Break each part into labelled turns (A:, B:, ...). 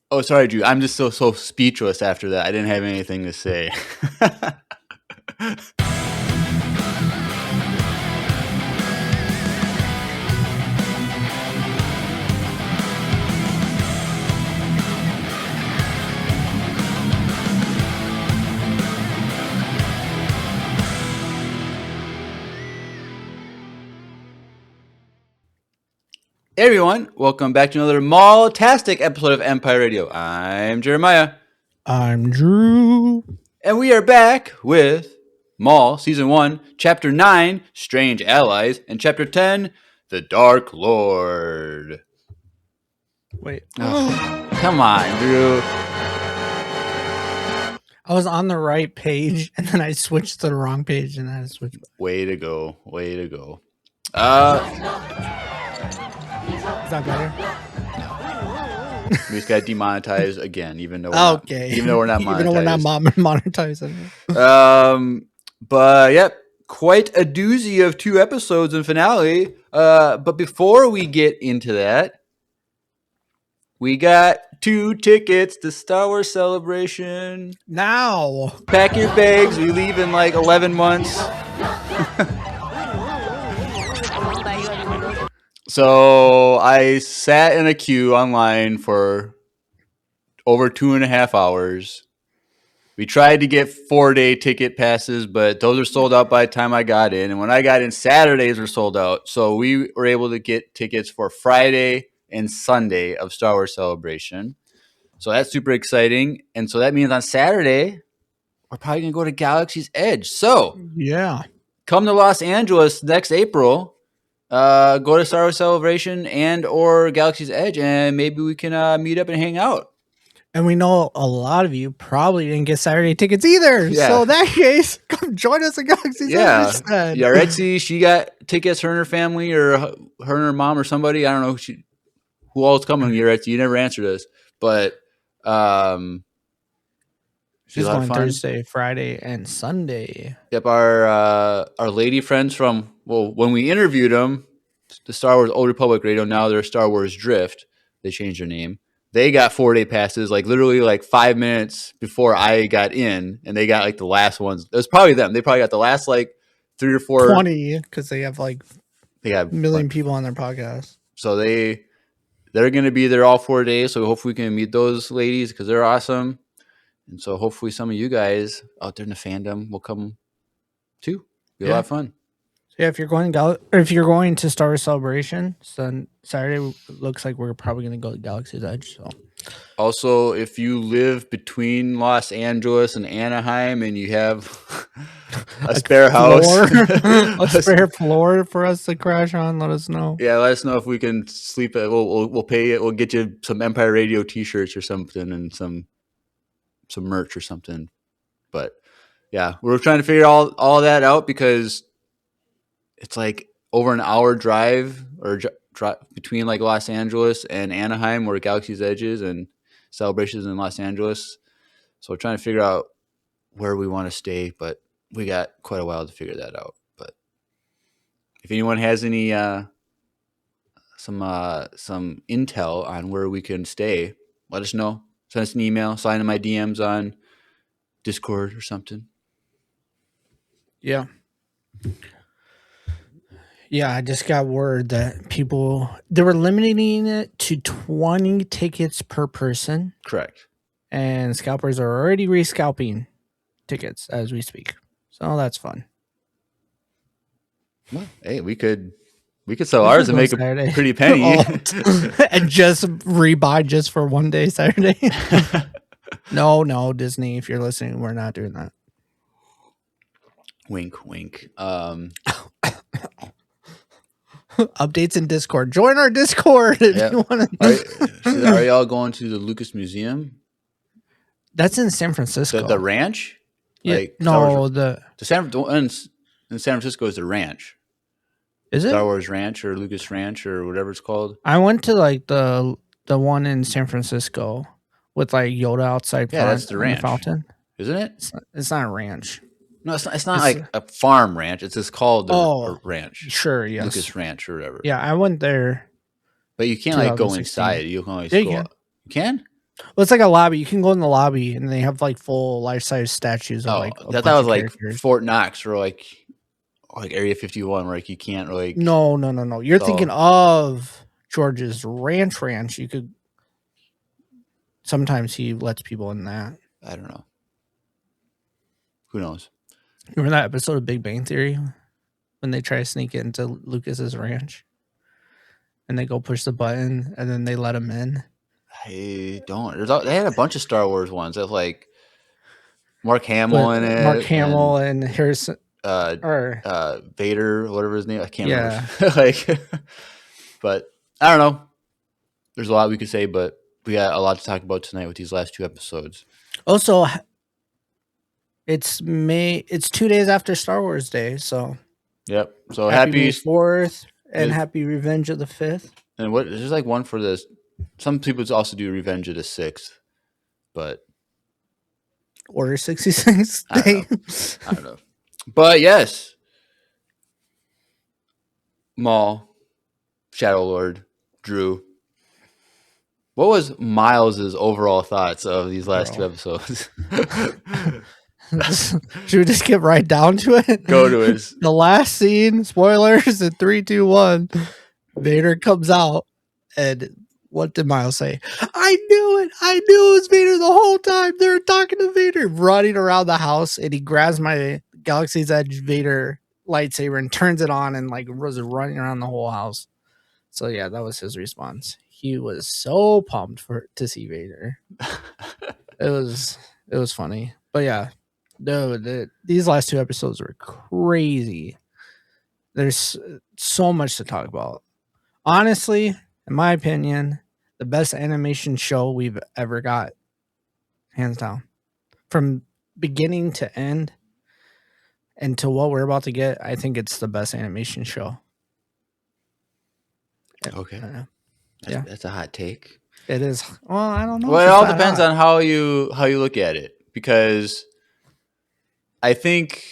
A: Oh, sorry, Drew. I'm just so speechless after that. I didn't have anything to say. Hey everyone, welcome back to another Maul-tastic episode of Empire Radio. I'm Jeremiah.
B: I'm Drew.
A: And we are back with Maul, Season 1, Chapter 9, Strange Allies, and Chapter 10, The Dark Lord.
B: Wait.
A: Oh, come on, Drew.
B: I was on the right page, and then I switched to the wrong page, and then I switched back.
A: Way to go.
B: Is that better?
A: We just got demonetized again, even though we're not monetized.
B: Even though we're not monetizing.
A: But yep, quite a doozy of 2 episodes and finale. But before we get into that, we got 2 tickets to Star Wars Celebration.
B: Now,
A: pack your bags. We leave in like 11 months. So I sat in a queue online for over 2.5 hours. We tried to get 4-day ticket passes, but those are sold out by the time I got in. And when I got in, Saturdays were sold out. So we were able to get tickets for Friday and Sunday of Star Wars Celebration. So that's super exciting. And so that means on Saturday, we're probably going to go to Galaxy's Edge. So
B: yeah,
A: come to Los Angeles next April. Go to Star Wars Celebration and or Galaxy's Edge, and maybe we can meet up and hang out.
B: And we know a lot of you probably didn't get Saturday tickets either. Yeah. So in that case, come join us at Galaxy's Edge instead.
A: Yeah, Retsy, she got tickets, her and her family, or her and her mom or somebody. I don't know who all is coming here, Retsy. You never answered us. But
B: she's going Thursday, Friday, and Sunday.
A: Yep, our lady friends from, when we interviewed them, the Star Wars Old Republic Radio, now they're Star Wars Drift. They changed their name. They got 4-day passes, like literally like 5 minutes before I got in, and they got like the last ones. It was probably them. They probably got the last like 3 or 4.
B: 20, because they have a million people on their podcast.
A: So they're going to be there all 4 days. So hopefully we can meet those ladies because they're awesome. And so hopefully some of you guys out there in the fandom will come too. Be a lot of fun.
B: Yeah, if you're going to Star Wars Celebration, then Saturday looks like we're probably going to go to Galaxy's Edge. So,
A: also, if you live between Los Angeles and Anaheim and you have a spare house,
B: a spare floor for us to crash on, let us know.
A: Yeah, let us know if we can sleep. We'll pay it. We'll get you some Empire Radio T-shirts or something, and some merch or something. But yeah, we're trying to figure all that out because it's like over an hour drive or between like Los Angeles and Anaheim, where Galaxy's Edge is, and Celebrations in Los Angeles. So we're trying to figure out where we want to stay, but we got quite a while to figure that out. But if anyone has any some intel on where we can stay, let us know. Send us an email, slide in my DMs on Discord or something.
B: Yeah. Yeah, I just got word that they were limiting it to 20 tickets per person.
A: Correct.
B: And scalpers are already rescalping tickets as we speak. So that's fun.
A: Well, hey, we could sell ours and make a pretty penny.
B: And just rebuy just for one day Saturday. No, Disney, if you're listening, we're not doing that.
A: Wink, wink.
B: Updates in Discord. Join our Discord if you want to.
A: Are y'all going to the Lucas Museum?
B: That's in San Francisco.
A: The ranch?
B: Yeah.
A: The San Francisco is the ranch.
B: Is it
A: Star Wars Ranch or Lucas Ranch or whatever it's called?
B: I went to like the one in San Francisco with like Yoda outside.
A: Yeah, that's the ranch.
B: The fountain,
A: isn't it?
B: It's not a ranch.
A: No, it's not like a farm ranch. It's just called a ranch.
B: Sure, yes.
A: Lucas Ranch or whatever.
B: Yeah, I went there.
A: But you can't like go inside. You can always go. You can?
B: Well, it's like a lobby. You can go in the lobby and they have like full life size statues of
A: Oh,
B: like a
A: that thought it
B: bunch
A: was
B: of
A: like
B: characters.
A: Fort Knox or like Area 51 where like you can't like
B: No, no, no, no. You're thinking
A: so
B: of George's ranch. You could sometimes he lets people in that.
A: I don't know. Who knows?
B: Remember that episode of Big Bang Theory when they try to sneak into Lucas's ranch and they go push the button and then they let him in?
A: I don't. They had a bunch of Star Wars ones that like Mark Hamill
B: With
A: in
B: Mark
A: it and
B: Hamill and Harrison
A: uh
B: or
A: Vader, whatever his name. I can't
B: yeah.
A: remember. Like, but I don't know. There's a lot we could say, but we got a lot to talk about tonight with these last two episodes.
B: Also, it's 2 days after Star Wars Day, so
A: Yep. So
B: happy
A: happy
B: May 4th and
A: it,
B: happy Revenge of the 5th.
A: and what there's like one for this. Some people also do Revenge of the 6th, but
B: Order 66
A: I don't
B: Day.
A: know. I don't know. But yes, Maul, Shadow Lord, Drew. What was Miles's overall thoughts of these last two
B: Bro.
A: episodes?
B: Should we just get right down to it?
A: Go to his.
B: The last scene, spoilers in 3, 2, 1. Vader comes out, and what did Miles say? I knew it. I knew it was Vader the whole time. They were talking to Vader, running around the house, and he grabs my Galaxy's Edge Vader lightsaber and turns it on and like was running around the whole house. So yeah, that was his response. He was so pumped to see Vader. It was funny, but yeah, these last two episodes were crazy. There's so much to talk about. Honestly, in my opinion, the best animation show we've ever got, hands down, from beginning to end, and to what we're about to get. I think it's the best animation show.
A: Okay,
B: Uh,
A: yeah, that's a hot take.
B: it is. Well, I don't know.
A: Well, it all depends on how you look at it, because I think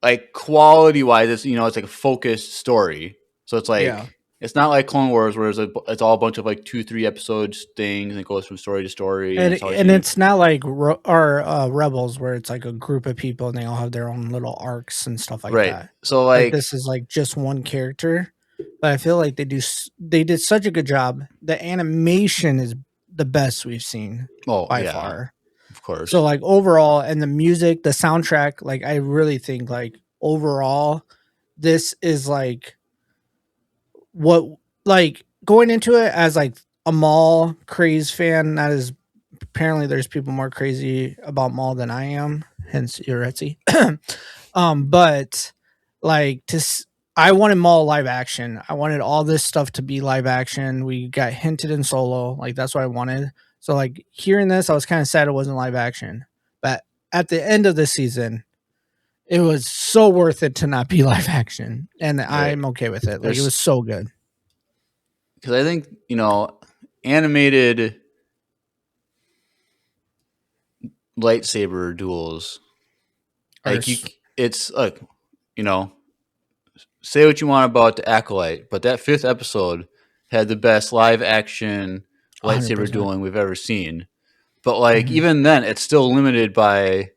A: like quality wise, it's it's like a focused story. So it's like it's not like Clone Wars where it's all a bunch of like 2-3 episodes things and it goes from story to story.
B: And it's not like Rebels where it's like a group of people and they all have their own little arcs and stuff like that.
A: So
B: like this is like just one character, but I feel like they did such a good job. The animation is the best we've seen by far.
A: Of course.
B: So like overall, and the music, the soundtrack, like I really think like overall, this is like what like going into it as like a Maul craze fan. That is apparently there's people more crazy about Maul than I am. Hence Uretzi. But like I wanted Maul live action. I wanted all this stuff to be live action. We got hinted in Solo, like that's what I wanted. So like hearing this, I was kind of sad it wasn't live action. But at the end of the season, it was so worth it to not be live action, and I'm okay with it. Like it was so good.
A: Because I think animated lightsaber duels, like it's like say what you want about the Acolyte, but that 5th episode had the best live action lightsaber
B: 100%.
A: dueling we've ever seen. But like even then, it's still limited by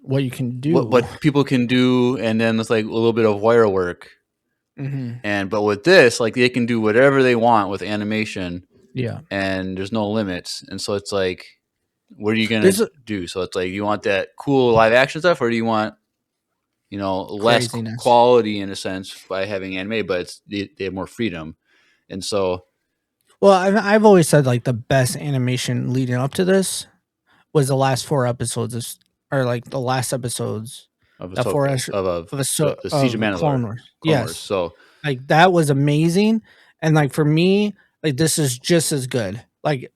B: what you can do,
A: what people can do, and then it's like a little bit of wire work. And but with this, like they can do whatever they want with animation.
B: Yeah,
A: and there's no limits, and so it's like, what are you gonna do? So it's like, you want that cool live action stuff, or do you want less quality in a sense by having anime, but they have more freedom, and so.
B: Well, I've always said like the best animation leading up to this was the last 4 episodes, or like the last episodes
A: of the Siege of Mandalore.
B: Clone Wars. Yes,
A: so
B: like that was amazing, and like for me, like this is just as good, like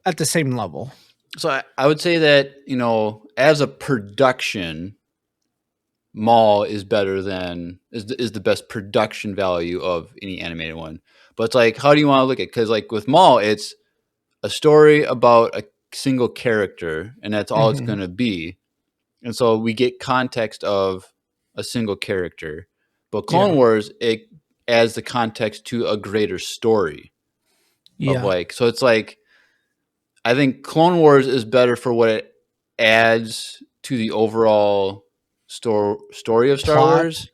B: at the same level.
A: So I would say that as a production, Maul is better than is the best production value of any animated one. But it's like, how do you want to look at it? Because like with Maul, it's a story about a single character, and that's all it's going to be. And so we get context of a single character. But Clone Wars, it adds the context to a greater story. Yeah. So it's like, I think Clone Wars is better for what it adds to the overall story of Star
B: Plot.
A: Wars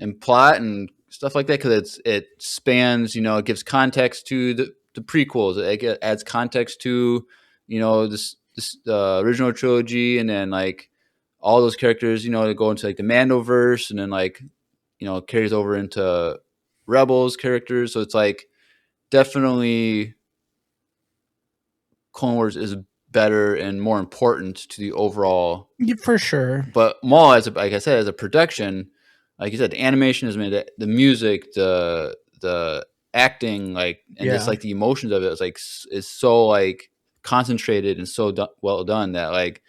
A: and plot and stuff like that, because it spans, it gives context to the prequels. It adds context to, this original trilogy, and then like all those characters, they go into like the Mandoverse, and then like carries over into Rebels characters. So it's like definitely Clone Wars is better and more important to the overall.
B: Yeah, for sure.
A: But Maul, like I said, as a production, like you said, the animation is made, the music, the acting, like, and just
B: Yeah.
A: like the emotions of it is like is so like concentrated and so well done that like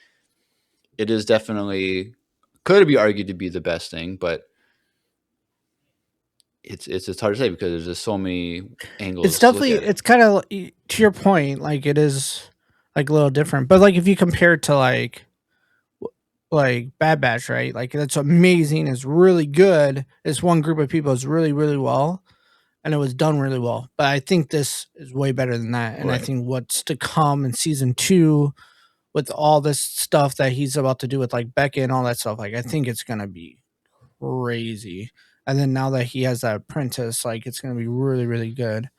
A: it is definitely could be argued to be the best thing, but it's just hard to say because there's just so many
B: It's
A: angles to look
B: definitely
A: at it.
B: it's kind of to your point, like it is like a little different. But like if you compare it to like Bad Batch, right? Like that's amazing, it's really good. It's one group of people, it's really, really well, and it was done really well. But I think this is way better than that. And I
A: Right.
B: think what's to come in season 2 with all this stuff that he's about to do with like Becca and all that stuff, like I think it's gonna be crazy. And then now that he has that apprentice, like it's gonna be really, really good.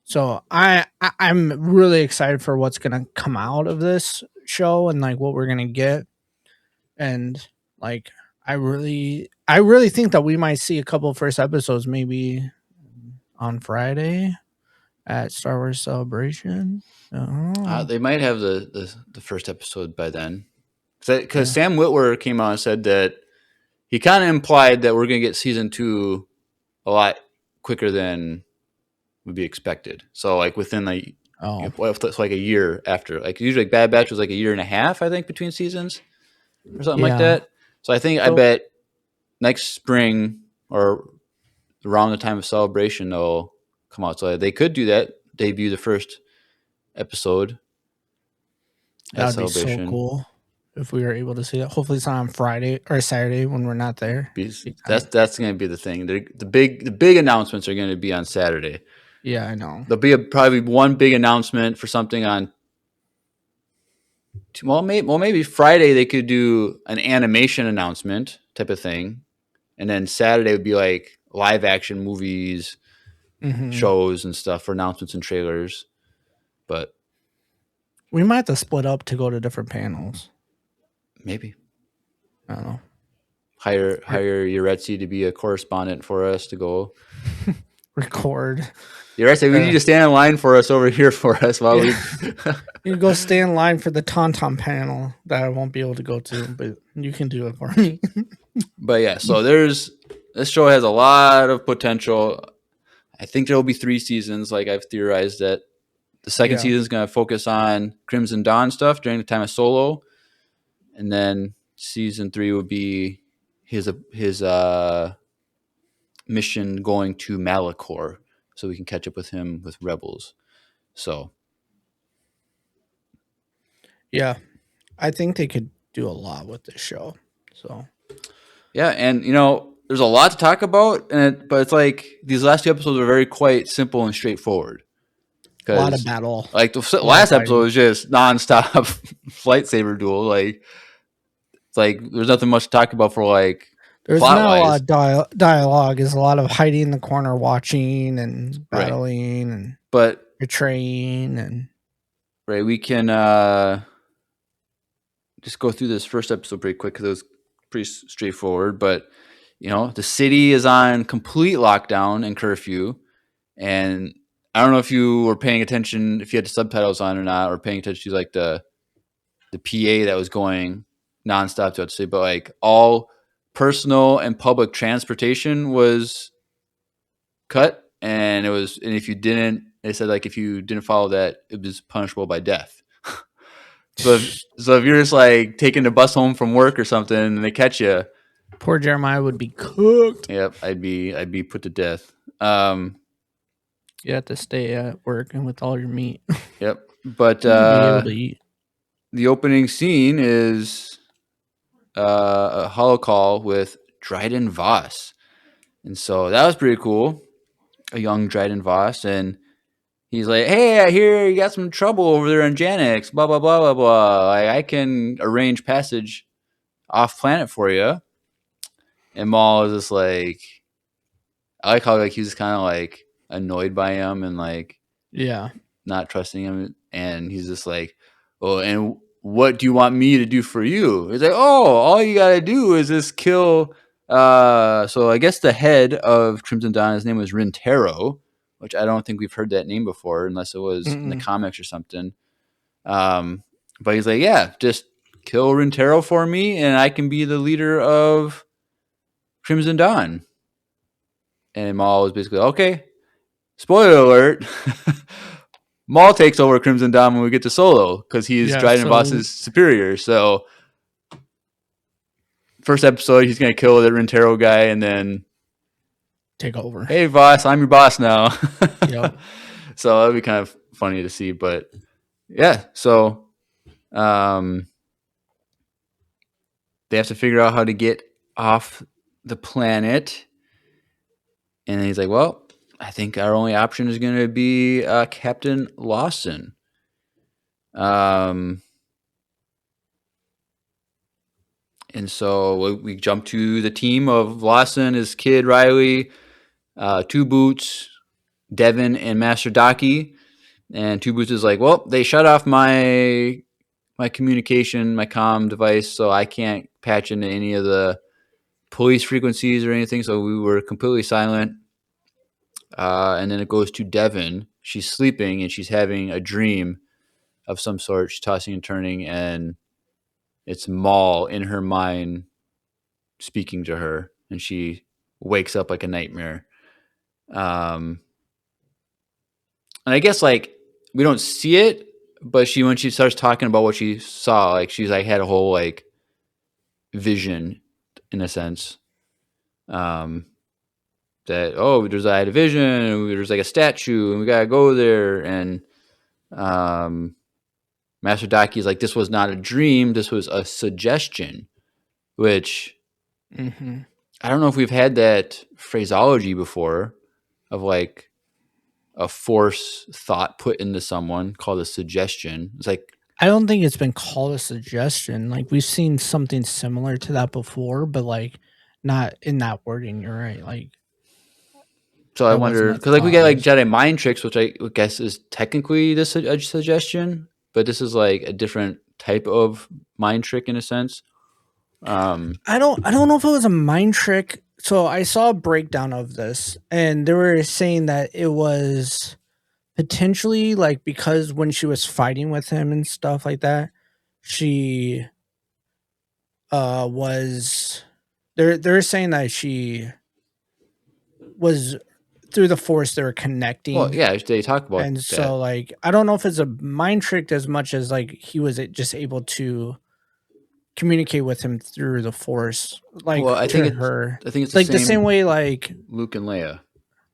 B: So I'm really excited for what's gonna come out of this show and like what we're gonna get. And like I really think that we might see a couple of first episodes maybe on Friday at Star Wars Celebration. Oh,
A: They might have the first episode by then, because
B: yeah.
A: Sam Witwer came out and said that he kind of implied that we're going to get season 2 a lot quicker than would be expected. So like within like
B: Oh,
A: it's like a year after. Like usually like Bad Batch was like a year and a half, I think, between seasons or something like
B: yeah.
A: that. So I
B: So
A: bet next spring or around the time of Celebration they'll come out. So they could do that, debut the first episode
B: that
A: at
B: would be so
A: Celebration.
B: cool if we were able to see that. Hopefully it's not on Friday or Saturday when we're not there. Because
A: That's going to be the thing. The big announcements are going to be on Saturday.
B: yeah, I know.
A: There'll be probably one big announcement for something on. Maybe Friday they could do an animation announcement type of thing, and then Saturday would be like live action movies,
B: Hmm.
A: shows, and stuff for announcements and trailers. But
B: We might have to split up to go to different panels.
A: maybe
B: I don't know.
A: hire Yuretsi to be a correspondent for us to go.
B: Record.
A: Yuretsi, we need to stand in line for us over here for us while
B: Yeah.
A: we.
B: You go stand in line for the Tauntaun panel that I won't be able to go to, but you can do it for me.
A: But yeah, so this show has a lot of potential. I think there will be 3 seasons, like I've theorized that the second
B: Yeah.
A: season is going to focus on Crimson Dawn stuff during the time of Solo, and then season 3 would be his mission going to Malachor, so we can catch up with him with Rebels. So
B: Yeah. I think they could do a lot with this show. So
A: yeah, and there's a lot to talk about, but it's like these last 2 episodes are very quite simple and straightforward.
B: a lot of
A: Because
B: battle.
A: like the
B: A lot of
A: last episode
B: fighting.
A: was just nonstop lightsaber duel. Like it's like there's nothing much to talk about for like
B: There's
A: plot
B: not a lot
A: wise.
B: of dialogue. There's a lot of hiding in the corner watching and
A: Right.
B: battling and
A: But
B: betraying and
A: right, we can just go through this first episode pretty quick because it was pretty straightforward. But the city is on complete lockdown and curfew, and I don't know if you were paying attention, if you had the subtitles on or not, or paying attention to like the PA that was going nonstop throughout the city, but like all personal and public transportation was cut, and if you didn't, they said like if you didn't follow that, it was punishable by death. So if you're just like taking the bus home from work or something and they catch you,
B: poor Jeremiah would be cooked.
A: yep, I'd be put to death.
B: You have to stay at work and with all your meat.
A: Yep, but
B: You won't be able to eat.
A: the opening scene is a holo call with Dryden Voss, and so that was pretty cool. A young Dryden Voss, and he's like, "Hey, I hear you got some trouble over there in Janix. Blah blah blah blah blah. I can arrange passage off planet for you." And Maul is just like, I like how like he was kind of like annoyed by him and like
B: Yeah.
A: not trusting him, and he's just like, "Oh, and what do you want me to do for you?" He's like, "Oh, all you gotta do is just kill." So I guess the head of Crimson Dawn, his name was Rintaro, which I don't think we've heard that name before, unless it was in the
B: Mm-mm.
A: comics or something. Um, but he's like, "Yeah, just kill Rintaro for me, and I can be the leader of Crimson Dawn." And Maul was basically, "Okay." Spoiler alert. Maul takes over Crimson Dawn when we get to Solo because he is
B: Yeah.
A: Dryden
B: So
A: Voss's superior. So first episode, he's gonna kill the Rintaro guy, and then,
B: take over.
A: hey Voss, I'm your boss now.
B: Yep.
A: So that'd be kind of funny to see, but yeah. So um, they have to figure out how to get off the planet, and he's like, "Well, I think our only option is going to be Captain Lawson." Um, And so we jump to the team of Lawson, his kid Riley, Two Boots, Devin, and Master Daki. And Two Boots is like, "Well, they shut off my communication, my comm device, so I can't patch into any of the police frequencies or anything. So we were completely silent." And then it goes to Devin. She's sleeping and she's having a dream of some sort. She's tossing and turning, and it's Maul in her mind speaking to her, and she wakes up like a nightmare. And I guess like we don't see it, but when she starts talking about what she saw, like she's like had a whole like vision in a sense. Um, that I had a vision, and there's like a statue, and we gotta go there. And um, Master Daki's like, "This was not a dream. This was a suggestion," which
B: Mm-hmm.
A: I don't know if we've had that phraseology before of like a force thought put into someone called a suggestion. It's like,
B: I don't think it's been called a suggestion. Like we've seen something similar to that before, but like not in that wording. You're right. Like
A: so I
B: that wasn't
A: wonder
B: a
A: because like we
B: thought.
A: get
B: It
A: like
B: was,
A: Jedi mind tricks, which I guess is technically this a suggestion, but this is like a different type of mind trick in a sense.
B: I don't know if it was a mind trick. So I saw a breakdown of this, and they were saying that it was potentially like because when she was fighting with him and stuff like that, she was they're saying that she was through the force they were
A: Well,
B: connecting.
A: yeah, they talk about
B: And
A: that.
B: so like I don't know if it's a mind trick as much as like he was just able to communicate with him through the force, like
A: Well,
B: to her.
A: I think it's the
B: Like the same
A: same
B: way like
A: Luke and Leia.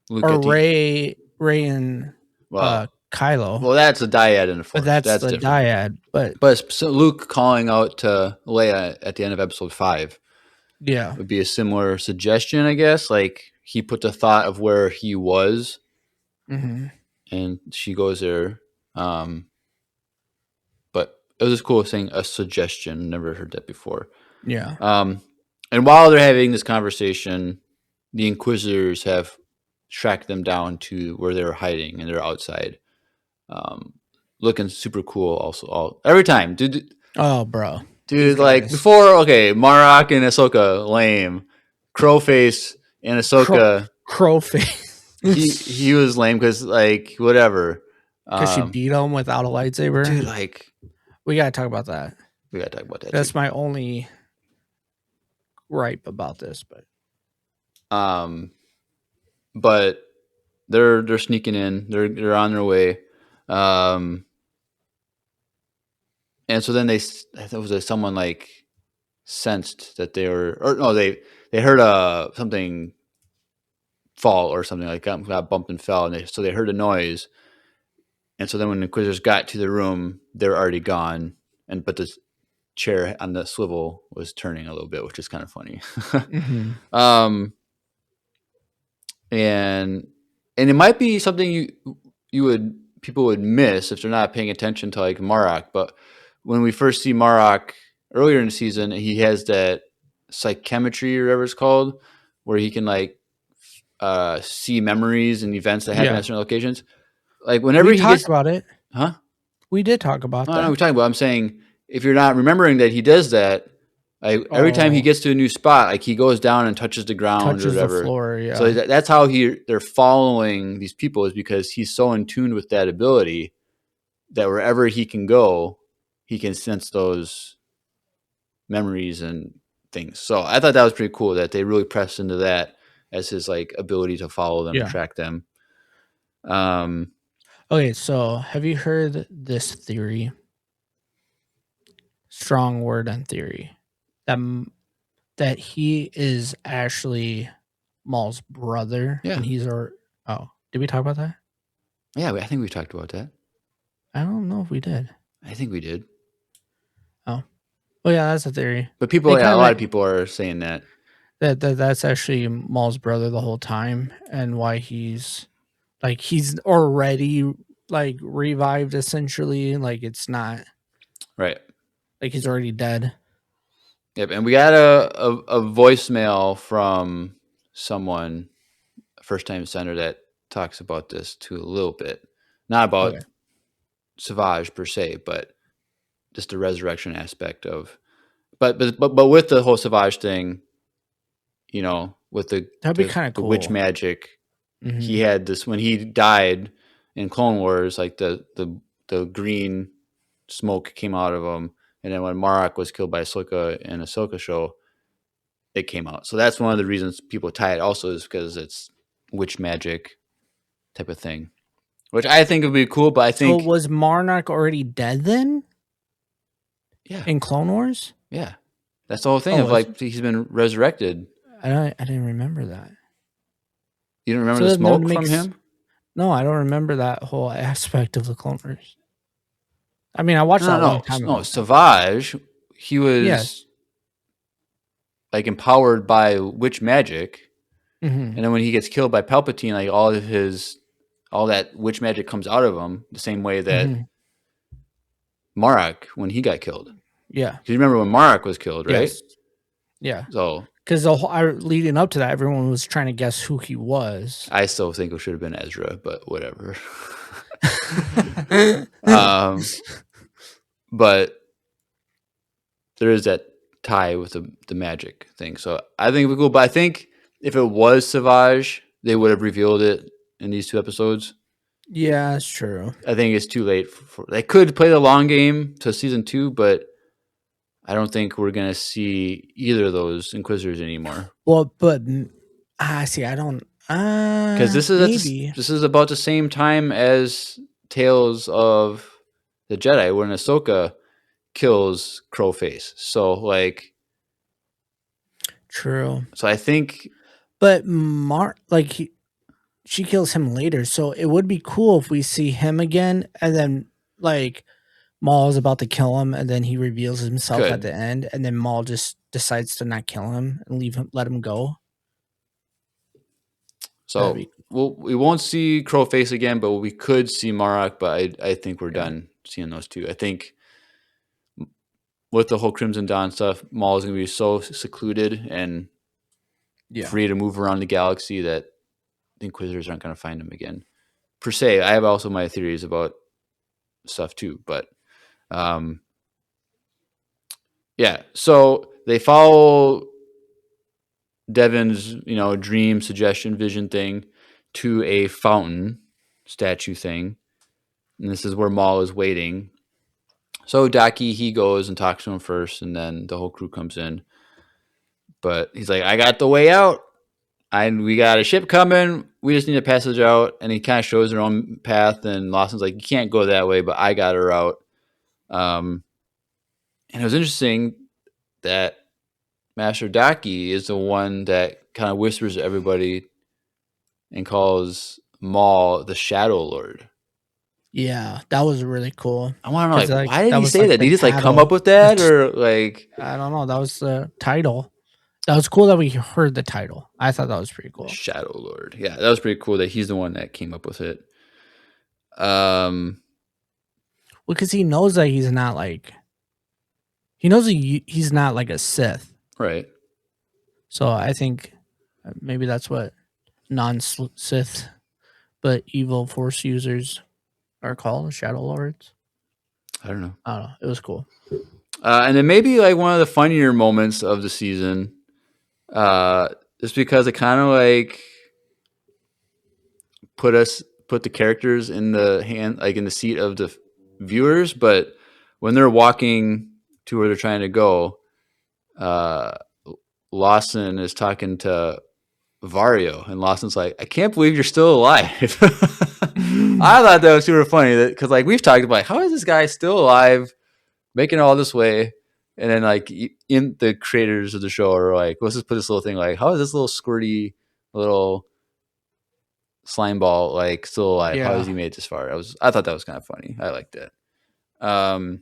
A: Luke, I
B: or
A: think.
B: Ray and
A: Well,
B: Kylo.
A: well, that's a dyad in the
B: But
A: Force.
B: that's
A: That's
B: the
A: different.
B: dyad. But
A: But so Luke calling out to Leia at the end of Episode 5
B: yeah.
A: would be a similar suggestion, I guess. Like he put the thought of where he was,
B: Hmm.
A: and she goes there. Um, but it was just cool saying a suggestion. Never heard that before.
B: Yeah.
A: Um, and while they're having this conversation, the Inquisitors have tracked them down to where they're hiding, and they're outside, um, looking super cool. Also, every time,
B: Oh, bro. These
A: dude, like
B: guys.
A: before, okay, Marok and Ahsoka, lame. Crowface and
B: Crow
A: Ahsoka,
B: crow face.
A: he was lame because like whatever.
B: Because she
A: Um,
B: beat him without a lightsaber.
A: dude, like
B: We gotta talk about that.
A: we gotta talk about that too.
B: That's my only gripe about this. But
A: Um, but they're sneaking in. They're on their way. Um, and so then I thought it was someone like sensed that they were, or no, they heard something fall or something, like got bumped and fell, and so they heard a noise. And so then when the Inquisitors got to the room, they're already gone, but the chair on the swivel was turning a little bit, which is kind of funny.
B: hmm
A: um, and it might be something you would people would miss if they're not paying attention to like Marok. But when we first see Marok earlier in the season, he has that psychometry or whatever it's called, where he can like see memories and events that happen
B: Yeah.
A: at certain locations. Like whenever
B: We
A: he
B: talked
A: gets,
B: about it.
A: huh?
B: We did talk
A: I
B: about
A: don't know what
B: that.
A: we're talking about. I'm saying if you're not remembering that he does that, like every time he
B: Oh,
A: gets to a new spot, like he goes down and touches the ground or
B: touches the
A: whatever.
B: floor.
A: So
B: Yeah.
A: that's how they're following these people, is because he's so in tune with that ability that wherever he can go, he can sense those memories and things. So I thought that was pretty cool that they really pressed into that as his like ability to follow them and
B: Yeah.
A: track them. Um,
B: Okay, so have you heard this theory? Strong word on theory. That that he is actually Maul's brother,
A: yeah,
B: and he's our. Oh, did we talk about that?
A: yeah, I think we talked about that.
B: I don't know if we did.
A: I think we did.
B: Oh, well, yeah, that's a theory.
A: But people,
B: They
A: yeah,
B: kind
A: a
B: of
A: lot of people are saying that.
B: that's actually Maul's brother the whole time, and why he's already like revived essentially. Like it's not
A: Right.
B: like he's already dead.
A: Yep. And we got a voicemail from someone, a first time sender, that talks about this too a little bit. Not about
B: Okay.
A: Savage per se, but just the resurrection aspect of. But with the whole Savage thing, with
B: That'd be kind of
A: the witch
B: cool.
A: magic,
B: Hmm.
A: he had this when he died in Clone Wars, like the green smoke came out of him, and then when Marok was killed by Ahsoka in Ahsoka show, it came out. So that's one of the reasons people tie it. Also, is because it's witch magic type of thing, which I think would be cool. But I
B: So
A: think,
B: was Marnock already dead then
A: yeah,
B: in Clone Wars?
A: yeah, that's the whole thing
B: Oh,
A: of
B: was
A: like he's been resurrected.
B: I didn't remember that.
A: You don't remember
B: So
A: the
B: then that
A: smoke from
B: makes
A: him?
B: no, I don't remember that whole aspect of the Clone Wars. I mean, I watched that a long time
A: No.
B: ago.
A: Savage, he
B: Yes.
A: was like empowered by witch magic,
B: Hmm.
A: and then when he gets killed by Palpatine, like all that witch magic comes out of him the same way that
B: Hmm.
A: Marok when he got killed.
B: Yeah.
A: Because you remember when Marok was killed, right?
B: Yes. Yeah.
A: So
B: Because leading up to that, everyone was trying to guess who he was.
A: I still think it should have been Ezra, but whatever. But there is that tie with the magic thing. So I think it'd be cool. But I think if it was Savage, they would have revealed it in these 2 episodes.
B: Yeah, that's true.
A: I think it's too late they could play the long game to season 2, but I don't think we're gonna see either of those Inquisitors anymore.
B: Well, but see, I don't.
A: Because
B: Maybe.
A: this is about the same time as Tales of the Jedi, when Ahsoka kills Crowface. So like,
B: True.
A: so I think,
B: But she kills him later, so it would be cool if we see him again, and then like Maul is about to kill him, and then he reveals himself at
A: good.
B: the end, and then Maul just decides to not kill him and let him go. That'd
A: So
B: be
A: we won't see Crowface again, but we could see Marok. But I think we're
B: yeah,
A: done seeing those 2. I think with the whole Crimson Dawn stuff, Maul is going to be so secluded and
B: yeah,
A: free to move around the galaxy that the Inquisitors aren't going to find him again. Per se, I have also my theories about stuff too, but yeah. So they follow Devin's, dream suggestion vision thing to a fountain statue thing, and this is where Maul is waiting. So Daki, he goes and talks to him first, and then the whole crew comes in. But he's like, "I got the way out. We got a ship coming. We just need a passage out." And he kind of shows their own path. And Lawson's like, "You can't go that way, but I got her out." And it was interesting that Master Daki is the one that kind of whispers to everybody and calls Maul the Shadow Lord.
B: yeah. That was really cool.
A: I want to know,
B: 'Cause,
A: like, why did
B: that
A: he
B: was
A: say that? Did
B: the
A: he just like come
B: title.
A: up with that, or like?
B: I don't know. That was the title. That was cool that we heard the title. I thought that was pretty cool.
A: Shadow Lord. Yeah, that was pretty cool that he's the one that came up with it. Um,
B: Because he knows that he's not like he knows he's not like a Sith.
A: right.
B: So I think maybe that's what non-Sith but evil Force users are called, Shadow Lords.
A: I don't know.
B: I don't know. It was cool.
A: And then maybe like one of the funnier moments of the season, uh, is because it kind of like put the characters in the hand, like in the seat of the viewers. But when they're walking to where they're trying to go, uh, Lawson is talking to Vario, and Lawson's like, "I can't believe you're still alive." I thought that was super funny because like we've talked about, how is this guy still alive, making it all this way, and then like in the creators of the show are like, let's just put this little thing like, how is this little squirty little slime ball like still alive? How has
B: Yeah.
A: he made it this far? I thought that was kind of funny. I liked it. Um,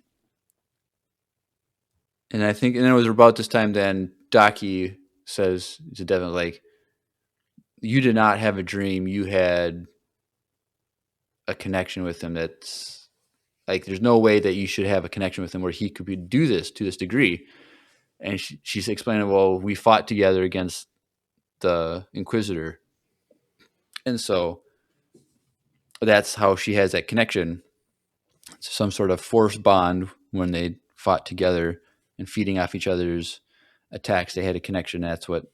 A: and I think, and then it was about this time then Daki says to Devin like, you did not have a dream. You had a connection with him that's like there's no way that you should have a connection with him where he could do this to this degree. And she's explaining, well, we fought together against the Inquisitor, and so that's how she has that connection. It's some sort of force bond when they fought together and feeding off each other's attacks. They had a connection. That's what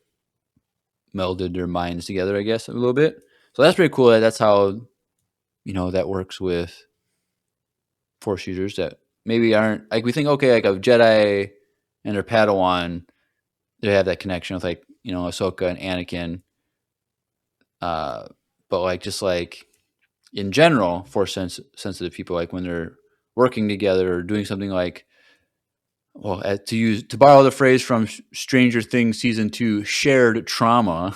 A: melded their minds together, I guess, a little bit. So that's pretty cool. That's how that works with force users that maybe aren't like we think. Okay, like a Jedi and their Padawan, they have that connection with like Ahsoka and Anakin. But like just like in general, force sensitive people, like when they're working together or doing something like, well, to borrow the phrase from Stranger Things season 2, shared trauma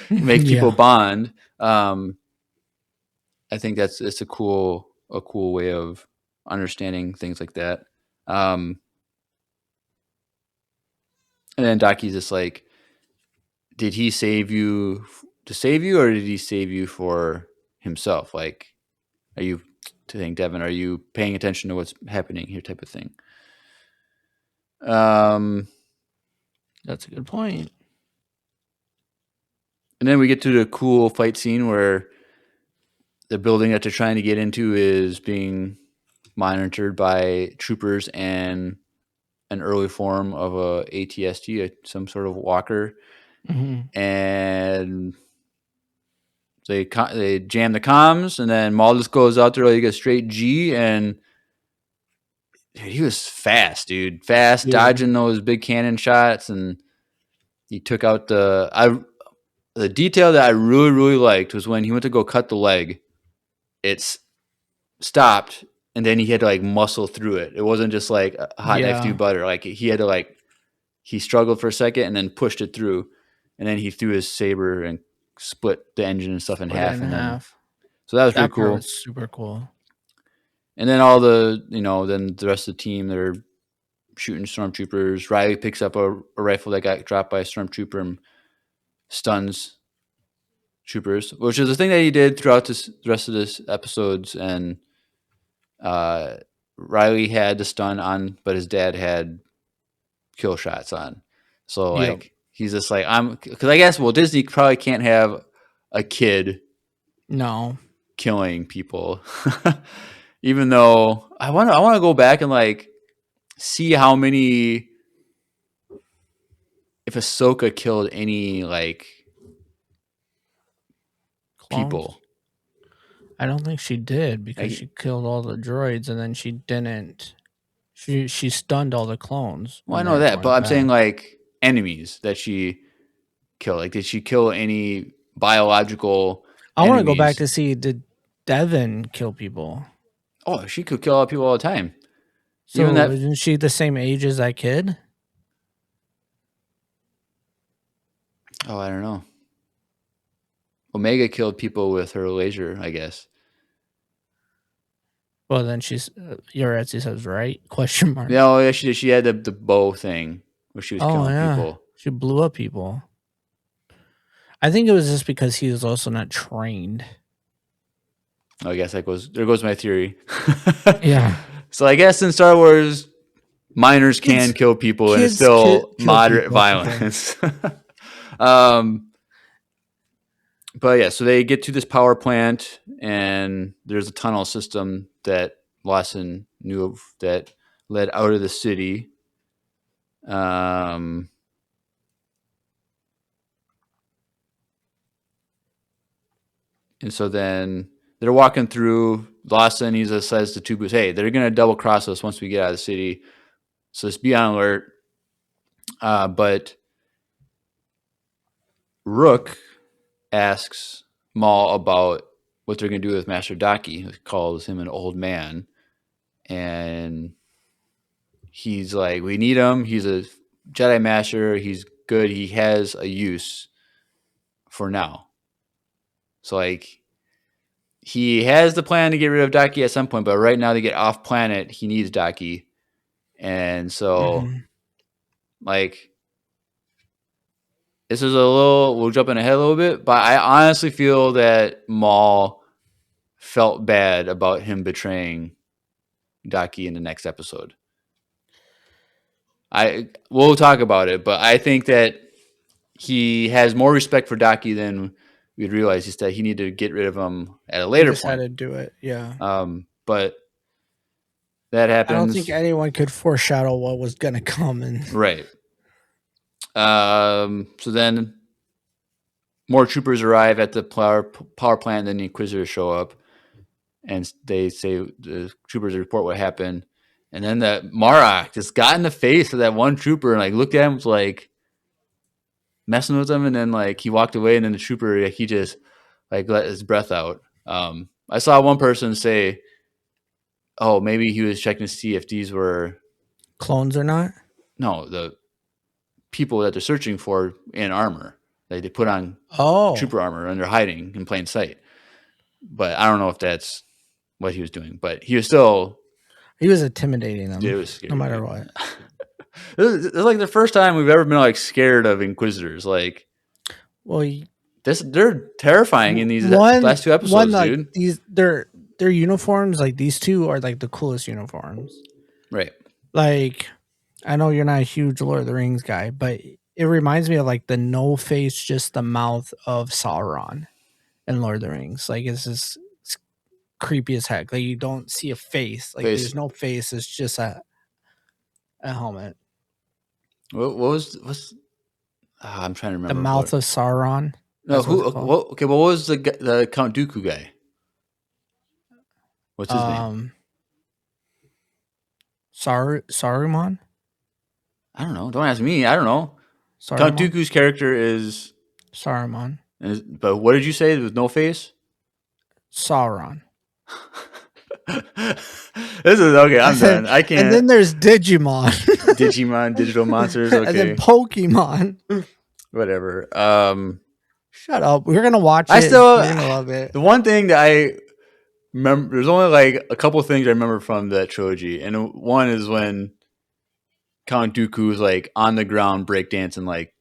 A: makes people
B: Yeah.
A: bond. I think it's a cool way of understanding things like that. And then Daki's just like, did he save you to save you, or did he save you for himself? Like, are you to think, Devin? Are you paying attention to what's happening here? Type of thing. Um,
B: That's a good point.
A: and then we get to the cool fight scene where the building that they're trying to get into is being monitored by troopers and an early form of a ATST, some sort of walker, and they jam the comms, and then Maul just goes out there like a straight G, and dude, he was fast, dude, fast,
B: Yeah.
A: dodging those big cannon shots, and he took out the detail that I really really liked was when he went to go cut the leg, it's stopped, and then he had to like muscle through it. It wasn't just like a hot knife through
B: Yeah.
A: butter. Like he had to like he struggled for a second and then pushed it through, and then he threw his saber and split the engine and stuff in
B: Split it
A: half,
B: in
A: and then
B: half.
A: so that was pretty
B: That part
A: cool.
B: was super cool.
A: And then all the then the rest of the team they're shooting stormtroopers. Riley picks up a rifle that got dropped by a stormtrooper and stuns troopers, which is the thing that he did throughout the rest of this episodes. And uh, Riley had the stun on, but his dad had kill shots on. So
B: Yep.
A: like he's just like because I guess Disney probably can't have a kid
B: No.
A: killing people, even though I want to go back and like see how many if Ahsoka killed any like
B: Clones.
A: people.
B: I don't think she did because
A: Like,
B: she killed all the droids and then she didn't. She stunned all the clones
A: well, I
B: when
A: know
B: they're
A: that, but
B: going
A: I'm saying
B: back.
A: like enemies that she killed. Like, did she kill any biological
B: I want to go back
A: enemies?
B: to see, did Devin kill people?
A: Oh, she could kill people all the time. Even
B: So
A: that.
B: isn't she the same age as that kid?
A: Oh, I don't know. Omega killed people with her laser, I guess.
B: Well, then she's your Etsy says right? Question mark.
A: No, yeah, she did. She had the bow thing where she was
B: Oh
A: killing
B: yeah,
A: people.
B: she blew up people. I think it was just because he was also not trained.
A: I guess there goes my theory.
B: Yeah.
A: So I guess in Star Wars, minors can kill people and it's still
B: kill
A: moderate
B: people, okay.
A: violence. um, but yeah, so they get to this power plant and there's a tunnel system that Lawson knew of that led out of the city. And so then they're walking through. Lawson, he says to Tubus, hey, they're going to double cross us once we get out of the city. So just be on alert. But Rook asks Maul about what they're going to do with Master Daki. He calls him an old man. And he's like, we need him. He's a Jedi Master. He's good. He has a use for now. So, like, he has the plan to get rid of Daki at some point, but right now to get off planet, he needs Daki. And so, like, this is we'll jump in ahead a little bit, but I honestly feel that Maul felt bad about him betraying Daki in the next episode. We'll talk about it, but I think that he has more respect for Daki than we'd realize. Just that he needed to get rid of him at a later point.
B: Had to do it, yeah.
A: But that happens.
B: I don't think anyone could foreshadow what was going to come.
A: Right. So then more troopers arrive at the power plant, and then the Inquisitors show up, and they say the troopers report what happened. And then that Marok just got in the face of that one trooper and like looked at him, was like messing with him, and then like he walked away, and then the trooper he just like let his breath out. I saw one person say, "Oh, maybe he was checking to see if these were
B: clones or not."
A: No, the people that they're searching for in armor. They put on trooper armor and they're hiding in plain sight. But I don't know if that's what he was doing. But he was
B: intimidating them. It was scary, no matter what.
A: It's like the first time we've ever been like scared of Inquisitors. Like,
B: well,
A: they're terrifying in these last 2 episodes, dude.
B: Their uniforms, like these two, are like the coolest uniforms.
A: Right.
B: Like, I know you're not a huge Lord of the Rings guy, but it reminds me of like the no face, just the mouth of Sauron in Lord of the Rings. Like, it's creepy as heck. Like, you don't see a face. Like, there's no face. It's just a helmet.
A: What's I'm trying to remember.
B: The mouth of Sauron.
A: No, okay, what was the Count Dooku guy? What's his name?
B: Saruman?
A: I don't know. Don't ask me. I don't know. Saruman? Count Dooku's character is
B: Saruman.
A: But what did you say? There was no face?
B: Sauron.
A: This is okay. I'm done. I can't.
B: And then there's Digimon.
A: Digimon, digital monsters. Okay.
B: And then Pokemon.
A: Whatever.
B: Shut up. We're gonna watch it.
A: We're
B: gonna love it.
A: The one thing that I remember, there's only like a couple of things I remember from that trilogy, and one is when Count Dooku was like on the ground breakdancing, like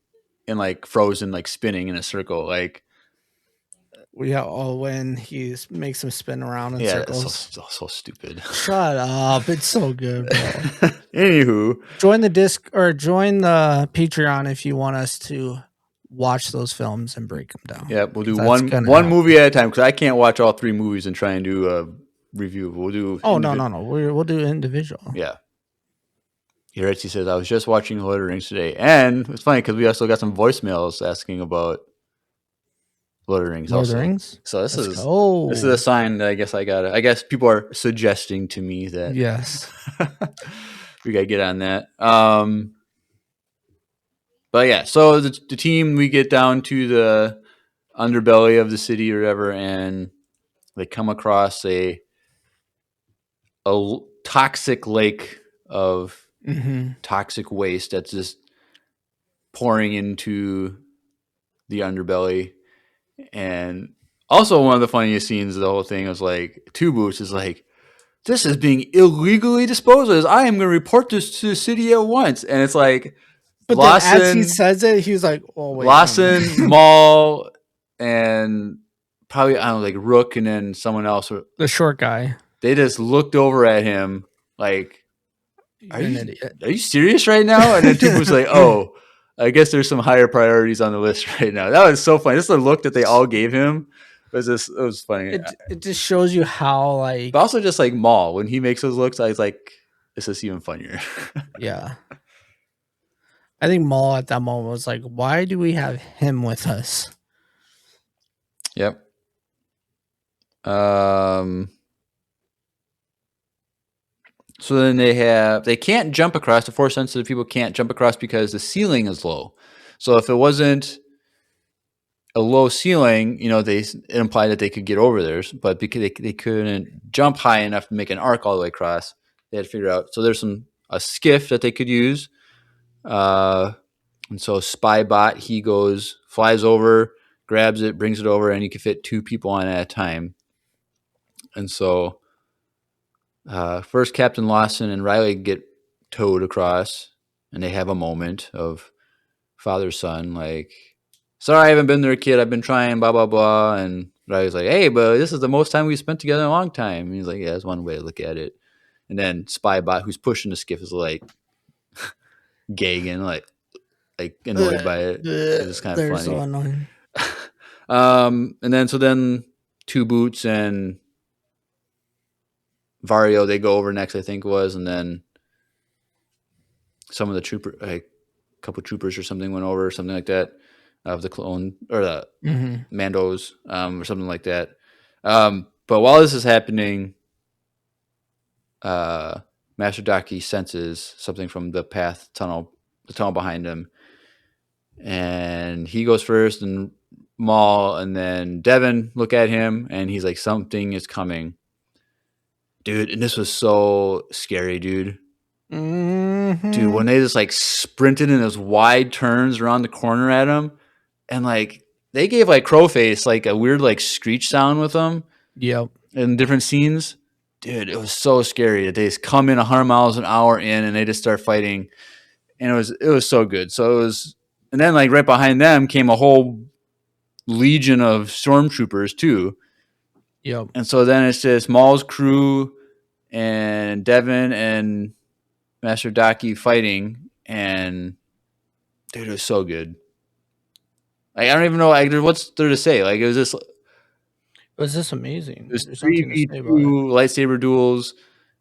A: and like frozen, like spinning in a circle, like.
B: Yeah, when he makes him spin around in circles.
A: So stupid.
B: Shut up. It's so good, bro.
A: Anywho.
B: Join the the Patreon if you want us to watch those films and break them down.
A: Yeah, we'll do one movie at a time, because I can't watch all 3 movies and try and do a review. We'll do...
B: Oh, no. We'll do individual.
A: Yeah. Hiretsi says, I was just watching Lord of the Rings today. And it's funny, because we also got some voicemails asking about Lord of the Rings.
B: Lord of the Rings?
A: So this is a sign that I guess people are suggesting to me that
B: yes,
A: we gotta get on that. But yeah, so the team, we get down to the underbelly of the city or whatever, and they come across a toxic lake of toxic waste that's just pouring into the underbelly. And also one of the funniest scenes of the whole thing was like, Two Boots is like, this is being illegally disposed of. I am going to report this to the city at once. And it's like,
B: but then as he says it, he's like, oh, wait.
A: Lawson, Maul, and probably I don't know, like Rook and then someone else.
B: The short guy.
A: They just looked over at him like, "Are
B: You're an
A: you
B: idiot.
A: are you serious right now?" And then Tupa was like, "Oh, I guess there's some higher priorities on the list right now." That was so funny. Just the look that they all gave him was just it was funny.
B: It just shows you how
A: But
B: like
A: also just like Maul when he makes those looks, I was like, "This is even funnier."
B: yeah. I think Maul at that moment was like, why do we have him with us?
A: Yep. So then they can't jump across. The force sensitive people can't jump across because the ceiling is low. So if it wasn't a low ceiling, it implied that they could get over there, but because they couldn't jump high enough to make an arc all the way across, they had to figure out. So there's a skiff that they could use, and so Spybot flies over, grabs it, brings it over, and you can fit 2 people on at a time. And so first Captain Lawson and Riley get towed across, and they have a moment of father son, like, sorry I haven't been there, kid. I've been trying, blah blah blah. And Riley's like, hey, but this is the most time we've spent together in a long time. And he's like, yeah, that's one way to look at it. And then Spybot, who's pushing the skiff, is like gagging, like annoyed by it. It's kind of
B: They're
A: funny.
B: so annoying.
A: And then Two Boots and Vario, they go over next, I think it was, and then some of the trooper, like a couple troopers or something went over, or something like that, of the clone or the Mandos, or something like that. But while this is happening, Master Daki senses something from the the tunnel behind him, and he goes first, and Maul and then Devin look at him, and he's like, something is coming, dude. And this was so scary, dude. Dude, when they just like sprinted in those wide turns around the corner at him, and like they gave like Crowface like a weird like screech sound with them.
B: Yep.
A: In different scenes, dude, it was so scary that they just come in 100 miles an hour in, and they just start fighting, and it was so good. So it was, and then like right behind them came a whole legion of stormtroopers too.
B: Yep.
A: And so then it's just Maul's crew and Devin and Master Daki fighting, and dude, it was so good. Like, I don't even know what's there to say. Like, it
B: was just amazing.
A: was
B: There's
A: three
B: nothing to
A: v
B: say about it.
A: two lightsaber duels,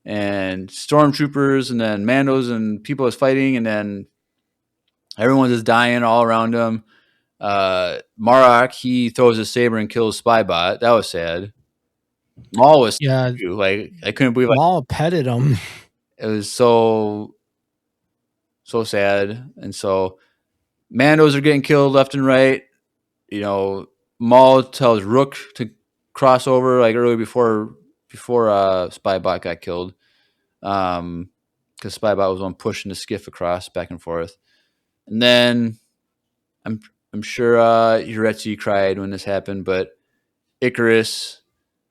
A: and stormtroopers, and then Mandos and people was fighting, and then everyone's just dying all around him. Marok, he throws his saber and kills Spybot. That was sad. Maul was
B: Yeah,
A: too. Like, I couldn't believe
B: Maul petted him.
A: it was so sad. And so Mandos are getting killed left and right. Maul tells Rook to cross over like early before Spybot got killed. Because Spybot was the one pushing the skiff across back and forth. And then I'm sure Yuretsi cried when this happened, but Icarus,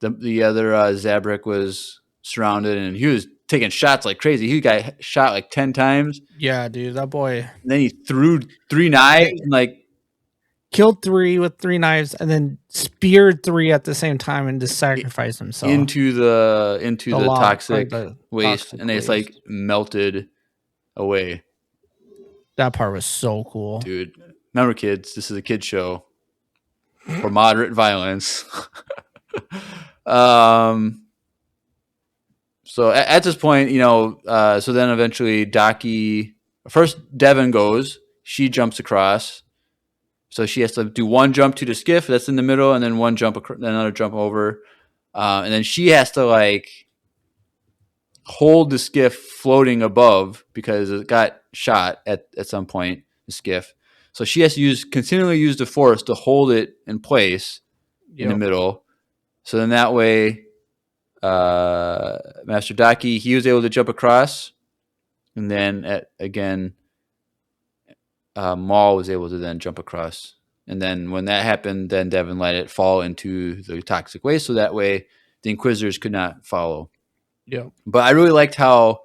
A: the other Zabrak, was surrounded, and he was taking shots like crazy. He got shot like 10 times.
B: Yeah, dude, that boy.
A: And then he threw 3 knives and like
B: killed 3 with 3 knives, and then speared 3 at the same time, and just sacrificed himself
A: into the toxic waste, and it's like melted away.
B: That part was so cool,
A: dude. Remember, kids, this is a kid show for moderate violence. So at this point, so then eventually first Devin goes, she jumps across. So she has to do one jump to the skiff that's in the middle, and then one jump, another jump over. And then she has to like hold the skiff floating above because it got shot at some point, the skiff. So she has to continually use the force to hold it in place in the middle. So then that way, Master Daki, he was able to jump across. And then again, Maul was able to then jump across. And then when that happened, then Devin let it fall into the toxic waste. So that way the Inquisitors could not follow.
B: Yeah.
A: But I really liked how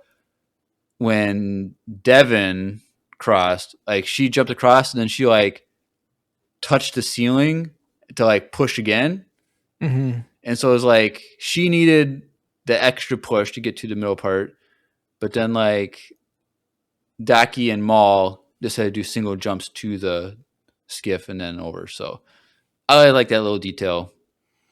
A: when Devin crossed, like she jumped across and then she like touched the ceiling to like push again.
B: Mm-hmm.
A: And so it was like she needed the extra push to get to the middle part, but then like Daki and Maul decided to do single jumps to the skiff and then over. So I like that little detail.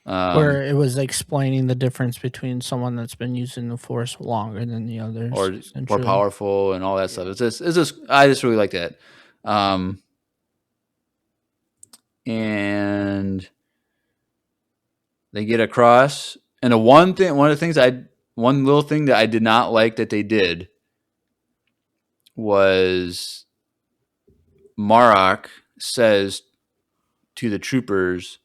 B: Where it was explaining the difference between someone that's been using the force longer than the others,
A: or more
B: essentially.
A: powerful and all that stuff.
B: Yeah.
A: It's just I just really like that. And they get across. And one of the things one little thing that I did not like that they did was Marok says to the troopers,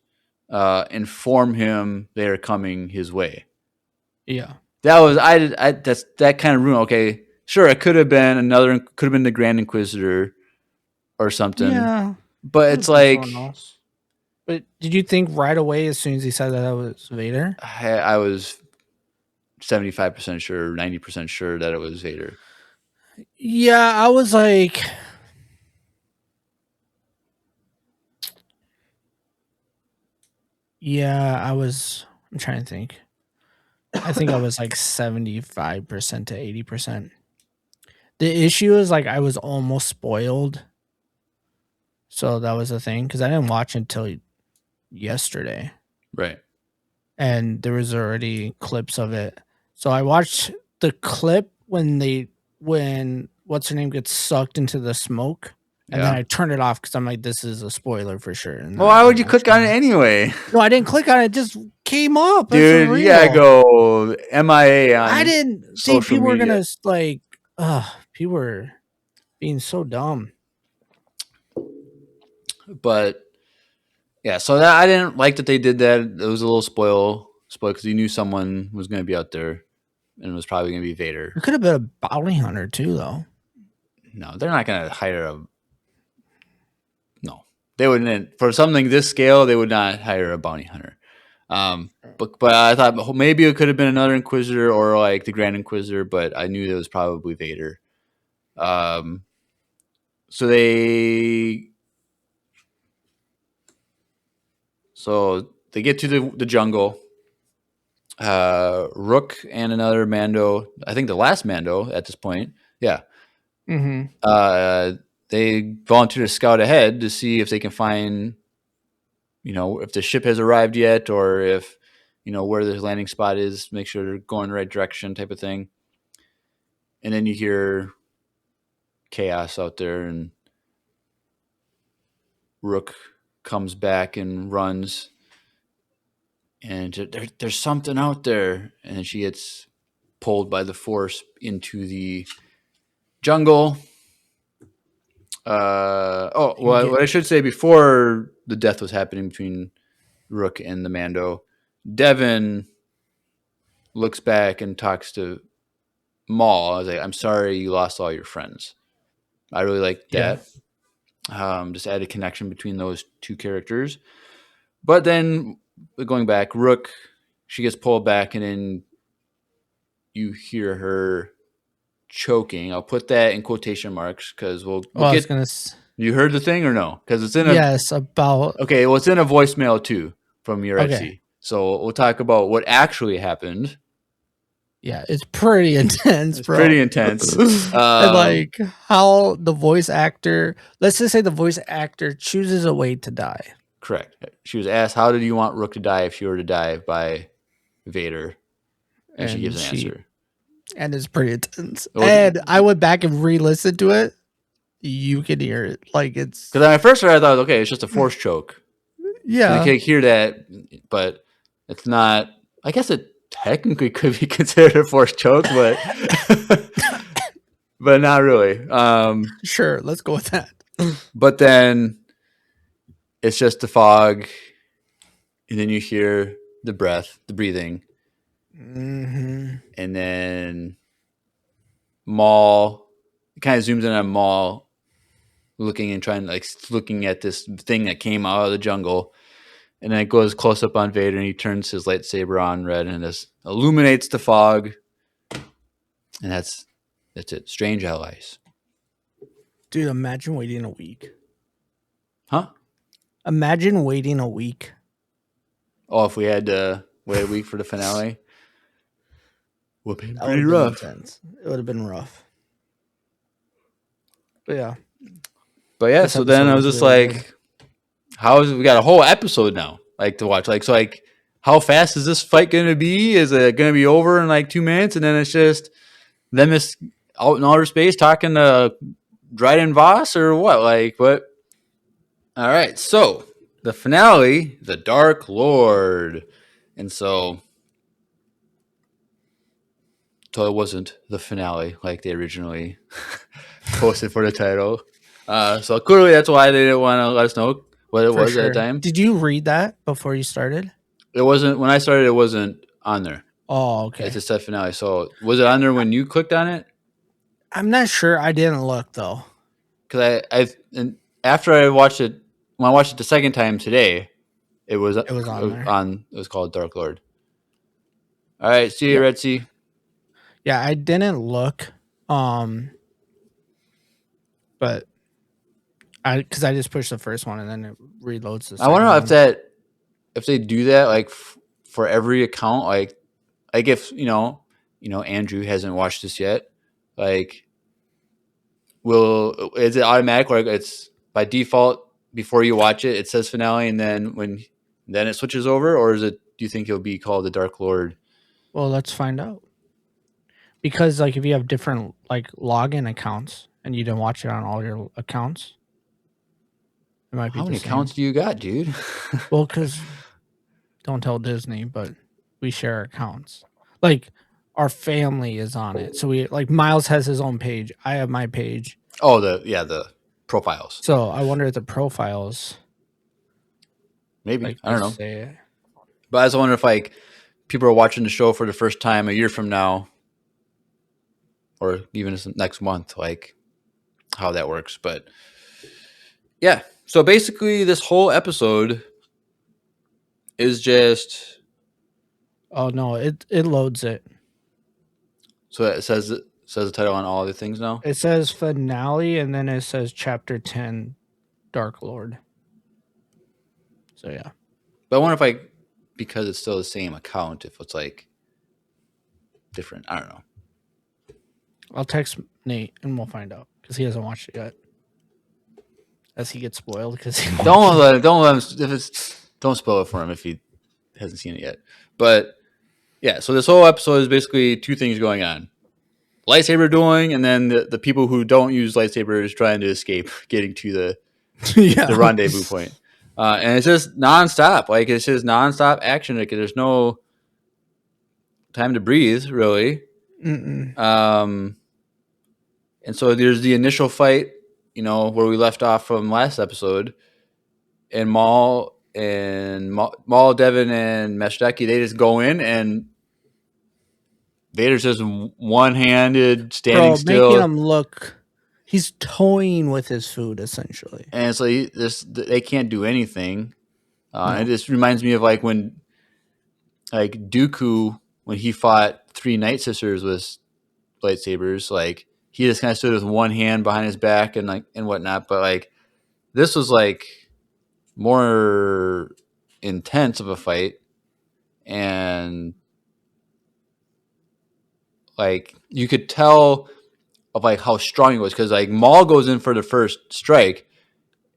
A: inform him they are coming his way.
B: Yeah.
A: That was that kind of ruined. Okay, sure, it could have been the Grand Inquisitor or something,
B: Yeah.
A: but
B: Could
A: it's
B: have been someone
A: like
B: else. But did you think right away as soon as he said that was Vader?
A: I was 75% sure, 90% sure that it was Vader.
B: Yeah, I was like, yeah, I'm trying to think. I think I was like 75% to 80%. The issue is like I was almost spoiled. So that was the thing because I didn't watch until yesterday.
A: Right.
B: And there was already clips of it. So I watched the clip when what's her name gets sucked into the smoke, and then
A: Yeah.
B: I turned it off because I'm like, this is a spoiler for sure. And then
A: Well,
B: I
A: why would
B: didn't
A: you
B: watch
A: click on it
B: anymore.
A: anyway?
B: No, I didn't click on it. It just came up. That's for
A: Dude, you gotta
B: real.
A: go MIA
B: I
A: on
B: didn't think
A: social
B: people were
A: media.
B: gonna like. People were being so dumb.
A: But yeah, so that I didn't like that they did that. It was a little spoil because you knew someone was going to be out there, and it was probably going to be Vader.
B: It could have been a bounty hunter too, though.
A: No, they're not going to hire a. No, they wouldn't for something this scale. They would not hire a bounty hunter. But I thought maybe it could have been another Inquisitor or like the Grand Inquisitor, but I knew it was probably Vader. Um, so they get to the jungle. Rook and another Mando. I think the last Mando at this point. Yeah.
B: Mm-hmm.
A: They volunteer to scout ahead to see if they can find, if the ship has arrived yet, or if, where the landing spot is. Make sure they're going the right direction, type of thing. And then you hear chaos out there, and Rook comes back and runs, and there's something out there, and she gets pulled by the Force into the jungle. What I should say before the death was happening between Rook and the Mando, Devin looks back and talks to Maul. I was like, I'm sorry you lost all your friends. I really like
B: Yeah.
A: that. Just add a connection between those two characters. But then going back, Rook, she gets pulled back, and then you hear her choking. I'll put that in quotation marks because we'll
B: I was
A: get.
B: gonna.
A: You heard the thing or no? Because it's in a.
B: Yes, about.
A: Okay, well, it's in a voicemail too from your
B: Okay.
A: Etsy. So we'll talk about what actually happened.
B: Yeah, it's pretty intense,
A: It's
B: bro.
A: pretty intense.
B: And like how the voice actor, let's just say the voice actor chooses a way to die.
A: Correct. She was asked, "How did you want Rook to die if she were to die by Vader?" And she gives an answer.
B: And it's pretty intense.
A: Well,
B: And I went back and re-listened to it. You can hear it. Like it's
A: because when I first heard, I thought, okay, it's just a force choke.
B: yeah.
A: And I can hear that, but it's not. I guess it technically could be considered a force choke, but but not really.
B: Sure, let's go with that.
A: But then it's just the fog, and then you hear the breathing,
B: Mm-hmm.
A: and then Maul. It kind of zooms in on Maul, looking at this thing that came out of the jungle, and then it goes close up on Vader, and he turns his lightsaber on red, and this illuminates the fog, and that's it. Strange allies,
B: Dude, imagine waiting a week.
A: huh?
B: Imagine waiting a week.
A: Oh, if we had to wait a week for the finale, would be
B: That would
A: pretty
B: have been
A: rough.
B: intense. It would have been rough. But yeah,
A: But yeah,
B: this
A: so then
B: episode
A: I was
B: was
A: just
B: really good.
A: like, how is we got a whole episode now, like to watch. Like, so like how fast is this fight gonna be? Is it gonna be over in like 2 minutes? And then it's just them is out in outer space talking to Dryden Voss or what? Like what? All right, so the finale, the Dark Lord. And so it wasn't the finale like they originally posted for the title. So clearly that's why they didn't want to let us know what it
B: For
A: was at the
B: sure.
A: time.
B: Did you read that before you started?
A: It wasn't when I started. It wasn't on there.
B: Oh,
A: It's
B: okay.
A: a set finale. So was it on there when you clicked on it?
B: I'm not sure. I didn't look though.
A: Because and after I watched it, when I watched it the second time today, it was
B: It was on there.
A: on. It was called Dark Lord. All right, see you,
B: Yeah.
A: Red Sea.
B: Yeah, I didn't look. But because I just pushed the first one and then it reloads the
A: I wonder
B: second
A: if
B: one.
A: if they do that like for every account, like if Andrew hasn't watched this yet, like is it automatic, like it's by default before you watch it it says finale and then it switches over, or is it, do you think it'll be called the Dark Lord?
B: Well, let's find out. Because like if you have different like login accounts and you didn't watch it on all your accounts, it might be
A: How
B: the
A: many
B: same.
A: accounts do you got, dude?
B: Well, because don't tell Disney, but we share our accounts. Like our family is on it. So we like Miles has his own page. I have my page.
A: Oh, the profiles.
B: So I wonder if the profiles
A: Maybe,
B: like
A: I don't
B: just
A: know.
B: say it.
A: But I just wonder if like people are watching the show for the first time a year from now, or even next month, like how that works. But yeah, so basically this whole episode is just,
B: Oh no, it loads it.
A: so it says the title on all the things now.
B: It says finale and then it says chapter 10 Dark Lord. So yeah.
A: But I wonder if like, because it's still the same account, if it's like different. I don't know.
B: I'll text Nate and we'll find out because he hasn't watched it yet. As he gets spoiled because he
A: Don't let him, if it's, don't spoil it for him if he hasn't seen it yet. But yeah, so this whole episode is basically two things going on: lightsaber dueling, and then the people who don't use lightsabers trying to escape, getting to the
B: yeah.
A: rendezvous point. And it's just nonstop. Like it's just nonstop action. Like there's no time to breathe, really.
B: Mm-mm.
A: And so there's the initial fight, where we left off from last episode, and Maul, Devin, and Meshdeki, they just go in, and Vader's just one-handed, standing
B: Bro, making
A: still,
B: him look he's toying with his food essentially.
A: and it's like they can't do anything.
B: No.
A: It just reminds me of like when, like Dooku, when he fought three Night Sisters with lightsabers, like he just kind of stood with one hand behind his back and like and whatnot. But like this was like more intense of a fight, and like you could tell of like how strong he was, because like Maul goes in for the first strike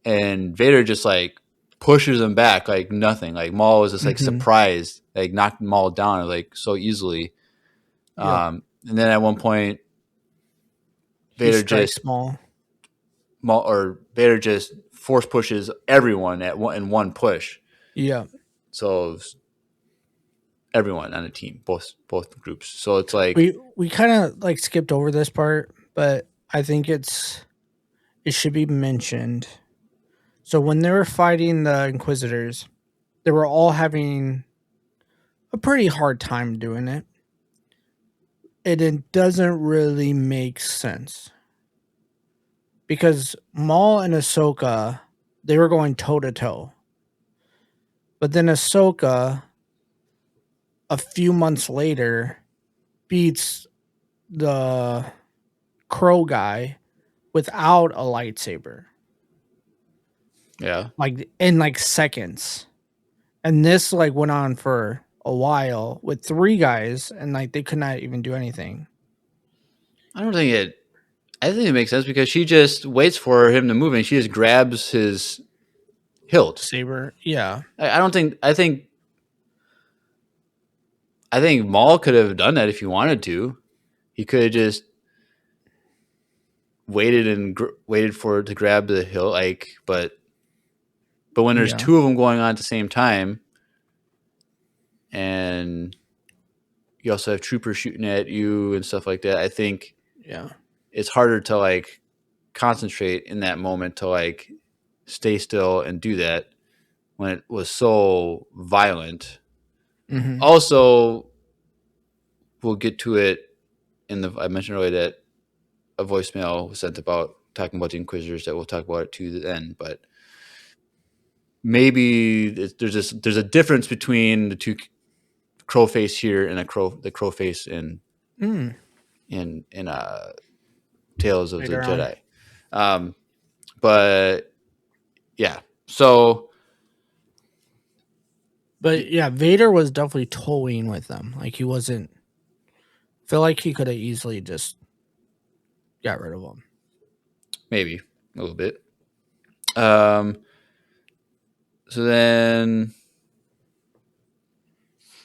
A: and Vader just like pushes him back like nothing. Like Maul was just like
B: Mm-hmm.
A: surprised, like knocked Maul down like so easily.
B: Yep.
A: And then at one point
B: He
A: Vader
B: strikes
A: just
B: small.
A: Vader just force pushes everyone in one push.
B: Yeah.
A: So everyone on the team, both groups. So it's like,
B: We kind of like skipped over this part, but I think it should be mentioned. So when they were fighting the Inquisitors, they were all having a pretty hard time doing it. And it doesn't really make sense. Because Maul and Ahsoka, they were going toe to toe. But then Ahsoka, a few months later, beats the Crow guy without a lightsaber.
A: yeah,
B: Like in like seconds. And this like went on for a while with 3 guys, and like they could not even do anything.
A: I don't think it. I think it makes sense because she just waits for him to move and she just grabs his hilt.
B: Saber, yeah.
A: I don't think. I think Maul could have done that if he wanted to. He could have just waited and waited for it to grab the hilt, like. But when there's
B: Yeah.
A: 2 of them going on at the same time, and you also have troopers shooting at you and stuff like that, I think
B: Yeah.
A: it's harder to like concentrate in that moment to like stay still and do that when it was so violent.
B: Mhm.
A: Also, we'll get to it in the. I mentioned earlier that a voicemail was sent about talking about the Inquisitors that we'll talk about it to the end, but maybe there's a difference between the 2 crow face here and the crow face
B: Mm.
A: in Tales of the
B: Later on.
A: Jedi. But yeah, so
B: But yeah, Vader was definitely toying with them. Like he wasn't. Feel like he could have easily just got rid of them.
A: maybe a little bit. Um, so then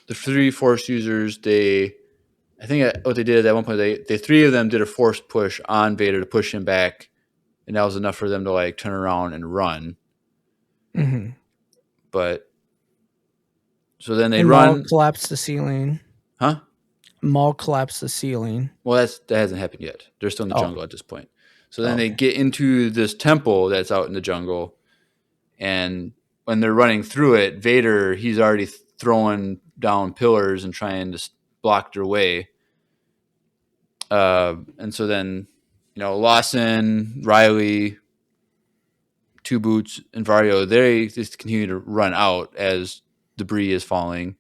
A: the 3 Force users, I think what they did at one point, they 3 of them did a force push on Vader to push him back, and that was enough for them to like turn around and run.
B: Mm-hmm.
A: But so then they
B: And Maul
A: run,
B: collapsed the ceiling.
A: huh?
B: Maul collapsed the ceiling.
A: Well, that hasn't happened yet. They're still in the
B: Oh,
A: jungle at this point. So then they
B: okay.
A: get into this temple that's out in the jungle, and when they're running through it, Vader he's already throwing down pillars and trying to block their way. And so then, Lawson, Riley, Two Boots, and Vario, they just continue to run out as debris is falling.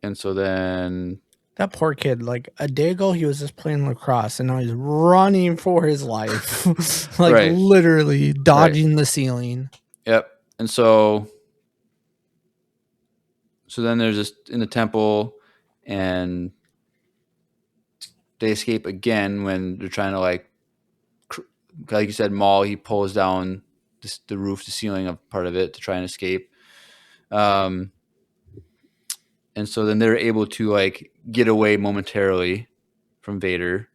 A: And so then,
B: That poor kid, like a day ago, he was just playing lacrosse and now he's running for his life. Like
A: right,
B: literally
A: right,
B: dodging the ceiling.
A: yep. And so then there's this in the temple, and they escape again when they're trying to like you said, Maul, he pulls down the roof, the ceiling of part of it to try and escape. And so then they're able to like get away momentarily from Vader.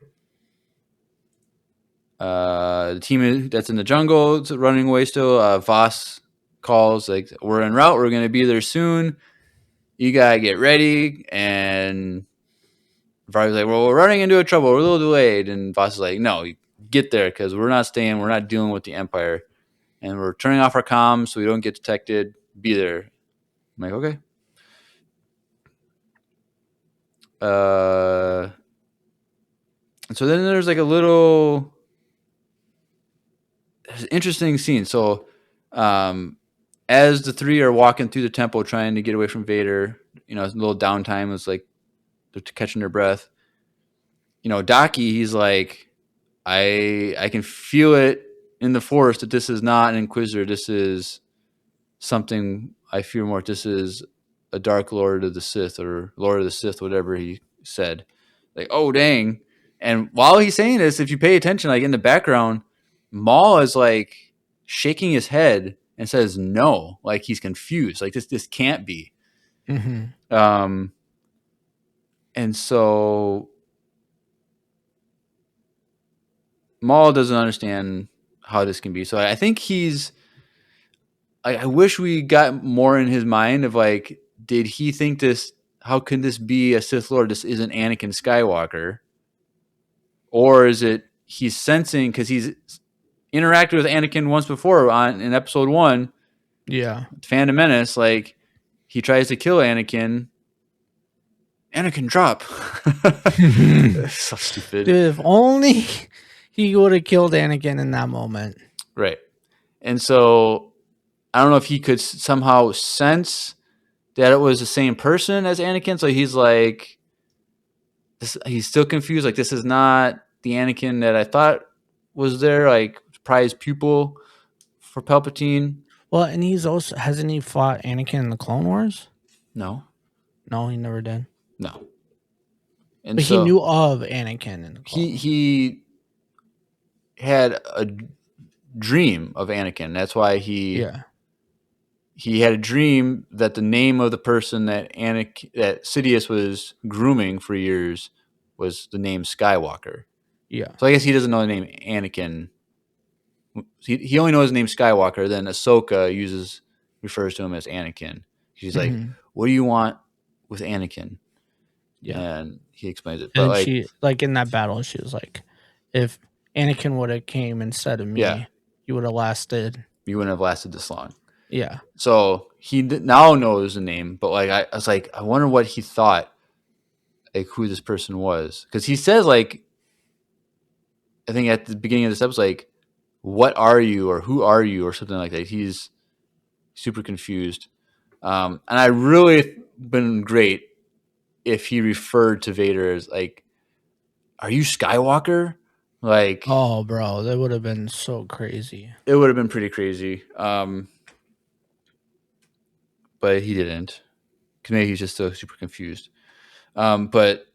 A: The team that's in the jungle is running away still. Voss calls like, "We're en route. We're going to be there soon. You gotta get ready." And Var's like, "Well, we're running into a trouble. We're a little delayed." And Voss is like, "No, get there because we're not staying. We're not dealing with the Empire, and we're turning off our comms so we don't get detected. Be there." I'm like, okay. And so then there's like there's an interesting scene. So, as the 3 are walking through the temple trying to get away from Vader, a little downtime was like they're catching their breath. Daki, he's like, I can feel it in the Force that this is not an Inquisitor. This is something I fear more. This is a Dark Lord of the Sith or Lord of the Sith, whatever he said. Like, oh dang! And while he's saying this, if you pay attention, like in the background, Maul is like shaking his head and says no, like he's confused. Like this can't be.
B: Mm-hmm.
A: And so Maul doesn't understand how this can be. So I think I wish we got more in his mind of like, did he think this? How can this be a Sith Lord? This isn't Anakin Skywalker, or is it he's sensing because he's interacted with Anakin once before in Episode 1,
B: Yeah.
A: Phantom Menace. Like he tries to kill Anakin. Anakin, drop. So stupid.
B: Dude, if only he would have killed Anakin in that moment.
A: Right. And so I don't know if he could somehow sense that it was the same person as Anakin. So he's like, he's still confused. Like, this is not the Anakin that I thought was there. Like, prized pupil for Palpatine.
B: Well, and he's also hasn't he fought Anakin in the Clone Wars?
A: No,
B: No, he never did.
A: no. And
B: But he
A: so
B: knew of Anakin in the Clone Wars.
A: he had a dream of Anakin. That's why
B: Yeah,
A: he had a dream that the name of the person that Sidious was grooming for years was the name Skywalker.
B: yeah.
A: So I guess he doesn't know the name Anakin. He only knows the name Skywalker. Then Ahsoka refers to him as Anakin. She's like,
B: Mhm.
A: "What do you want with Anakin?"
B: Yeah.
A: And he explains it. But
B: And
A: like,
B: she like in that battle, she was like, if Anakin would have came instead of
A: yeah,
B: me, he would have lasted.
A: you wouldn't have lasted this long.
B: Yeah.
A: So he now knows the name. But like, I was like, I wonder what he thought, like who this person was, because he says like, I think at the beginning of this episode, like, "What are you?" or "Who are you?" or something like that. He's super confused. And I really been great if he referred to Vader as like, "Are you Skywalker?" Like,
B: Oh, bro, that would have been so crazy.
A: it would have been pretty crazy. But he didn't. Because maybe he's just so super confused. But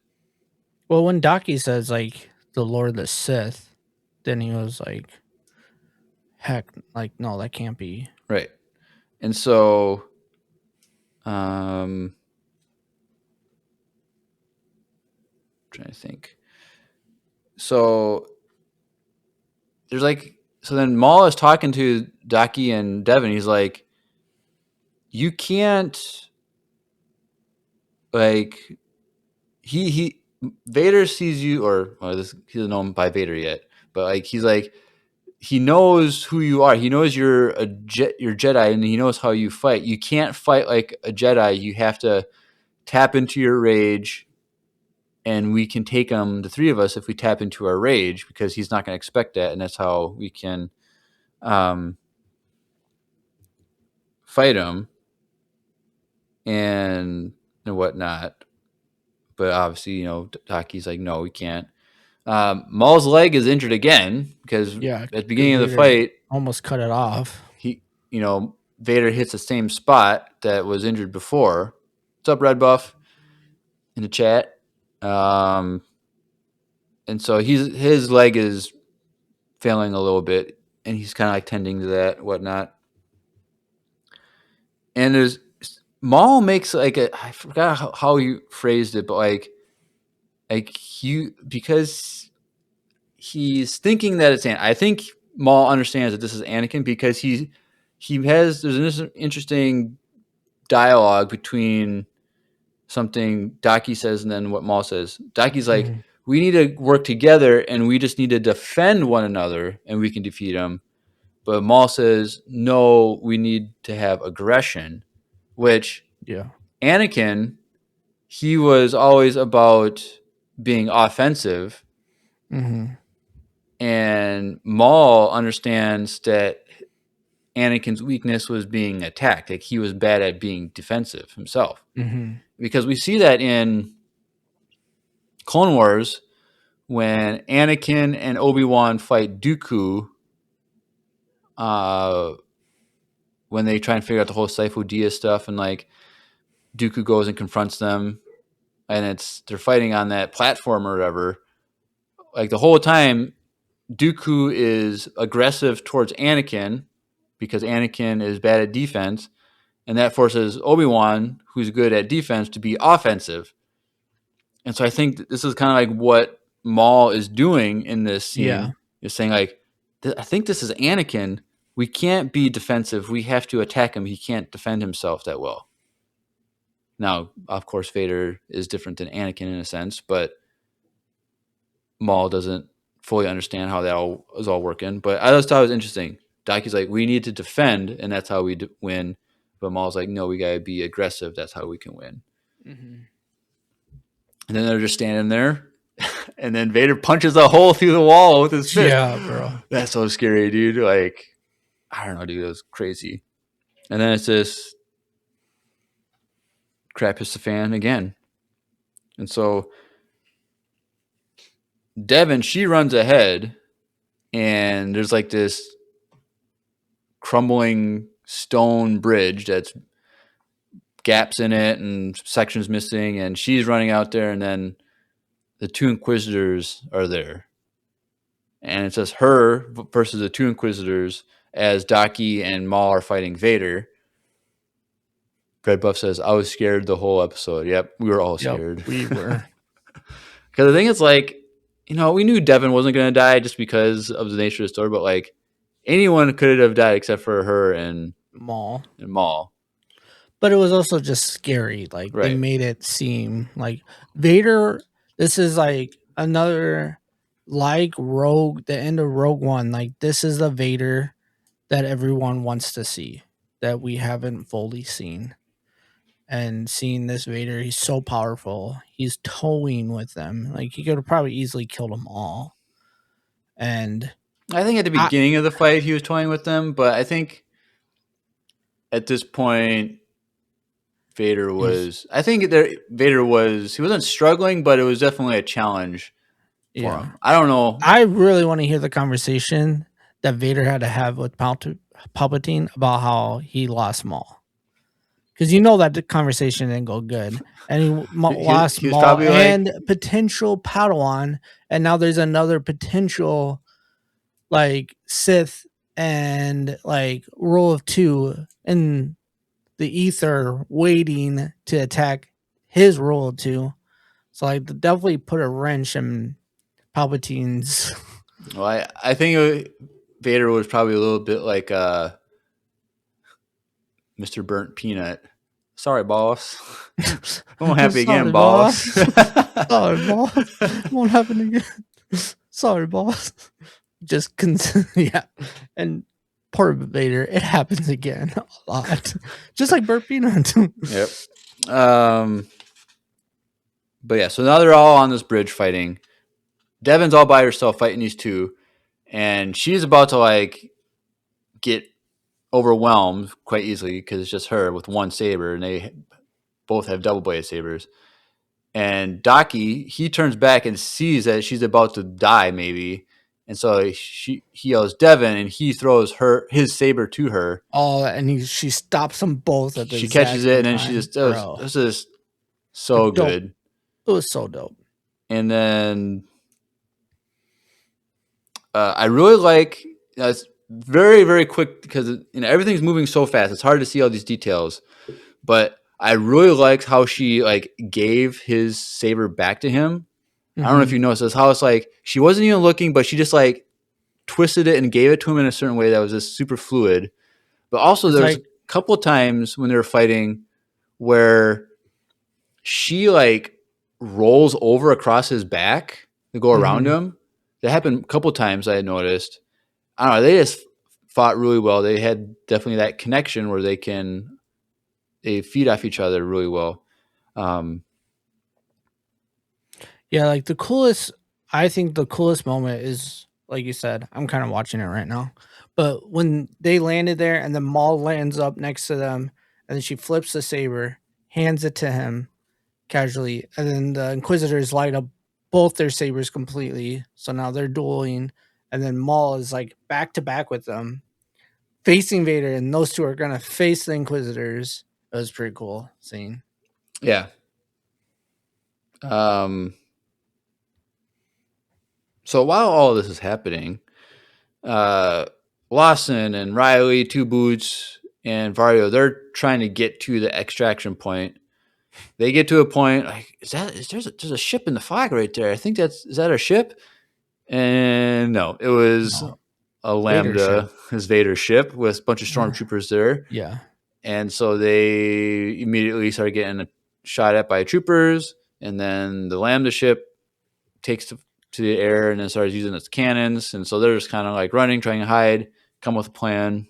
B: Well, when Daki says like the Lord of the Sith, then he was like, heck, like no, that can't be.
A: right, and so, trying to think. So there's like, so then Maul is talking to Daki and Devin. He's like, "You can't like." He Vader sees you, or well, this he doesn't know him by Vader yet, but like he's like, he knows who you are. He knows you're you're Jedi, and he knows how you fight. You can't fight like a Jedi. You have to tap into your rage, and we can take him, the three of us, if we tap into our rage, because he's not going to expect that, and that's how we can um, fight him and whatnot. But obviously, Taki's like, no, we can't. Maul's leg is injured again because
B: Yeah,
A: at the
B: because
A: beginning of the
B: Vader
A: fight,
B: almost cut it off.
A: Vader hits the same spot that was injured before. What's up, Red Buff? In the chat. And so his leg is failing a little bit, and he's kind of like tending to that, whatnot. And there's Maul makes like I forgot how he phrased it, but like he, because he's thinking that it's I think Maul understands that this is Anakin because there's an interesting dialogue between something Daki says and then what Maul says. Daki's like,
B: Mhm.
A: we need to work together and we just need to defend one another and we can defeat him. But Maul says, no, we need to have aggression, which
B: Yeah.
A: Anakin, he was always about being offensive.
B: Hmm.
A: And Maul understands that Anakin's weakness was being attacked. Like he was bad at being defensive himself.
B: Hmm.
A: Because we see that in Clone Wars when Anakin and Obi-Wan fight Dooku, uh, when they try and figure out the whole Sifo Dyas stuff, and like Dooku goes and confronts them, and they're fighting on that platform or whatever. Like the whole time, Dooku is aggressive towards Anakin because Anakin is bad at defense, and that forces Obi-Wan, who's good at defense, to be offensive. And so I think this is kind of like what Maul is doing in this
B: Yeah.
A: scene. Is saying like, I think this is Anakin. We can't be defensive. We have to attack him. He can't defend himself that well. Now, of course, Vader is different than Anakin in a sense, but Maul doesn't fully understand how that all is all working. But I just thought it was interesting. Daki's like, we need to defend, and that's how we win. But Maul's like, no, we got to be aggressive. That's how we can win.
B: Hmm.
A: And then they're just standing there. And then Vader punches a hole through the wall with his fist.
B: Yeah, bro.
A: That's so scary, dude. Like, I don't know, dude. It was crazy. And then it's this crap hits the fan again. And so Devin, she runs ahead and there's like this crumbling stone bridge that's gaps in it and sections missing, and she's running out there, and then the two Inquisitors are there. And it's just her versus the two Inquisitors as Daki and Maul are fighting Vader. Fred Buff says, I was scared the whole episode. Yep, we were all scared.
B: Yep, we were.
A: Because the thing is, like, we knew Devin wasn't going to die just because of the nature of the story, but, like, anyone could have died except for her and
B: Maul.
A: But
B: it was also just scary. Like,
A: right.
B: They made it seem like Vader, this is like another, like Rogue, the end of Rogue One. Like, this is the Vader that everyone wants to see, that we haven't fully seen. And seeing this Vader, he's so powerful. He's towing with them. Like, he could have probably easily killed them all. And
A: I think at the beginning of the fight, he was toying with them, but I think at this point, Vader was. He wasn't struggling, but it was definitely a challenge for him. I don't know.
B: I really want to hear the conversation that Vader had to have with Palpatine about how he lost Maul. Because that the conversation didn't go good. And he lost Maul and potential Padawan. And now there's another potential, like, Sith and, like, rule of two in the ether waiting to attack his rule of two. So, like, definitely put a wrench in Palpatine's.
A: Well, I think Vader was probably a little bit like Mr. Burnt Peanut. Sorry, boss. Won't happen again, boss.
B: Sorry, boss. Won't happen again. Sorry, boss. Just yeah. And poor Vader, it happens again a lot. Just like Burnt Peanut.
A: Yep. But yeah, so now they're all on this bridge fighting. Devin's all by herself fighting these two, and she's about to, like, get overwhelmed quite easily because it's just her with one saber, and they both have double-bladed sabers. And Daki, he turns back and sees that she's about to die, maybe, and so he yells Devin, and he throws his saber to her.
B: Oh, and she stops them both at the
A: She catches it, and then she just this is so good.
B: It was so dope.
A: And then I really like it's very, very quick because everything's moving so fast. It's hard to see all these details, but I really liked how she, like, gave his saber back to him. I don't know if you noticed this, how it's like she wasn't even looking, but she just, like, twisted it and gave it to him in a certain way that was just super fluid. But also there's a couple times when they were fighting where she, like, rolls over across his back to go around him. That happened a couple times I had noticed. I don't know. They just fought really well. They had definitely that connection where they feed off each other really well.
B: Yeah, like I think the coolest moment is, like you said, I'm kind of watching it right now, but when they landed there and the Maul lands up next to them, and then she flips the saber, hands it to him casually, and then the Inquisitors light up both their sabers completely. So now they're dueling, and then Maul is, like, back to back with them, facing Vader, and those two are gonna face the Inquisitors. It was pretty cool scene.
A: Yeah. So while all this is happening, Lawson and Riley, Two Boots, and Vario, they're trying to get to the extraction point. They get to a point, like, there's a ship in the fog right there. I think is that a ship? And no, it was a Lambda, his Vader ship with a bunch of stormtroopers there.
B: Yeah.
A: And so they immediately start getting shot at by troopers, and then the Lambda ship takes to the air and then starts using its cannons. And so they're just kind of, like, running, trying to hide, come with a plan.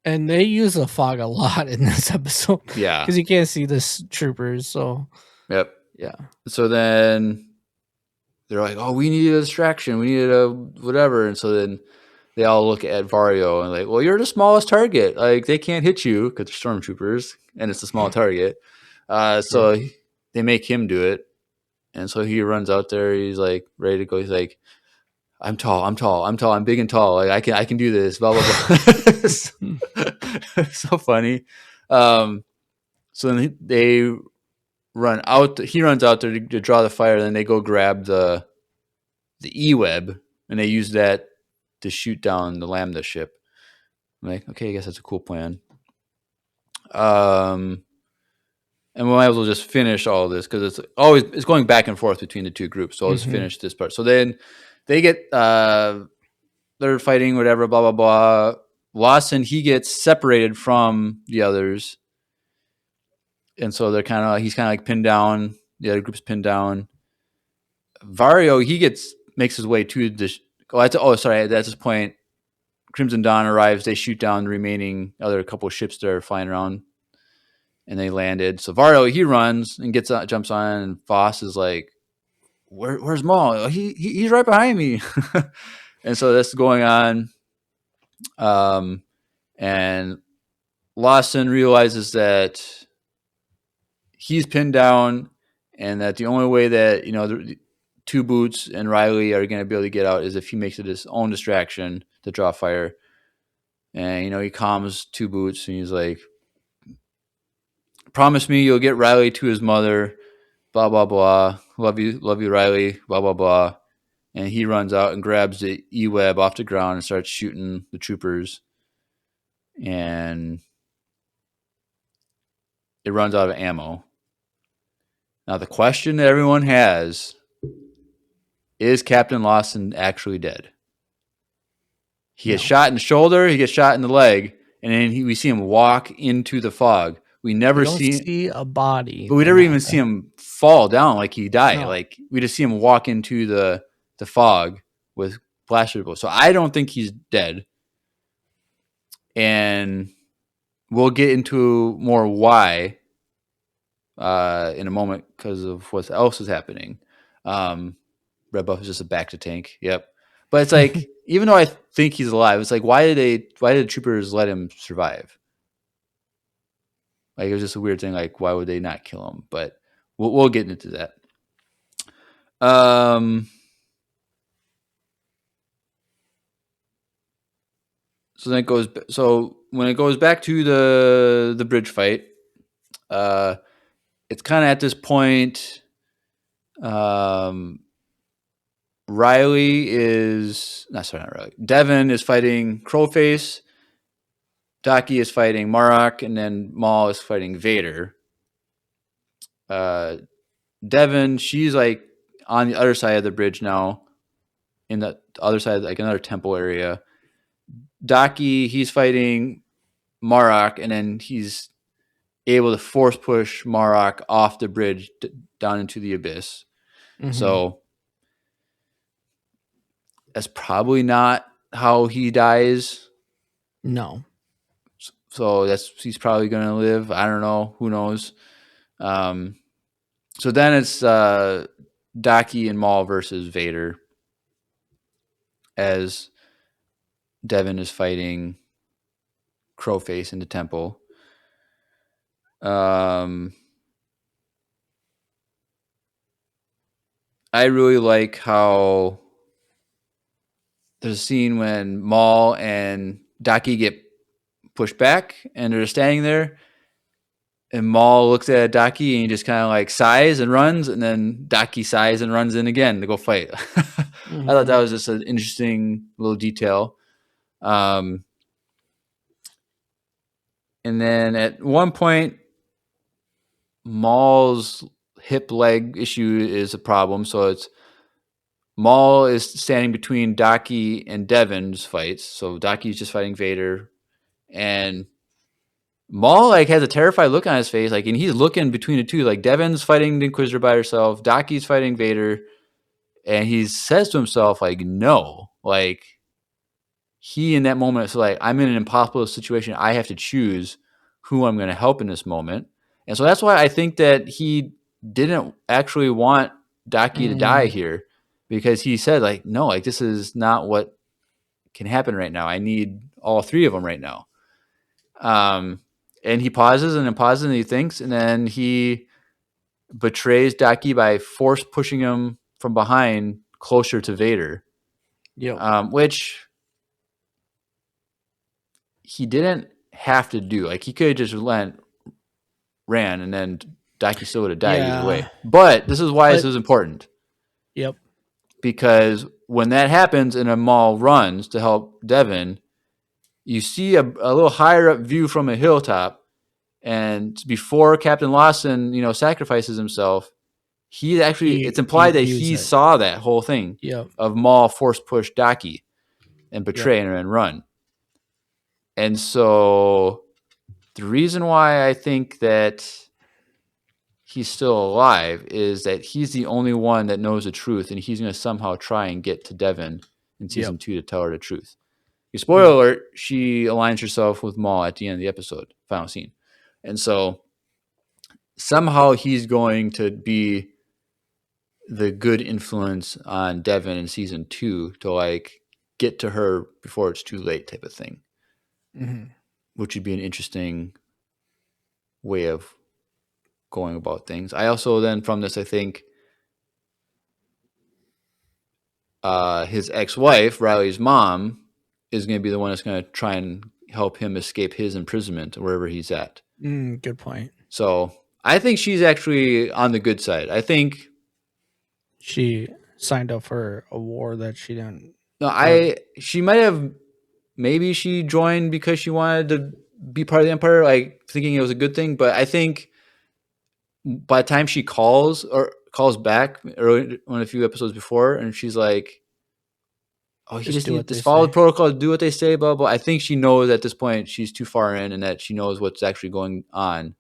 B: And they use the fog a lot in this episode.
A: Yeah.
B: Because you can't see the troopers. So,
A: yep.
B: Yeah.
A: So then they're like, oh, we need a distraction. We need a whatever. And so then they all look at Vario and, like, well, you're the smallest target. Like, they can't hit you because they're stormtroopers and it's a small target. So they make him do it. And so he runs out there. He's, like, ready to go. He's like, I'm tall, I'm big and tall. Like I can do this. Blah blah blah. So funny. Um, so then they run out. He runs out there to draw the fire. Then they go grab the E-web and they use that to shoot down the Lambda ship. I'm like, okay, I guess that's a cool plan. And we might as well just finish all of this because it's going back and forth between the two groups. So I'll just finish this part. So then they get they're fighting, whatever, blah blah blah. Lawson, he gets separated from the others, and so he's kind of like pinned down. The other group's pinned down. Vario, he makes his way to the. Sorry, at this point, Crimson Dawn arrives. They shoot down the remaining other couple of ships that are flying around, and they landed. So Vario, he runs and jumps on, and Voss is like, "Where's Maul? He's right behind me." And so that's going on. And Lawson realizes that he's pinned down, and that the only way that the Two Boots and Riley are going to be able to get out is if he makes it his own distraction to draw fire. And he calms Two Boots, and he's like, "Promise me you'll get Riley to his mother. Blah blah blah. Love you, Riley. Blah blah blah." And he runs out and grabs the E-web off the ground and starts shooting the troopers. And it runs out of ammo. Now, the question that everyone has is Captain Lawson actually dead? He gets shot in the shoulder, he gets shot in the leg, and then we see him walk into the fog. We never
B: see a body.
A: But we never even see him fall down like he died. No. Like, we just see him walk into the fog with blaster bullets. So I don't think he's dead. And we'll get into more why in a moment because of what else is happening. Red Buff is just a back to tank. Yep. But it's like, even though I think he's alive, it's like, why did the troopers let him survive? Like, it was just a weird thing. Like, why would they not kill him? But we'll get into that. So then when it goes back to the bridge fight, it's kind of at this point. Devin is fighting Crowface. Daki is fighting Marok, and then Maul is fighting Vader. Devin, she's like on the other side of the bridge now, in the other side, like another temple area. Daki, he's fighting Marok, and then he's able to force push Marok off the bridge down into the abyss. Mm-hmm. So that's probably not how he dies.
B: No.
A: So he's probably going to live. I don't know. Who knows? So then it's Daki and Maul versus Vader, as Devin is fighting Crowface in the temple. I really like how there's a scene when Maul and Daki get pushed back and they're standing there, and Maul looks at Daki and he just kind of like sighs and runs, and then Daki sighs and runs in again to go fight. Mm-hmm. I thought that was just an interesting little detail. And then at one point, Maul's hip leg issue is a problem. So Maul is standing between Daki and Devin's fights. So Daki's just fighting Vader, and Maul like has a terrified look on his face, like, and he's looking between the two. Like, Devin's fighting the Inquisitor by herself, Daki's fighting Vader, and he says to himself, like, no, like, he in that moment is like, I'm in an impossible situation. I have to choose who I'm going to help in this moment. And so that's why I think that he didn't actually want Daki to die here, because he said, like, no, like, this is not what can happen right now. I need all three of them right now. And he pauses and he thinks, and then he betrays Daki by force pushing him from behind closer to Vader.
B: Yep.
A: Which he didn't have to do. Like he could have just ran, and then Daki still would have died either
B: Yeah.
A: way. But this is why this
B: But
A: is important,
B: yep.
A: because when that happens and a Maul runs to help Devin, you see a little higher up view from a hilltop, and before Captain Lawson, sacrifices himself, it's
B: He
A: implied that
B: views
A: he
B: it.
A: saw that whole thing
B: Yep.
A: of Maul force push Daki and
B: Yep.
A: betray her and run. And so the reason why I think that he's still alive is that he's the only one that knows the truth, and he's going to somehow try and get to Devin in
B: Yep.
A: season 2 to tell her the truth.
B: Mhm.
A: Spoiler alert, she aligns herself with Maul at the end of the episode, final scene. And so somehow he's going to be the good influence on Devin in season 2 to like get to her before it's too late type of thing,
B: Mhm.
A: which would be an interesting way of going about things. I also then from this, I think his ex-wife, Riley's mom, is going to be the one that's going to try and help him escape his imprisonment wherever he's at.
B: Good point.
A: So I think she's actually on the good side. I think
B: She signed up for a war that she didn't.
A: she might have, maybe she joined because she wanted to be part of the Empire, like thinking it was a good thing. But I think by the time she calls back early, one a few episodes before, and she's like, "Oh, he
B: Just
A: just
B: do what
A: needs to
B: they
A: follow
B: say.
A: the protocol, do what they say." Blah blah. I think she knows at this point she's too far in, and that she knows what's actually going on,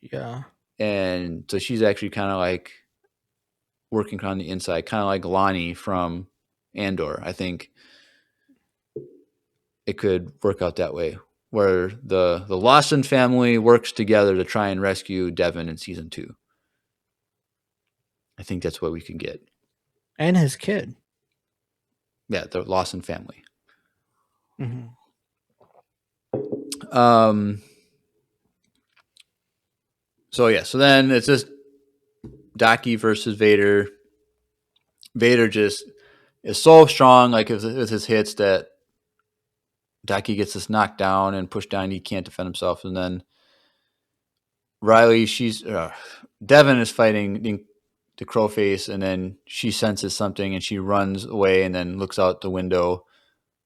B: Yeah.
A: and so she's actually kind of like working on the inside, kind of like Lonnie from Andor. I think it could work out that way, where the Lawson family works together to try and rescue Devin in season 2. I think that's what we can get.
B: And his kid.
A: Yeah, the Lawson family.
B: Mhm.
A: So yeah, so then it's just Daki versus Vader. Vader just is so strong, like with his hits, that Daki gets this knocked down and pushed down. He can't defend himself, and then Riley, Devin is fighting the crow face, and then she senses something and she runs away and then looks out the window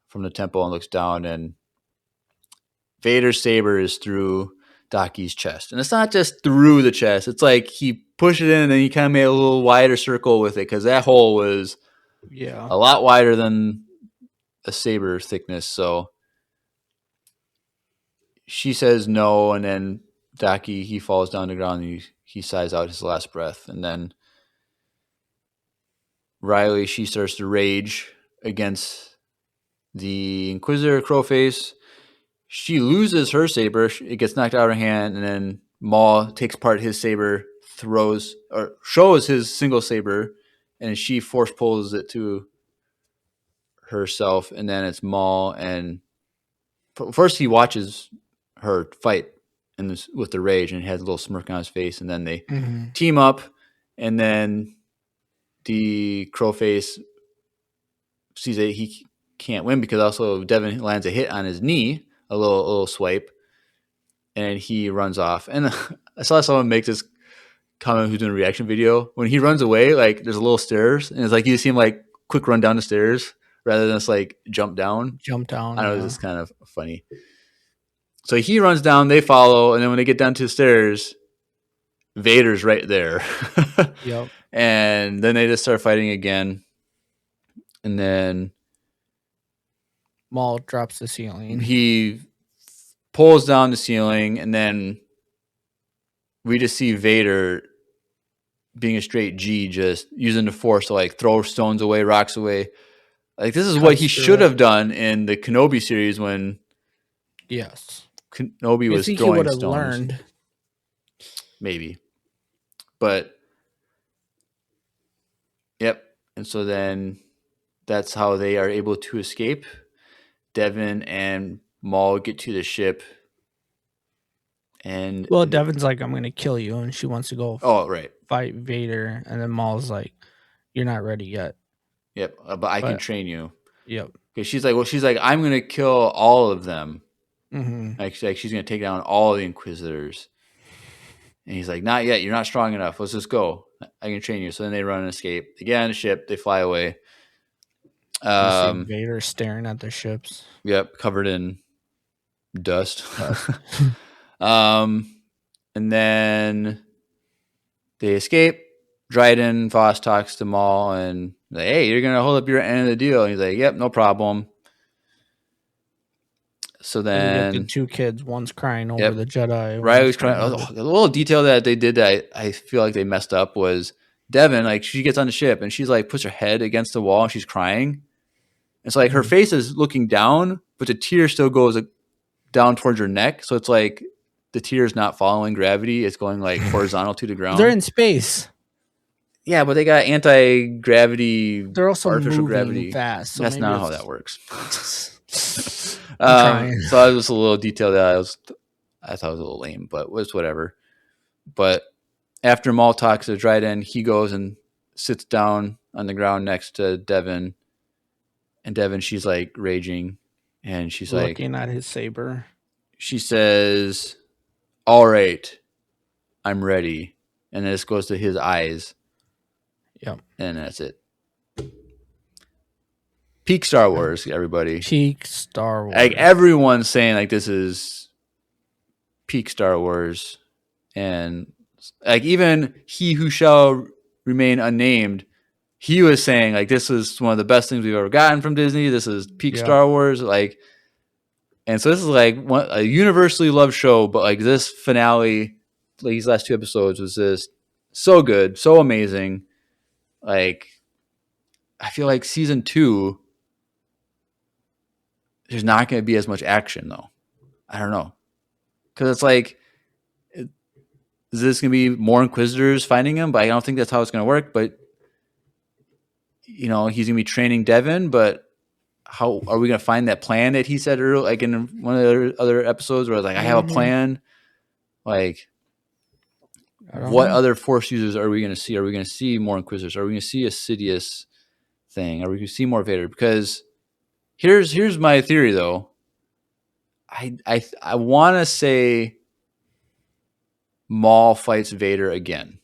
A: from the temple and looks down, and Vader's saber is through Daki's chest. And it's not just through the chest. It's like he pushed it in and then he kind of made a little wider circle with it, because that hole was
B: Yeah.
A: a lot wider than a saber thickness. So she says no, and then Daki, he falls down the ground and he sighs out his last breath. And then Riley, she starts to rage against the Inquisitor Crowface. She loses her saber. It gets knocked out of her hand, and then Maul takes part his saber, throws or shows his single saber, and she force pulls it to herself. And then it's Maul, and first he watches her fight with the rage, and he has a little smirk on his face. And then they team up, and then the Crowface sees that he can't win because also Devin lands a hit on his knee, a little swipe, and he runs off. And I saw someone make this comment who's doing a reaction video. When he runs away, like there's a little stairs, and it's like you see him like quick run down the stairs rather than just like jump down.
B: Jump down.
A: I know, it's just kind of funny. So he runs down, they follow, and then when they get down to the stairs, Vader's right there.
B: Yep.
A: And then they just start fighting again. And then
B: Maul drops the ceiling.
A: he pulls down the ceiling, and then we just see Vader being a straight G, just using the Force to like throw stones away, rocks away. Like this is what he should have done in the Kenobi series when
B: Yes.
A: Kenobi was
B: think
A: throwing
B: he would have
A: stones.
B: learned.
A: Maybe. But yep. And so then that's how they are able to escape. Devin and Maul get to the ship. And
B: Well, Devin's like, I'm going to kill you. And she wants to go
A: right.
B: fight Vader. And then Maul's like, you're not ready yet.
A: Yep, but I can
B: But
A: train you.
B: yep.
A: Because she's like, I'm gonna kill all of them.
B: Hmm.
A: Like she's gonna take down all the Inquisitors. And he's like, not yet. You're not strong enough. Let's just go. I can train you. So then they run and escape. They get on the ship. They fly away.
B: You see
A: Um,
B: Vader staring at the ships.
A: yep, covered in dust.
B: Dust.
A: um, and then they escape. Dryden Voss talks to Maul and like, hey, you're gonna hold up your end of the deal. And he's like, yep, no problem. So
B: So we get the
A: then,
B: two kids. One's crying over
A: yep,
B: the Jedi. One's
A: Riley's crying.
B: crying over.
A: A little detail that they did that I feel like they messed up was Devin. Like she gets on the ship and she's like puts her head against the wall and she's crying. It's like her
B: Mhm.
A: face is looking down, but the tear still goes down towards her neck. So it's like the tear is not following gravity; it's going like horizontal to the
B: They're
A: ground.
B: in space.
A: Yeah, but they got anti gravity,
B: They're also
A: artificial
B: moving
A: gravity.
B: fast, so
A: That's
B: maybe
A: not how that
B: it's.
A: works.
B: I'm crying.
A: So that was a little detail that I thought was a little lame, but was whatever. But after Maul talks to Dryden, he goes and sits down on the ground next to Devin. And Devin, she's like raging. And she's like,
B: Looking at his saber.
A: she says, all right, I'm ready. And then this goes to his eyes.
B: Yep.
A: And that's it. Peak Star Wars, everybody.
B: Peak Star Wars.
A: Like everyone's saying like this is peak Star Wars. And like even he who shall remain unnamed, he was saying like this is one of the best things we've ever gotten from Disney. This is peak
B: Yep.
A: Star Wars. Like, and so this is like a universally loved show, but like this finale, like these last two episodes was just so good, so amazing. Like, I feel like season 2, there's not going to be as much action though. I don't know, because it's like, is this going to be more Inquisitors finding him? But I don't think that's how it's going to work. But you know, he's going to be training Devin, but how are we going to find that plan that he said earlier, like in one of the other episodes where like I have a plan? Like, what
B: know.
A: other Force users are we going to see? Are we going to see more Inquisitors? Are we going to see a Sidious thing? Are we going to see more Vader? Because here's my theory though. I want to say Maul fights Vader again.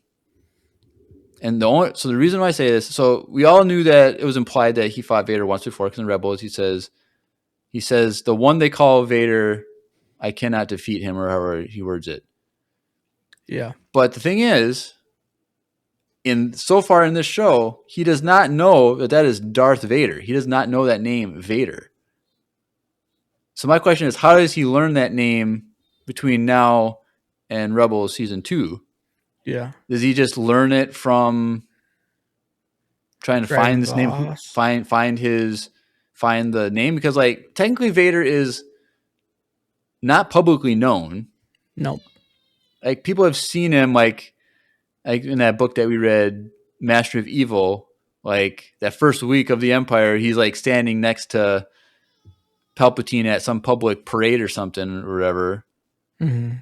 A: And the reason why I say this, so we all knew that it was implied that he fought Vader once before because in Rebels he says the one they call Vader, I cannot defeat him, or however he words it.
B: Yeah.
A: But the thing is, in so far in this show, he does not know that is Darth Vader. He does not know that name Vader. So my question is, how does he learn that name between now and Rebels season 2?
B: Yeah.
A: Does he just learn it from trying to
B: Dryden
A: find this name,
B: Voss.
A: find the name? Because like technically Vader is not publicly known.
B: Nope.
A: Like people have seen him like in that book that we read, Master of Evil. Like that first week of the Empire, he's like standing next to Palpatine at some public parade or something or whatever.
B: Mm-hmm.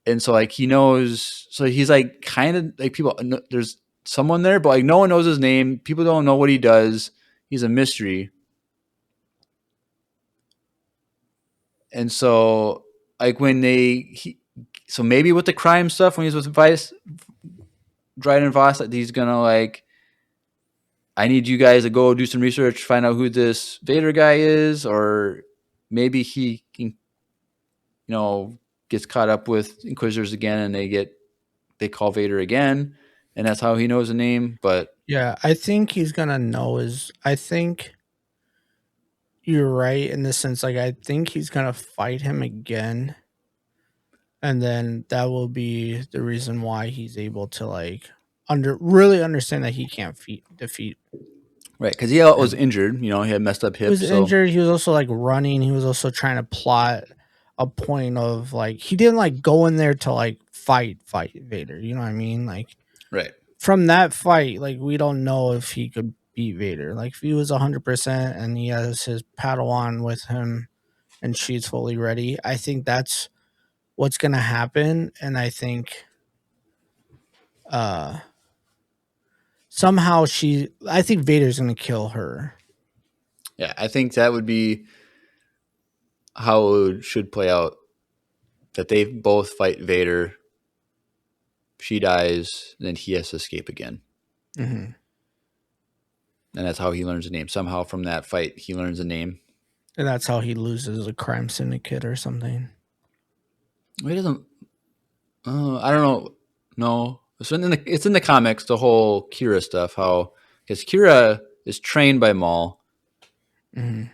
A: And so like he knows, so he's like kind of like people, there's someone there, but like no one knows his name. People don't know what he does. He's a mystery. And so like when so maybe with the crime stuff, when he's with Dryden Voss, like he's gonna like, I need you guys to go do some research, find out who this Vader guy is, or maybe he can, gets caught up with Inquisitors again, and they call Vader again, and that's how he knows the name. But
B: Yeah, I think he's gonna know his. I think you're right in the sense, like I think he's gonna fight him again, and then that will be the reason why he's able to like really understand that he can't defeat
A: right, because he was
B: him.
A: injured, he had messed up
B: He was
A: hips, so
B: injured. He was also like running. He was also trying to plot a point of like he didn't like go in there to like fight Vader. You know what I mean? Like
A: right,
B: from that fight, like we don't know if he could beat Vader. Like if he was 100% and he has his Padawan with him and she's fully ready, I think that's what's gonna happen. And I think somehow I think Vader's gonna kill her.
A: Yeah, I think that would be how it should play out. That they both fight Vader. She dies, then he has to escape again.
B: Mm-hmm.
A: And that's how he learns the name. Somehow from that fight, he learns the name.
B: And that's how he loses a crime syndicate or something.
A: He doesn't. I don't know. No, it's in the comics. The whole Kira stuff. How because Kira is trained by Maul, but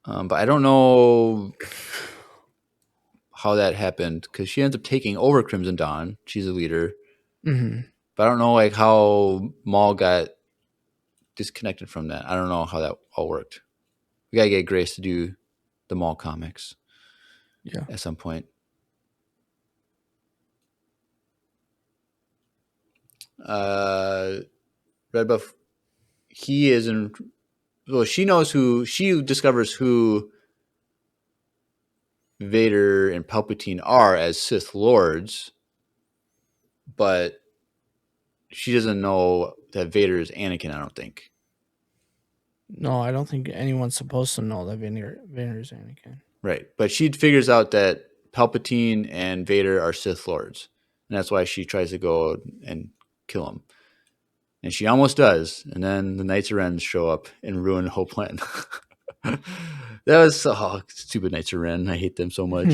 A: I don't know how that happened because she ends up taking over Crimson Dawn. She's a leader, but I don't know like how Maul got disconnected from that. I don't know how that all worked. We gotta get Grace to do the Maul comics, at some point. Red Buff, he is in. Well, she knows who. She discovers who Vader and Palpatine are as Sith Lords, but she doesn't know that Vader is Anakin. I don't think.
B: No, I don't think anyone's supposed to know that Vader's Anakin.
A: Right, but she figures out that Palpatine and Vader are Sith Lords, and that's why she tries to go and kill him. And she almost does, and then the Knights of Ren show up and ruin the whole plan. That was stupid Knights of Ren. I hate them so much.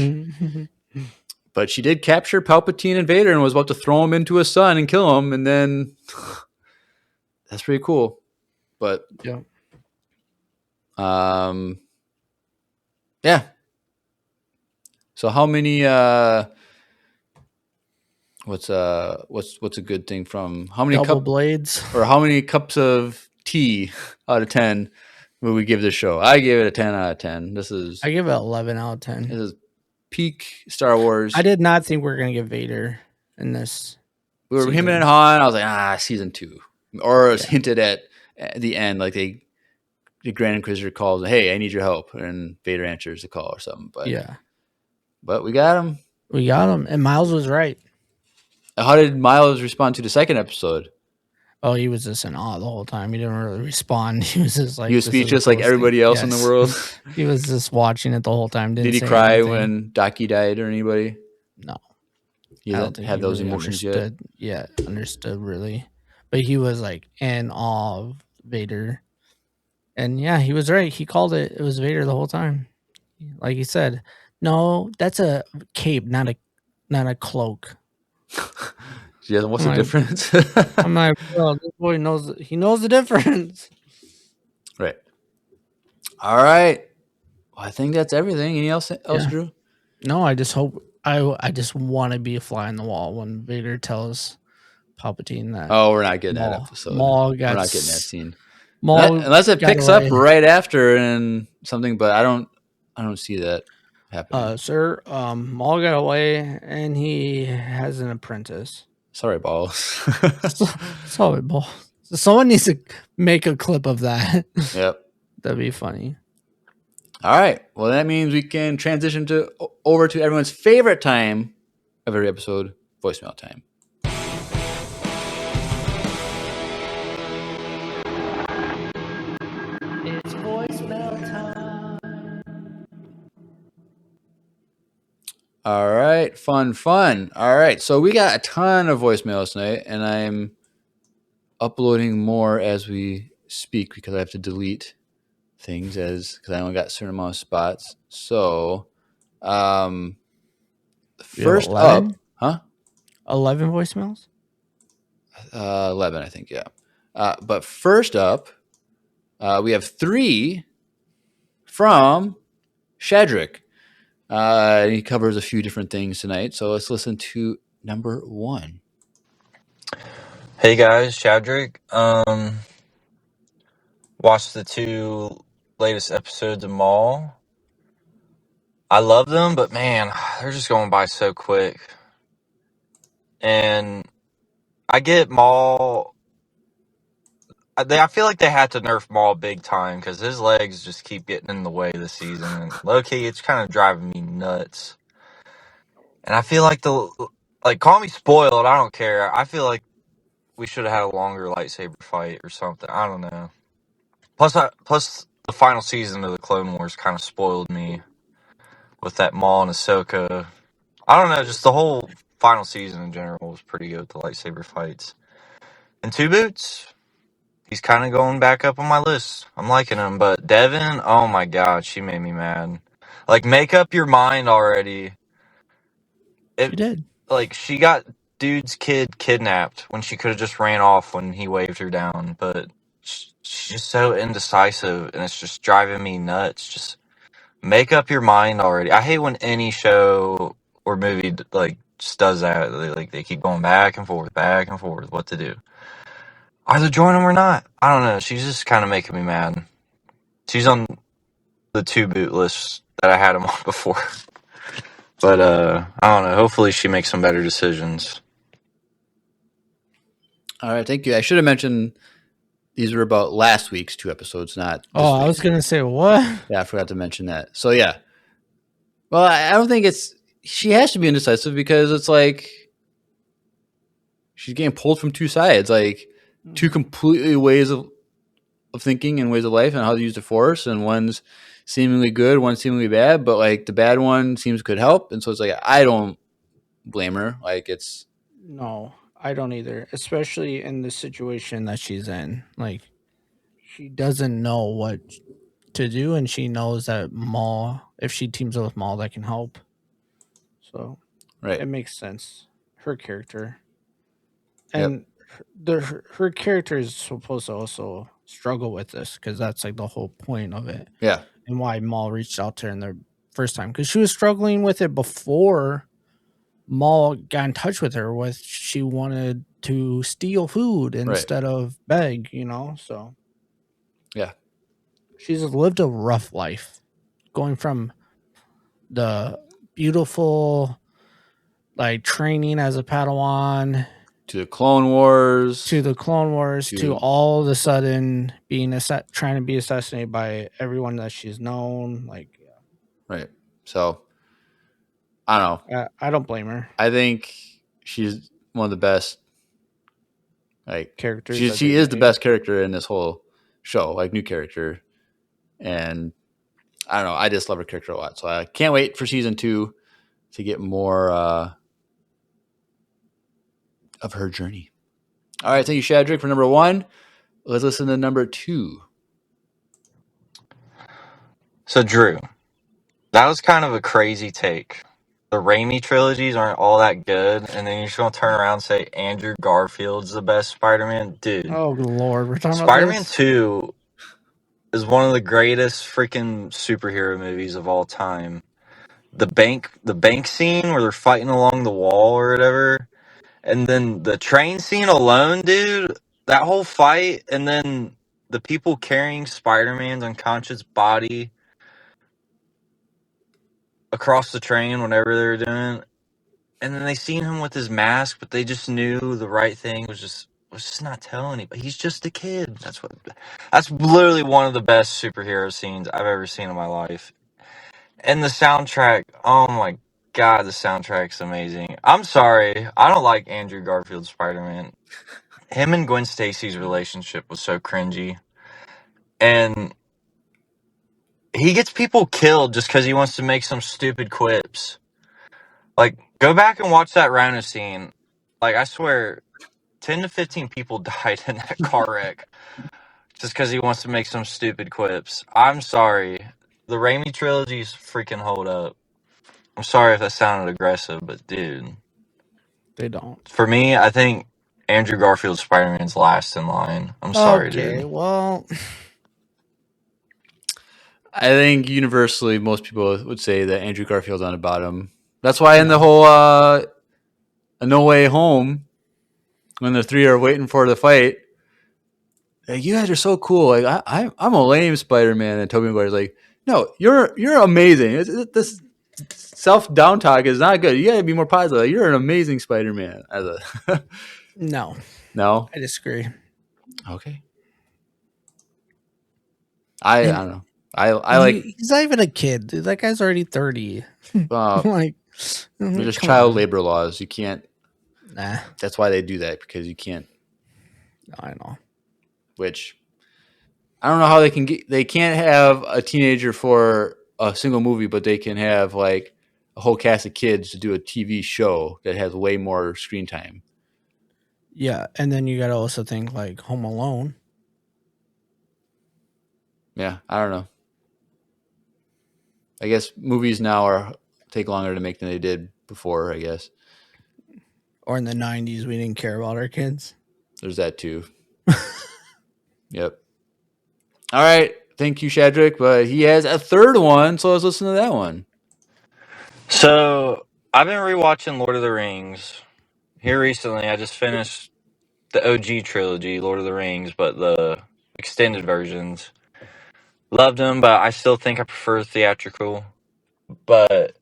A: But she did capture Palpatine and Vader and was about to throw him into a sun and kill him, and then that's pretty cool. But
B: yeah.
A: So how many? What's a good thing from how many
B: double blades
A: or how many cups of tea out of 10 would we give this show? I gave it a 10 out of 10.
B: I give it 11 out of 10.
A: This is peak Star Wars.
B: I did not think we were gonna get Vader in this.
A: We were him and Han. I was like, season 2, or it was hinted at the end, like the Grand Inquisitor calls, "Hey, I need your help," and Vader answers the call or something. But we got him.
B: We got him, and Miles was right.
A: How did Miles respond to the second episode?
B: Oh, he was just in awe the whole time. He didn't really respond. He was just like,
A: he was speechless like everybody else in the world.
B: He was just watching it the whole time.
A: Did he cry when Daki died or anybody?
B: No.
A: He didn't have those really emotions yet?
B: Yeah, understood really. But he was like in awe of Vader. And yeah, he was right. He called it. It was Vader the whole time. Like he said, no, that's a cape, not a cloak.
A: Yeah, what's the difference?
B: I'm like, bro, this boy knows the difference.
A: Right. All right. Well, I think that's everything. Any else, Drew?
B: No, I just hope I just want to be a fly on the wall when Vader tells Palpatine that.
A: Oh, we're not getting that episode.
B: Maul
A: we're not getting that scene.
B: Maul
A: unless it picks up right after and something, but I don't see that happening.
B: Sir, Maul got away and he has an apprentice.
A: Sorry, balls.
B: Sorry, balls. Someone needs to make a clip of that.
A: Yep.
B: That'd be funny.
A: All right. Well, that means we can transition over to everyone's favorite time of every episode, voicemail time.
B: It's voicemail time.
A: All right. Fun. All right. So we got a ton of voicemails tonight, and I'm uploading more as we speak because I have to delete things because I only got a certain amount of spots. So, first up,
B: 11 voicemails?
A: 11, I think, yeah. But first up, we have 3 from Shadrick. He covers a few different things tonight. So let's listen to number 1.
C: Hey guys, Shadrick. Watched the 2 latest episodes of Maul. I love them, but man, they're just going by so quick. And I get Maul. I feel like they had to nerf Maul big time because his legs just keep getting in the way this season. And low-key, it's kind of driving me nuts. And I feel like call me spoiled, I don't care. I feel like we should have had a longer lightsaber fight or something. I don't know. Plus the final season of the Clone Wars kind of spoiled me with that Maul and Ahsoka. I don't know, just the whole final season in general was pretty good with the lightsaber fights. And Two Boots, he's kind of going back up on my list. I'm liking him, but Devin, oh my god, she made me mad. Like, make up your mind already.
B: She did.
C: Like, she got dude's kid kidnapped when she could have just ran off when he waved her down, but she's just so indecisive, and it's just driving me nuts. Just make up your mind already. I hate when any show or movie like just does that. They keep going back and forth, what to do. Either join them or not. I don't know. She's just kind of making me mad. She's on the Two Boot list that I had him on before. But I don't know. Hopefully she makes some better decisions.
A: All right, thank you. I should have mentioned these were about last week's 2 episodes, not this
B: Oh, I was
A: week's.
B: gonna say what?
A: Yeah, I forgot to mention that. So yeah. Well, I don't think she has to be indecisive because it's like she's getting pulled from two sides, like two completely ways of thinking and ways of life and how to use the force, and one's seemingly good, one's seemingly bad, but like the bad one seems could help, and so it's like I don't blame her. Like it's
B: No, I don't either. Especially in the situation that she's in. Like she doesn't know what to do, and she knows that Maul, if she teams up with Maul, that can help. So
A: right.
B: it makes sense. Her character,
A: Yep.
B: and her character is supposed to also struggle with this because that's like the whole point of it.
A: Yeah.
B: And why Maul reached out to her in the first time, because she was struggling with it before Maul got in touch with her. With she wanted to steal food instead of beg, So
A: Yeah.
B: she's lived a rough life, going from the beautiful like training as a Padawan
A: To the Clone Wars.
B: to the Clone Wars to all of a sudden being trying to be assassinated by everyone that she's known. Like,
A: right. So I don't know.
B: I don't blame her.
A: I think she's one of the best like
B: Characters.
A: She is the best character in this whole show, like new character. And I don't know, I just love her character a lot. So I can't wait for season 2 to get more of her journey. All right, thank you, Shadrick, for number 1. Let's listen to number 2.
C: So, Drew, that was kind of a crazy take. The Raimi trilogies aren't all that good, and then you're just going to turn around and say Andrew Garfield's the best Spider-Man? Dude.
B: Oh, Lord. We're talking
C: Spider-Man
B: about this?
C: 2 is one of the greatest freaking superhero movies of all time. The bank scene where they're fighting along the wall or whatever, and then the train scene alone, dude, that whole fight, and then the people carrying Spider-Man's unconscious body across the train whenever they were doing it. And then they seen him with his mask, but they just knew the right thing was just not telling anybody. He's just a kid. That's literally one of the best superhero scenes I've ever seen in my life. And the soundtrack, oh my god, the soundtrack's amazing. I'm sorry, I don't like Andrew Garfield's Spider-Man. Him and Gwen Stacy's relationship was so cringy. And he gets people killed just because he wants to make some stupid quips. Like, go back and watch that Rhino scene. Like, I swear, 10 to 15 people died in that car wreck just because he wants to make some stupid quips. I'm sorry. The Raimi trilogies freaking hold up. I'm sorry if that sounded aggressive, but dude.
B: They don't.
C: For me, I think Andrew Garfield's Spider-Man's last in line. I'm sorry, dude.
B: Okay, well,
A: I think universally most people would say that Andrew Garfield's on the bottom. That's why in the whole A No Way Home, when the three are waiting for the fight, like, you guys are so cool. Like I'm a lame Spider-Man, and Tobey Maguire's like, no, you're amazing. This self down talk is not good. You gotta be more positive. Like, you're an amazing Spider-Man.
B: no,
A: No,
B: I disagree.
A: okay. I don't know. I like.
B: He's not even a kid, dude. That guy's already 30. Like,
A: there's
B: come
A: child
B: on.
A: labor laws. You can't.
B: Nah.
A: That's why they do that, because you can't
B: I know.
A: which I don't know how they can't have a teenager for a single movie, but they can have like a whole cast of kids to do a TV show that has way more screen time.
B: Yeah, and then you got to also think like Home Alone.
A: Yeah, I don't know. I guess movies now take longer to make than they did before, I guess.
B: Or in the 90s, we didn't care about our kids.
A: There's that too. Yep. All right. Thank you, Shadrick. But he has a third one, so let's listen to that one.
C: So I've been rewatching Lord of the Rings here recently. I just finished the OG trilogy, Lord of the Rings, but the extended versions. Loved them, but I still think I prefer theatrical. But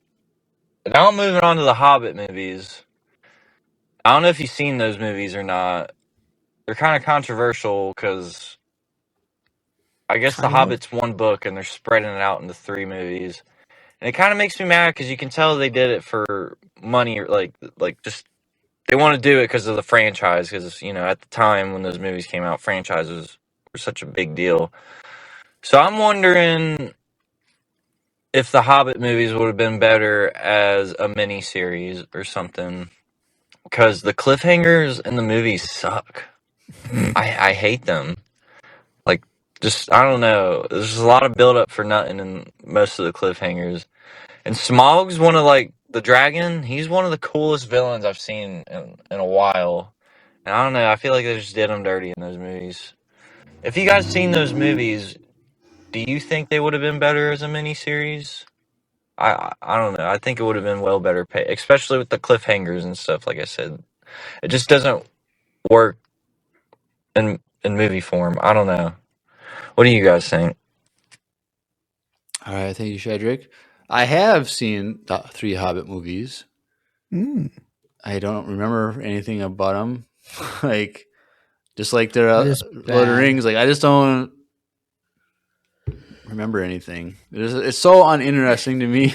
C: now I'm moving on to the Hobbit movies. I don't know if you've seen those movies or not. They're kind of controversial because I guess The
B: Kind of.
C: Hobbit's one book and they're spreading it out into 3 movies. And it kind of makes me mad because you can tell they did it for money, or like just they want to do it because of the franchise. Because at the time when those movies came out, franchises were such a big deal. So I'm wondering if the Hobbit movies would have been better as a mini series or something. Because the cliffhangers in the movies suck. I hate them. Like, just I don't know. There's a lot of build up for nothing in most of the cliffhangers. And Smaug's one of the dragon. He's one of the coolest villains I've seen in a while. And I don't know. I feel like they just did him dirty in those movies. If you guys seen those movies, do you think they would have been better as a miniseries? I don't know. I think it would have been well better paid, especially with the cliffhangers and stuff. Like I said, it just doesn't work in movie form. I don't know. What do you guys think?
A: All right. Thank you, Shadrick. I have seen the 3 Hobbit movies.
B: Mm.
A: I don't remember anything about them. Like, just like the
B: It is
A: Lord of the
B: bad.
A: Rings, like I just don't remember anything. It's so uninteresting to me.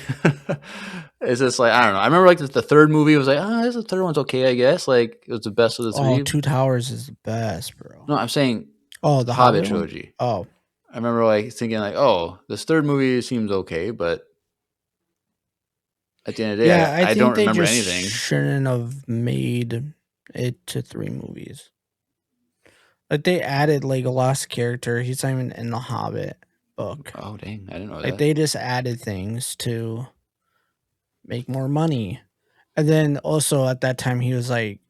A: It's just like I don't know. I remember like the third movie was like, the third one's okay, I guess. Like it was the best of the
B: Oh,
A: 3.
B: Two Towers is the best, bro.
A: No, I'm saying
B: Oh, the
A: Hobbit
B: Hobbit one?
A: trilogy.
B: Oh,
A: I remember like thinking like, oh, this third movie seems okay, but at the end of the day,
B: yeah. I
A: I
B: think
A: don't
B: they
A: remember
B: just
A: anything.
B: shouldn't have made it to 3 movies. Like they added Legolas character. He's not even in the Hobbit book.
A: Oh dang, I didn't know
B: Like
A: that.
B: they just added things to make more money. And then also at that time he was like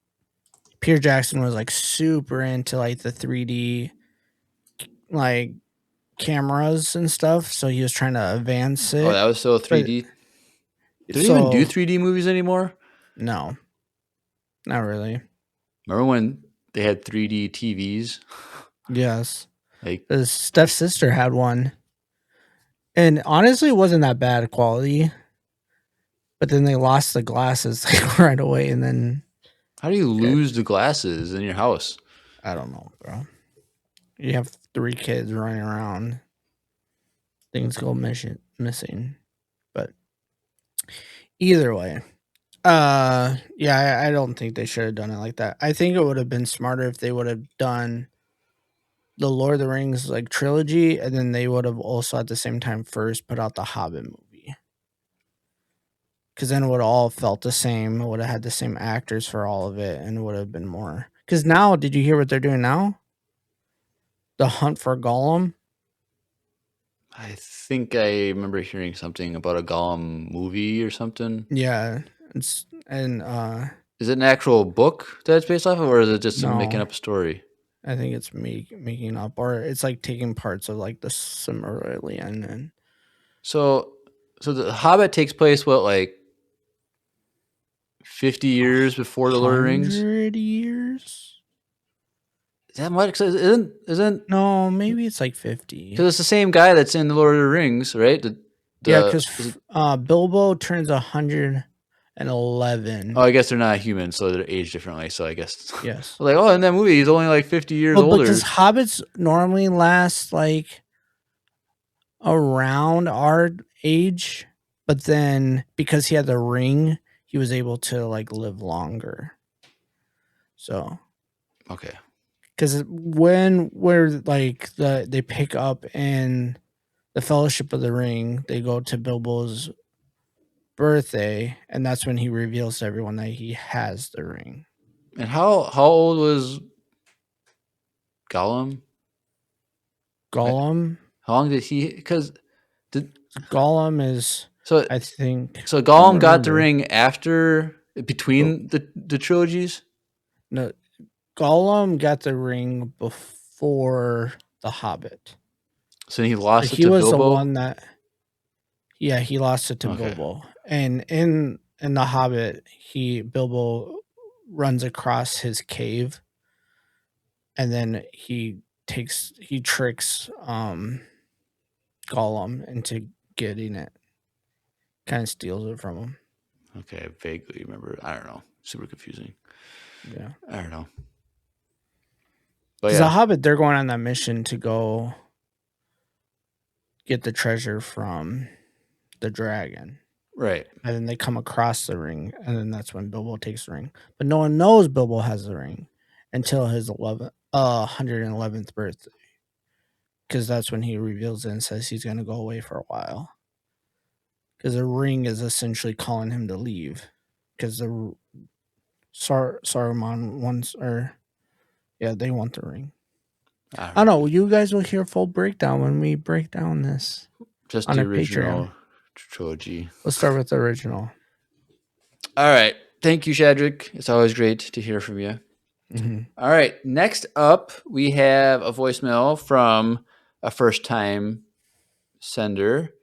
B: Peter Jackson was like super into like the 3D like cameras and stuff, so he was trying to advance
A: Oh,
B: it.
A: that was still
B: But
A: 3D. Do they even do
B: so
A: 3D movies anymore?
B: no, not really.
A: Remember when they had 3D TVs?
B: Yes,
A: Like,
B: his stepsister had one, and honestly, it wasn't that bad quality. But then they lost the glasses like right away, and then
A: how do you lose the glasses in your house?
B: I don't know, bro. You have 3 kids running around, things go missing. But either way, yeah, I don't think they should have done it like that. I think it would have been smarter if they would have done the Lord of the Rings like trilogy, and then they would have also at the same time first put out the Hobbit movie. Because then it would have all felt the same. It would have had the same actors for all of it, and it would have been more. Because now, did you hear what they're doing now? The Hunt for Gollum.
A: I think I remember hearing something about a Gollum movie or something.
B: Yeah,
A: Is it an actual book that it's based off of, or is it just making
B: No.
A: up a story?
B: I think it's making up, or it's like taking parts of like the Silmarillion and
A: So the Hobbit takes place what, like 50 years before the Lord of the Rings?
B: 100 years.
A: Is that much? Isn't
B: No, maybe it's like 50.
A: because it's the same guy that's in the Lord of the Rings, right?
B: Yeah,
A: Is
B: because
A: it-
B: Bilbo turns 111.
A: oh, I guess they're not human, so they're aged differently. So I guess
B: Yes.
A: like, oh, in that movie, he's only like 50 years
B: Well,
A: older.
B: because hobbits normally last like around our age, but then because he had the ring, he was able to like live longer. So
A: Okay.
B: Because where like they pick up in the Fellowship of the Ring, they go to Bilbo's birthday, and that's when he reveals to everyone that he has the ring.
A: And how old was Gollum?
B: Gollum.
A: How long did he? Because
B: Gollum is,
A: so
B: I think.
A: so
B: I
A: Gollum
B: don't
A: got the
B: remember.
A: ring after between the trilogies.
B: No, Gollum got the ring before the Hobbit.
A: So he lost it
B: He
A: to
B: was the
A: Bilbo.
B: one that. Yeah, he lost it to
A: Okay.
B: Bilbo, and in the Hobbit, Bilbo runs across his cave, and then he tricks Gollum into getting it. Kind of steals it from him.
A: Okay, I vaguely remember. I don't know. Super confusing.
B: Yeah.
A: I don't know. But
B: Because
A: yeah,
B: the Hobbit, they're going on that mission to go get the treasure from the dragon.
A: right.
B: And then they come across the ring, and then that's when Bilbo takes the ring. But no one knows Bilbo has the ring until his 111th birthday. Because that's when he reveals it and says he's going to go away for a while. Because the ring is essentially calling him to leave. Because the Saruman wants, they want the ring. I don't know. You guys will hear a full breakdown when we break down this
A: Just
B: on
A: the
B: our
A: original
B: Patreon.
A: trilogy.
B: Let's start with the original.
A: All right. Thank you, Shadrick. It's always great to hear from you.
B: Mm-hmm.
A: All right. Next up, we have a voicemail from a first-time sender.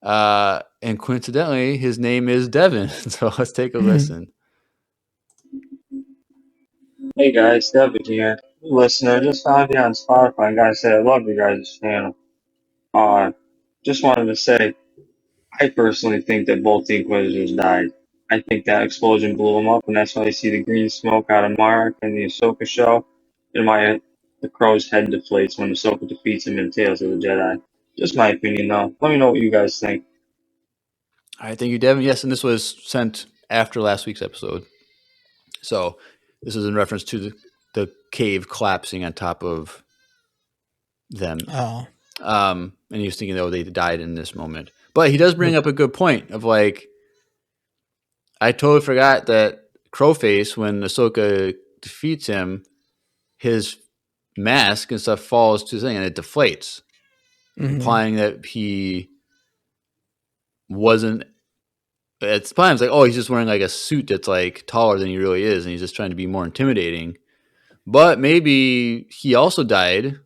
A: And coincidentally, his name is Devin. So let's take a listen.
D: Hey guys, Devin here. Listener, just found you on Spotify and gotta say I love you guys' channel. Just wanted to say I personally think that both the Inquisitors died. I think that explosion blew them up, and that's why you see the green smoke out of Mark and the Ahsoka show. The crow's head deflates when Ahsoka defeats him in Tales of the Jedi. Just my opinion, though. Let me know what you guys think.
A: All right. Thank you, Devin. Yes, and this was sent after last week's episode. So this is in reference to the cave collapsing on top of them.
B: Oh.
A: And he was thinking, they died in this moment. But he does bring up a good point of like, I totally forgot that Crowface, when Ahsoka defeats him, his mask and stuff falls to the thing and it deflates, implying that he wasn't. It's times like, he's just wearing like a suit that's like taller than he really is, and he's just trying to be more intimidating. But maybe he also died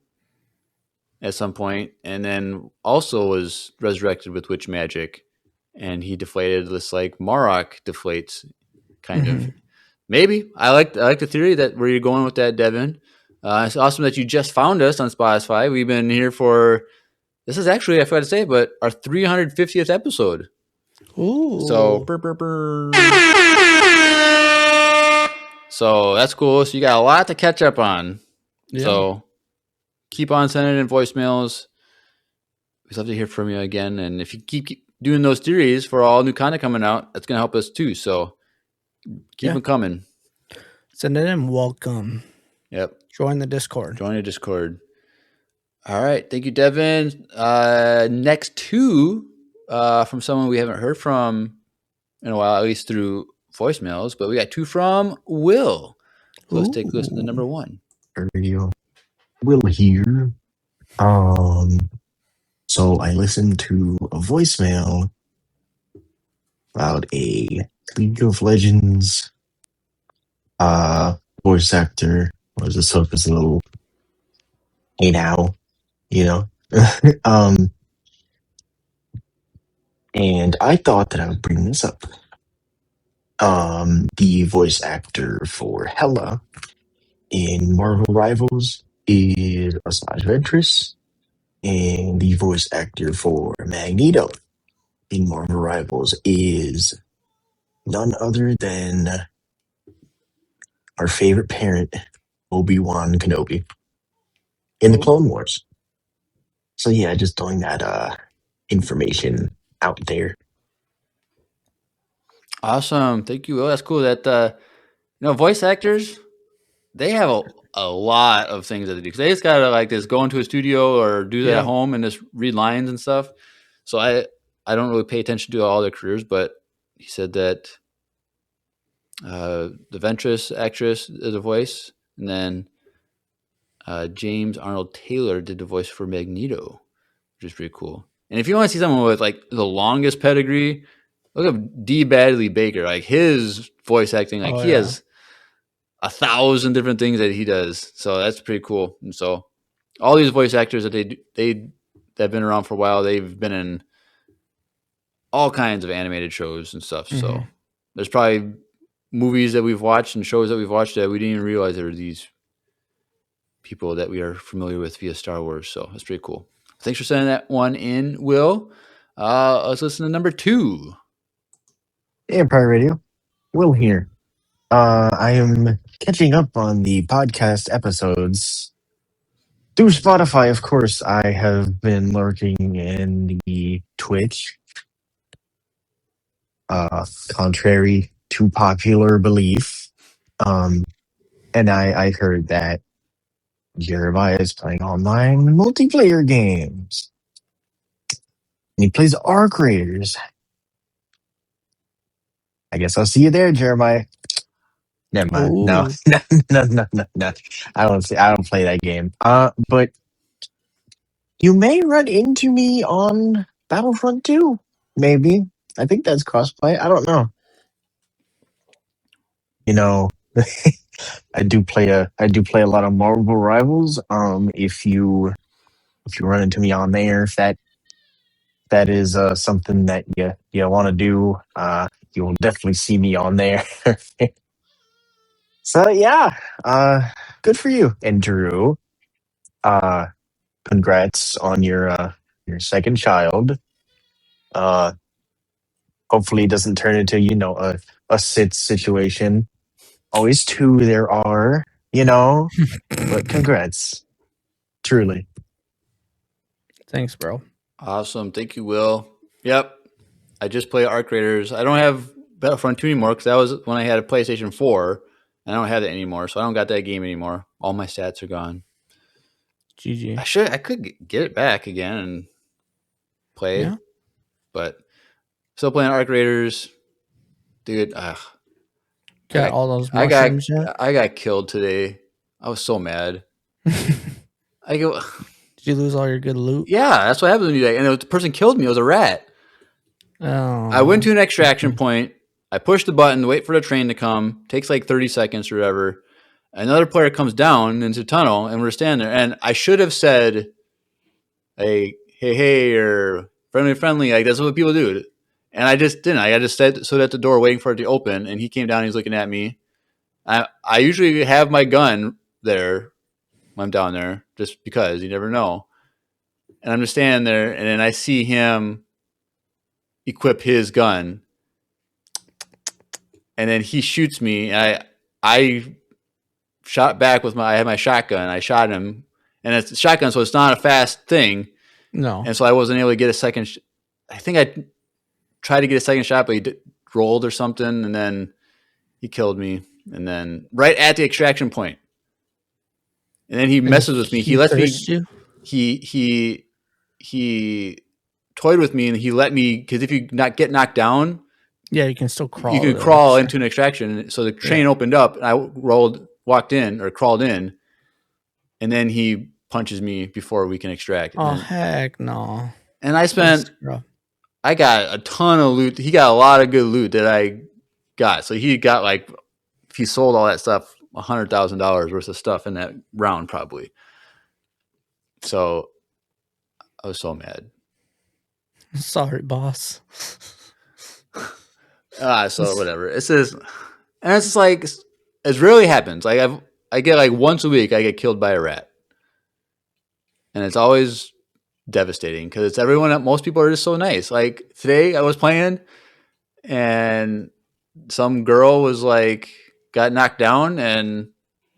A: at some point, and then also was resurrected with witch magic, and he deflated this like Marok deflates kind of. Maybe I like the theory that where you're going with that, Devin. It's awesome that you just found us on Spotify. We've been here for this is actually, I forgot to say, but our 350th episode.
B: Ooh.
A: So so that's cool. So you got a lot to catch up on.
B: Yeah.
A: So keep on sending in voicemails. We'd love to hear from you again. And if you keep doing those theories for all new content coming out, that's going to help us too. So keep them coming.
B: Send it in. Welcome.
A: Yep.
B: Join the Discord.
A: Join the Discord. All right. Thank you, Devin. Next two from someone we haven't heard from in a while, at least through voicemails, but we got two from Will. So let's take a listen to number one.
E: Radio. Will here. So I listened to a voicemail about a League of Legends voice actor. Was Ahsoka's little hey now, you know? And I thought that I would bring this up. The voice actor for Hela in Marvel Rivals is Asajj Ventress, and the voice actor for Magneto in Marvel Rivals is none other than our favorite parent, Obi-Wan Kenobi, in the Clone Wars. So yeah, just throwing that information out there.
A: Awesome. Thank you, Will. That's cool. That voice actors, they have a lot of things that they do because they just gotta like just go into a studio or do that
B: Yeah.
A: at home and just read lines and stuff. So I don't really pay attention to all their careers, but he said that the Ventress actress is a voice, and then James Arnold Taylor did the voice for Magneto, which is pretty cool. And if you want to see someone with like the longest pedigree, look at D. Badley Baker. Like his voice acting, like he has 1,000 different things that he does. So that's pretty cool. And so all these voice actors that they have been around for a while, they've been in all kinds of animated shows and stuff.
B: Mhm.
A: So there's probably movies that we've watched and shows that we've watched that we didn't even realize there were these people that we are familiar with via Star Wars. So that's pretty cool. Thanks for sending that one in, Will. Let's listen to number 2.
E: Empire Radio. Will here. I am catching up on the podcast episodes through Spotify. Of course, I have been lurking in the Twitch. Contrary to popular belief, and I heard that Jeremiah is playing online multiplayer games. And he plays Arc Raiders. I guess I'll see you there, Jeremiah. Never mind. No,
B: Ooh.
E: no. I don't play that game. But you may run into me on Battlefront 2. Maybe. I think that's crossplay. I don't know. You know, I do play a lot of Marvel Rivals. If you run into me on there, if that is something that you want to do, you will definitely see me on there. So yeah, good for you. And Drew, uh, congrats on your second child. Uh, hopefully it doesn't turn into a sit situation. Always two there are, but congrats, truly.
B: Thanks, bro.
A: Awesome. Thank you, Will. Yep. I just play Arc Raiders. I don't have Battlefront 2 anymore because that was when I had a PlayStation 4. I don't have that anymore, so I don't got that game anymore. All my stats are gone.
B: GG.
A: I could get it back again and play,
B: Yeah.
A: but still playing Arc Raiders, dude.
B: Got all those
A: I got
B: mushrooms yet?
A: I got killed today. I was so mad. I go,
B: Did you lose all your good loot?
A: yeah, that's what happens when you die. And the person killed me. It was a rat.
B: Oh.
A: I went to an extraction point. I pushed the button to wait for the train to come. Takes like 30 seconds or whatever. Another player comes down into the tunnel, and we're standing there. And I should have said, hey, or friendly. Like, that's what people do. And I just didn't. I just stood at the door waiting for it to open, and he came down. He's looking at me. I usually have my gun there when I'm down there, just because you never know. And I'm just standing there, and then I see him equip his gun, and then he shoots me. And I shot back I had my shotgun. I shot him, and it's a shotgun, so it's not a fast thing.
B: No.
A: And so I wasn't able to get a second. I think I tried to get a second shot, but he rolled or something, and then he killed me. And then right at the extraction point, and then he messes with me. He lets me.
B: You?
A: He toyed with me, and he let me, because if you get knocked down,
B: yeah, you can still crawl.
A: You can crawl into an extraction. So the train opened up, and I crawled in, and then he punches me before we can extract.
B: Oh, heck no.
A: And I got a ton of loot. He got a lot of good loot that I got. So he got he sold all that stuff, $100,000 worth of stuff in that round probably. So I was so mad.
B: Sorry, boss.
A: So whatever. It's just, and it's just like, it rarely happens. Like I get once a week, I get killed by a rat, and it's always devastating because it's most people are just so nice. Like today I was playing, and some girl was got knocked down, and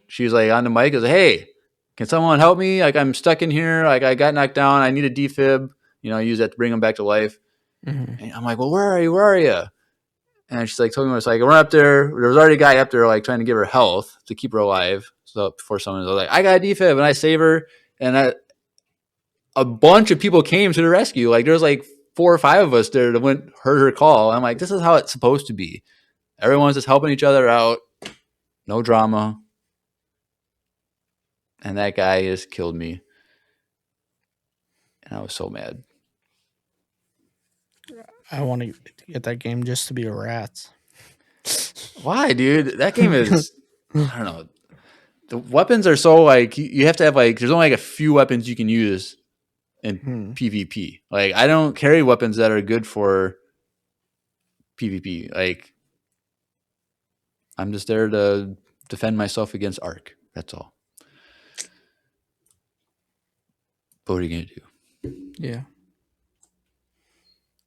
A: she was on the mic, was hey, can someone help me? I'm stuck in here. I got knocked down. I need a defib. I use that to bring them back to life. Mm-hmm. And I'm like, well, where are you? And she's told me, it's run up there. There was already a guy up there trying to give her health to keep her alive. before someone was like, I got a defib, and I save her, and a bunch of people came to the rescue. Like, there's like 4 or 5 of us there that heard her call. I'm like, this is how it's supposed to be. Everyone's just helping each other out. No drama. And that guy just killed me. And I was so mad.
B: I want to get that game just to be a rat.
A: Why, dude? That game is, I don't know. The weapons are so like, you have to have like, there's only like a few weapons you can use in PvP. Like, I don't carry weapons that are good for PvP. Like, I'm just there to defend myself against Ark. That's all. But what are you going to do?
B: Yeah.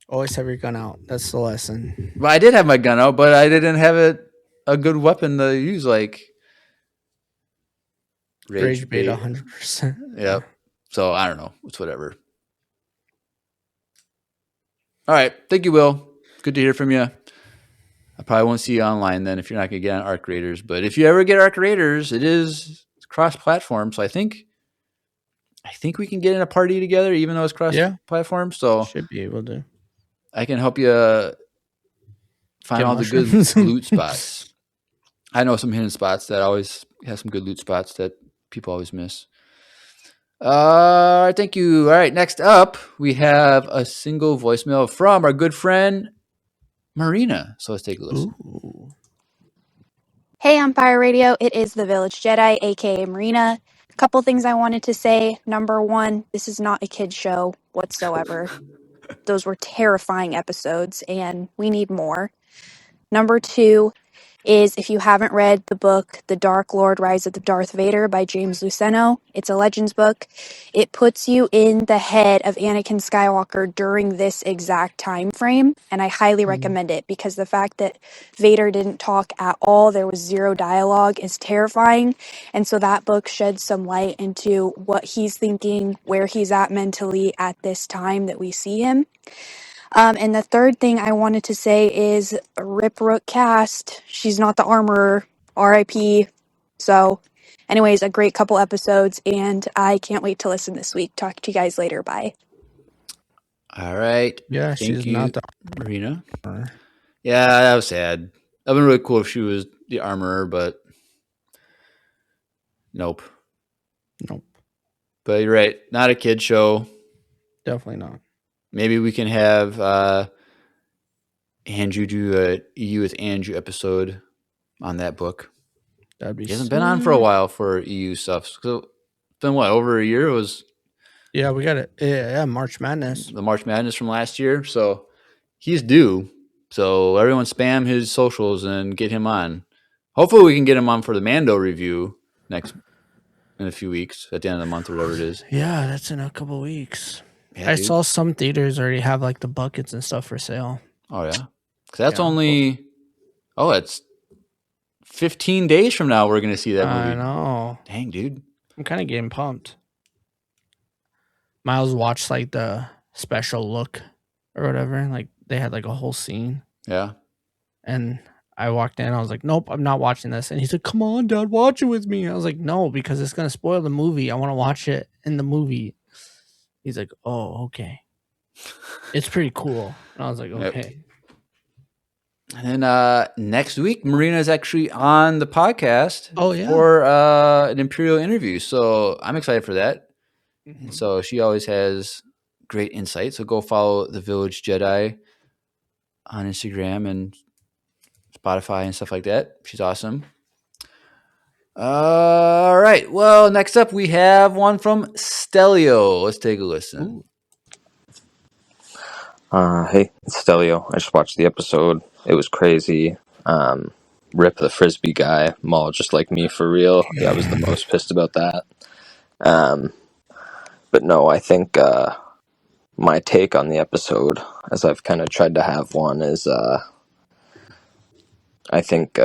B: Always have your gun out. That's the lesson.
A: Well, I did have my gun out, but I didn't have a good weapon to use, like
B: Rage bait 100%.
A: Yep. So I don't know. It's whatever. All right. Thank you, Will. Good to hear from you. I probably won't see you online then if you're not going to get on Arc Raiders. But if you ever get Arc Raiders, it is cross-platform. So I think we can get in a party together, even though it's cross-platform. So
B: should be able to.
A: I can help you find all the good loot spots. I know some hidden spots that always have some good loot spots that people always miss. Thank you. All right, next up, we have a single voicemail from our good friend Marina. So let's take a listen.
B: Ooh.
F: Hey, Empire Radio. It is the Village Jedi, aka Marina. A couple things I wanted to say. Number one, this is not a kid's show whatsoever. Those were terrifying episodes, and we need more. Number two is, if you haven't read the book The Dark Lord Rise of the Darth Vader by James Luceno, it's a Legends book. It puts you in the head of Anakin Skywalker during this exact time frame, and I highly recommend it, because the fact that Vader didn't talk at all, there was zero dialogue, is terrifying. And so that book sheds some light into what he's thinking, where he's at mentally at this time that we see him. And the third thing I wanted to say is Rip Rook cast. She's not the armorer. R.I.P. So, anyways, a great couple episodes, and I can't wait to listen this week. Talk to you guys later. Bye.
A: All right.
B: Yeah, she's not the
A: Marina.
B: armorer.
A: Yeah, that was sad. That'd been really cool if she was the armorer, but nope. But you're right. Not a kid show.
B: Definitely not.
A: Maybe we can have Andrew do a EU with Andrew episode on that book.
B: That'd be.
A: He hasn't been on for a while for EU stuff. So it's been what, over a year? It was.
B: Yeah, we got it. Yeah, March Madness.
A: The March Madness from last year. So he's due. So everyone spam his socials and get him on. Hopefully we can get him on for the Mando review in a few weeks, at the end of the month or whatever it is.
B: Yeah, that's in a couple weeks.
A: Yeah,
B: I saw some theaters already have like the buckets and stuff for sale.
A: Oh, yeah? Because that's only... Oh, it's 15 days from now we're going to see that movie.
B: I know.
A: Dang, dude.
B: I'm kind of getting pumped. Miles watched like the special look or whatever. Like they had like a whole scene.
A: Yeah.
B: And I walked in. I was like, nope, I'm not watching this. And he's like, come on, Dad, watch it with me. I was like, no, because it's going to spoil the movie. I want to watch it in the movie. He's like, oh, okay. It's pretty cool. And I was like, okay.
A: Yep. And then next week, Marina is actually on the podcast for an Imperial interview. So I'm excited for that. Mm-hmm. So she always has great insight. So go follow The Village Jedi on Instagram and Spotify and stuff like that. She's awesome. All right. Well, next up we have one from Stelio. Let's take a listen.
G: Hey, it's Stelio. I just watched the episode. It was crazy. Rip the Frisbee guy. Maul just like me for real. Yeah, I was the most pissed about that. But no, I think my take on the episode, as I've kind of tried to have one, is I think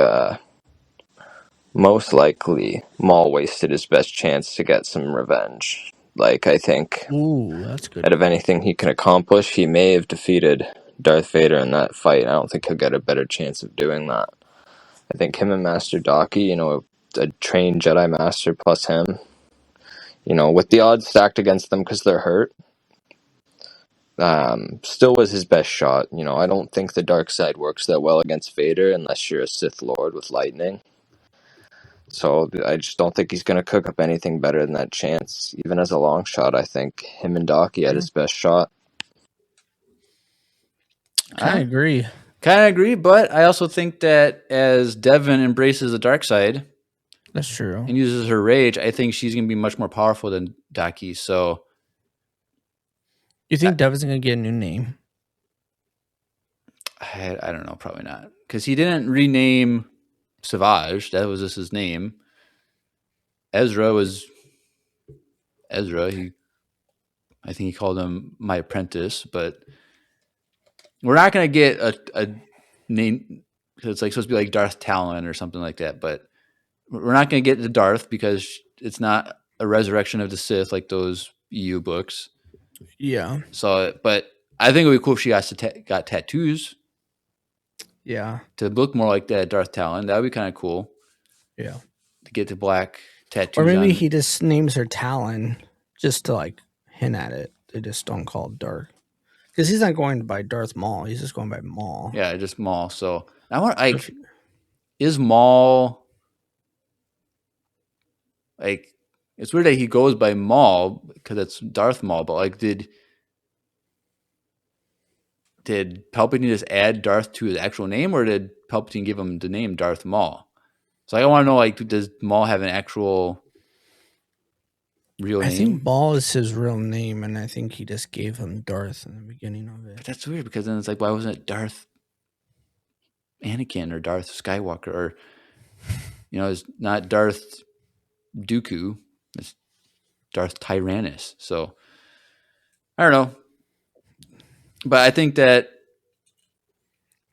G: most likely Maul wasted his best chance to get some revenge. Like, I think
B: that's good.
G: Out of anything he can accomplish, he may have defeated Darth Vader in that fight. I don't think he'll get a better chance of doing that. I think him and Master Doki, a trained Jedi Master plus him. With the odds stacked against them because they're hurt, still was his best shot. I don't think the dark side works that well against Vader unless you're a Sith Lord with lightning. So I just don't think he's going to cook up anything better than that chance. Even as a long shot, I think him and Doc, he had his best shot.
B: I agree.
A: Kind of agree, but I also think that as Devin embraces the dark side
B: That's true.
A: and uses her rage, I think she's going to be much more powerful than Daki. So
B: You think Devin's gonna get a new name?
A: I don't know, probably not, because he didn't rename Savage. That was just his name. Ezra was Ezra. I think he called him my apprentice, but we're not going to get a name. It's like supposed to be like Darth Talon or something like that, but we're not going to get the Darth because it's not a resurrection of the Sith like those EU books.
B: Yeah.
A: So, but I think it would be cool if she got tattoos.
B: Yeah.
A: To look more like that Darth Talon. That would be kind of cool.
B: Yeah.
A: To get the black tattoos.
B: Or maybe he just names her Talon just to like hint at it. They just don't call it Darth. Because he's not going by Darth Maul. He's just going by Maul.
A: Yeah, just Maul. So I want is Maul like? It's weird that he goes by Maul because it's Darth Maul, but like, did Palpatine just add Darth to his actual name, or did Palpatine give him the name Darth Maul? So I want to know, like, does Maul have an actual real name?
B: I think Maul is his real name, and I think he just gave him Darth in the beginning of it.
A: But that's weird because then it's like, why wasn't it Darth Anakin or Darth Skywalker, or it's not Darth Dooku, it's Darth Tyrannus. So I don't know, but I think that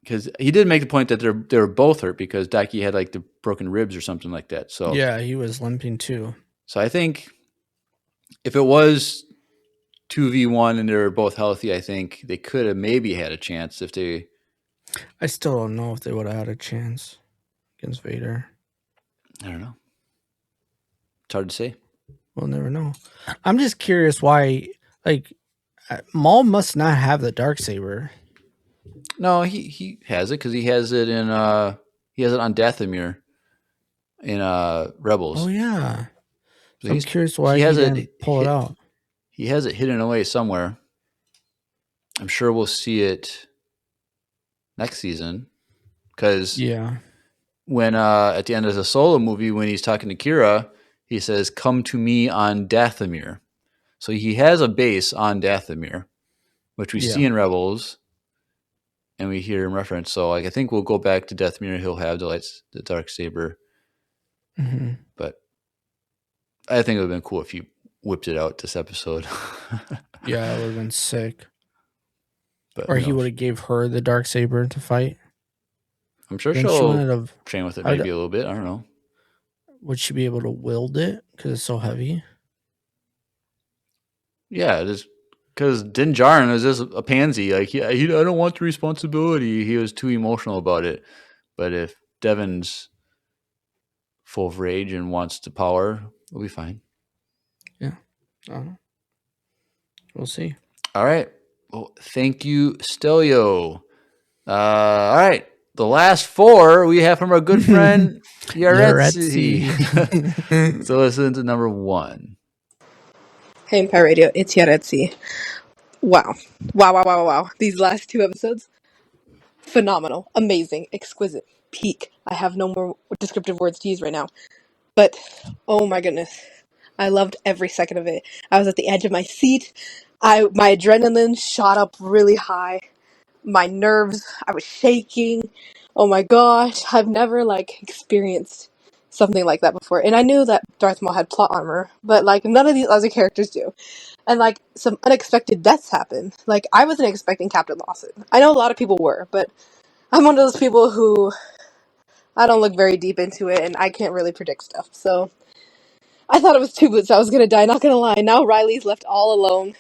A: because he did make the point that they were both hurt because Daki had like the broken ribs or something like that. So
B: yeah, he was limping too.
A: So I think if it was 2v1 and they were both healthy, I think they could have maybe had a chance if they.
B: I still don't know if they would have had a chance against Vader.
A: I don't know. It's hard to say.
B: We'll never know. I'm just curious why, like, Maul must not have the Darksaber.
A: No, he has it because he has it in on Dathomir in Rebels.
B: Oh yeah.
A: So
B: I'm curious why he didn't pull it out.
A: He has it hidden away somewhere. I'm sure we'll see it next season because when at the end of the Solo movie when he's talking to Kira, he says, "Come to me on Dathomir." So he has a base on Dathomir, which we see in Rebels, and we hear him reference. So like I think we'll go back to Dathomir. He'll have the Darksaber.
B: Mm-hmm.
A: But I think it would have been cool if he whipped it out this episode.
B: Yeah, it would have been sick.
A: But
B: or he would have gave her the Darksaber to fight.
A: I'm sure she'll train with it maybe a little bit. I don't know.
B: Would she be able to wield it because it's so heavy?
A: Yeah, just because Din Djarin is just a pansy. Like I don't want the responsibility. He was too emotional about it. But if Devin's full of rage and wants the power, we'll be fine.
B: Yeah. We'll see.
A: All right. Well, thank you, Stelio. All right. The last four we have from our good friend Yaretsi. So listen to number 1.
H: Hey, Empire Radio, it's Yaretsi. Wow. These last 2 episodes, phenomenal, amazing, exquisite, peak. I have no more descriptive words to use right now. But, oh my goodness, I loved every second of it. I was at the edge of my seat. My adrenaline shot up really high. My nerves, I was shaking. Oh my gosh, I've never, experienced something like that before. And I knew that Darth Maul had plot armor, but, none of these other characters do. And, some unexpected deaths happen. I wasn't expecting Captain Lawson. I know a lot of people were, but I'm one of those people who I don't look very deep into it, and I can't really predict stuff. So I thought it was Two Boots I was going to die, not going to lie. Now Riley's left all alone.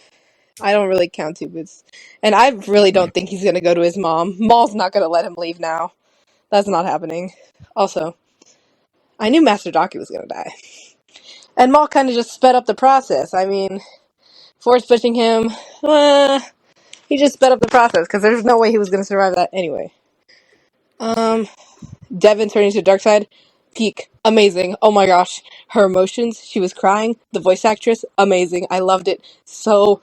H: I don't really count Two Boots. And I really don't think he's going to go to his mom. Maul's not going to let him leave now. That's not happening. Also, I knew Master Doku was gonna die. And Maul kind of just sped up the process. I mean, force pushing him, he just sped up the process because there's no way he was gonna survive that anyway. Devin turning to the dark side, peak, amazing. Oh my gosh, her emotions, she was crying. The voice actress, amazing. I loved it so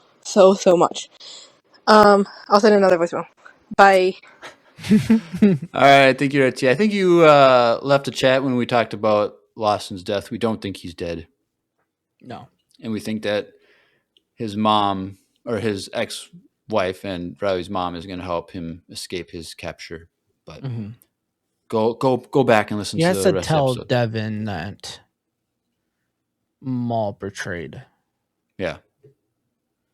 H: much. I'll send another voicemail. Bye.
A: All right, thank you, Ritzy. I think you left a chat when we talked about Lawson's death. We don't think he's dead,
B: No.
A: and we think that his mom or his ex-wife and Riley's mom is going to help him escape his capture. But go back and listen
B: He
A: to
B: has
A: the
B: to
A: rest
B: tell
A: of the episode.
B: Devin that Maul betrayed.
A: Yeah,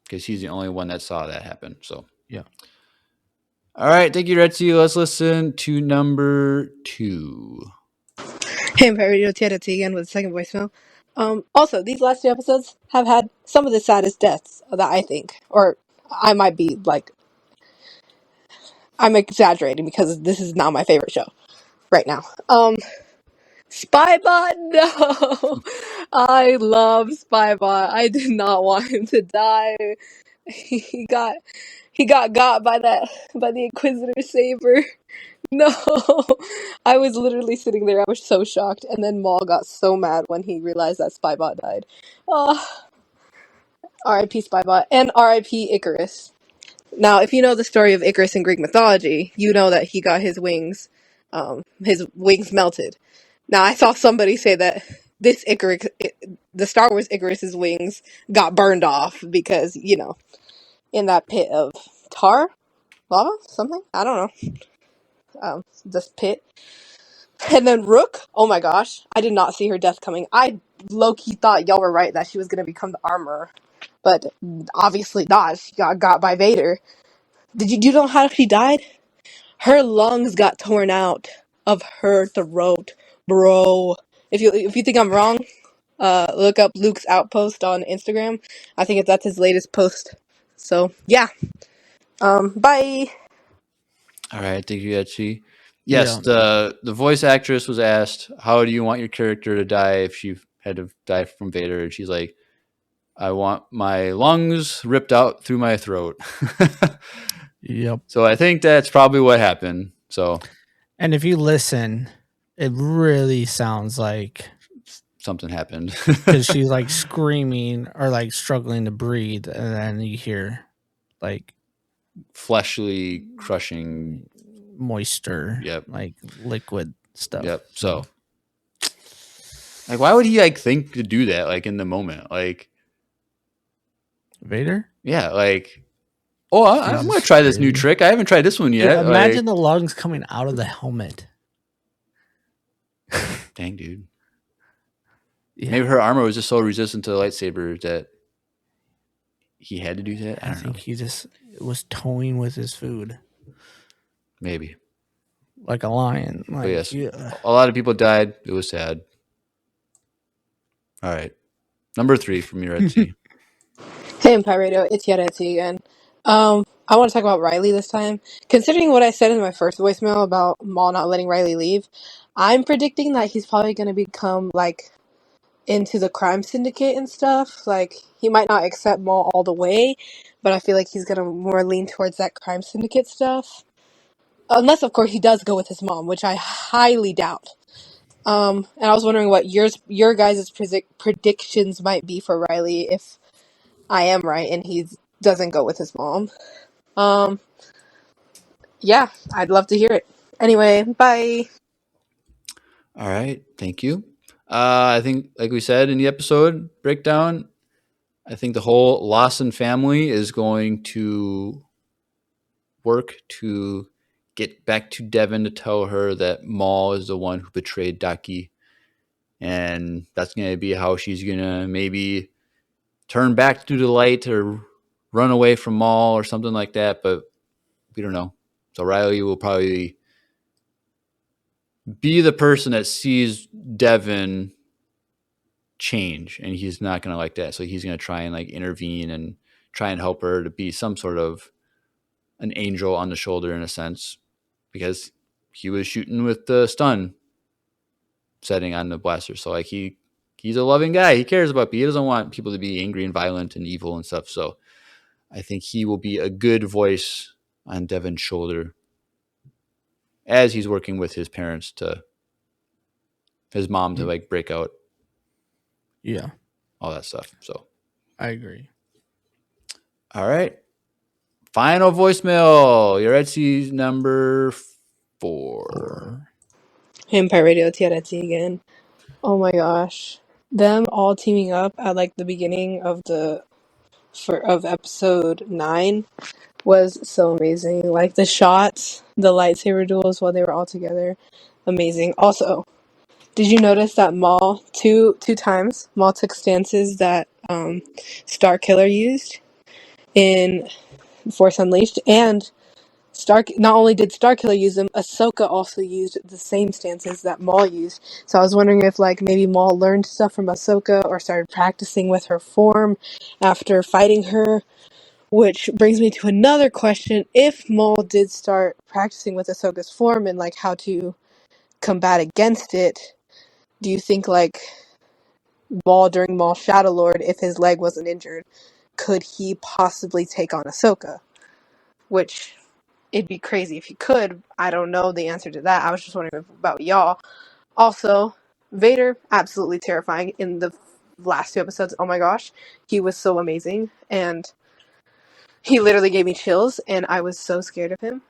A: because he's the only one that saw that happen. So
B: Yeah.
A: All right, thank you, Ritzy. Let's listen to number 2.
H: Hey, I'm Perry Tieta again with a second voicemail. Also, these last two episodes have had some of the saddest deaths that I think, or I might be like, I'm exaggerating because this is not my favorite show right now. Spybot, no, I love Spybot. I did not want him to die. He got by the Inquisitor Saber. No, I was literally sitting there. I was so shocked, and then Maul got so mad when he realized that Spybot died. Oh, R.I.P. Spybot and R.I.P. Icarus. Now, if you know the story of Icarus in Greek mythology, you know that he got his wings melted. Now, I saw somebody say that this Icarus, the Star Wars Icarus's wings got burned off because, in that pit of tar, lava, something. I don't know. This pit. And then Rook, oh my gosh, I did not see her death coming. I low-key thought y'all were right that she was going to become the armorer. But obviously not. She got by Vader. You know how she died? Her lungs got torn out of her throat, bro. If you think I'm wrong, look up Luke's outpost on Instagram. I think that's his latest post. So yeah. Bye.
A: All right, thank you, Ritzy. Yes,
B: Yeah.
A: the voice actress was asked, "How do you want your character to die if she had to die from Vader?" And she's like, "I want my lungs ripped out through my throat."
B: Yep.
A: So I think that's probably what happened. So
B: And if you listen, it really sounds like
A: something happened.
B: because she's like screaming or like struggling to breathe, and then you hear like
A: Fleshly crushing.
B: moisture,
A: Yep.
B: like liquid stuff.
A: Yep. So, like, why would he like think to do that? Like in the moment, like,
B: Vader?
A: yeah, like, oh, I'm
B: Jesus
A: gonna try this new
B: crazy.
A: trick. I haven't tried this one
B: Dude,
A: yet.
B: imagine the lungs coming out of the helmet.
A: Dang, dude.
B: Yeah.
A: Maybe her armor was just so resistant to the lightsaber that he had to do that. I don't
B: think
A: know.
B: he just was towing with his food
A: Maybe.
B: like a lion. Like,
A: But yes,
B: yeah.
A: a lot of people died. It was sad. All right. Number 3 from me, Red Sea.
H: Hey, Empire Radio, it's Yaretsi again. I want to talk about Riley this time. Considering what I said in my first voicemail about Maul not letting Riley leave, I'm predicting that he's probably going to become, like, into the crime syndicate and stuff. Like, he might not accept Maul all the way, but I feel like he's going to more lean towards that crime syndicate stuff. Unless, of course, he does go with his mom, which I highly doubt. And I was wondering what your guys' predictions might be for Riley if I am right and he doesn't go with his mom. Yeah, I'd love to hear it. Anyway, bye.
A: All right. Thank you. I think, like we said in the episode breakdown, I think the whole Lawson family is going to work to get back to Devin to tell her that Maul is the one who betrayed Daki. And that's going to be how she's going to maybe turn back to the light or run away from Maul or something like that. But we don't know. So Riley will probably be the person that sees Devin change, and he's not going to like that. So he's going to try and like intervene and try and help her to be some sort of an angel on the shoulder in a sense, because he was shooting with the stun. setting on the blaster. So like he's a loving guy. He cares about people. He doesn't want people to be angry and violent and evil and stuff. So I think he will be a good voice on Devin's shoulder as he's working with his parents his mom to like break out.
B: Yeah.
A: All that stuff. So
B: I agree.
A: All right. Final voicemail. Your Etsy number 4.
H: Hey, Empire Radio, TRT again. Oh my gosh. Them all teaming up at like the beginning of of episode 9 was so amazing. Like the shots, the lightsaber duels while they were all together. Amazing. Also, did you notice that Maul two times Maul took stances that Star Killer used in Force Unleashed, and not only did Starkiller use them, Ahsoka also used the same stances that Maul used. So I was wondering if like maybe Maul learned stuff from Ahsoka or started practicing with her form after fighting her. Which brings me to another question. If Maul did start practicing with Ahsoka's form and like how to combat against it, do you think like Maul during Maul Shadow Lord, if his leg wasn't injured, could he possibly take on Ahsoka? Which it'd be crazy if he could. I don't know the answer to that. I was just wondering about y'all. Also, Vader, absolutely terrifying in the last 2 episodes. Oh my gosh. He was so amazing. And he literally gave me chills, and I was so scared of him.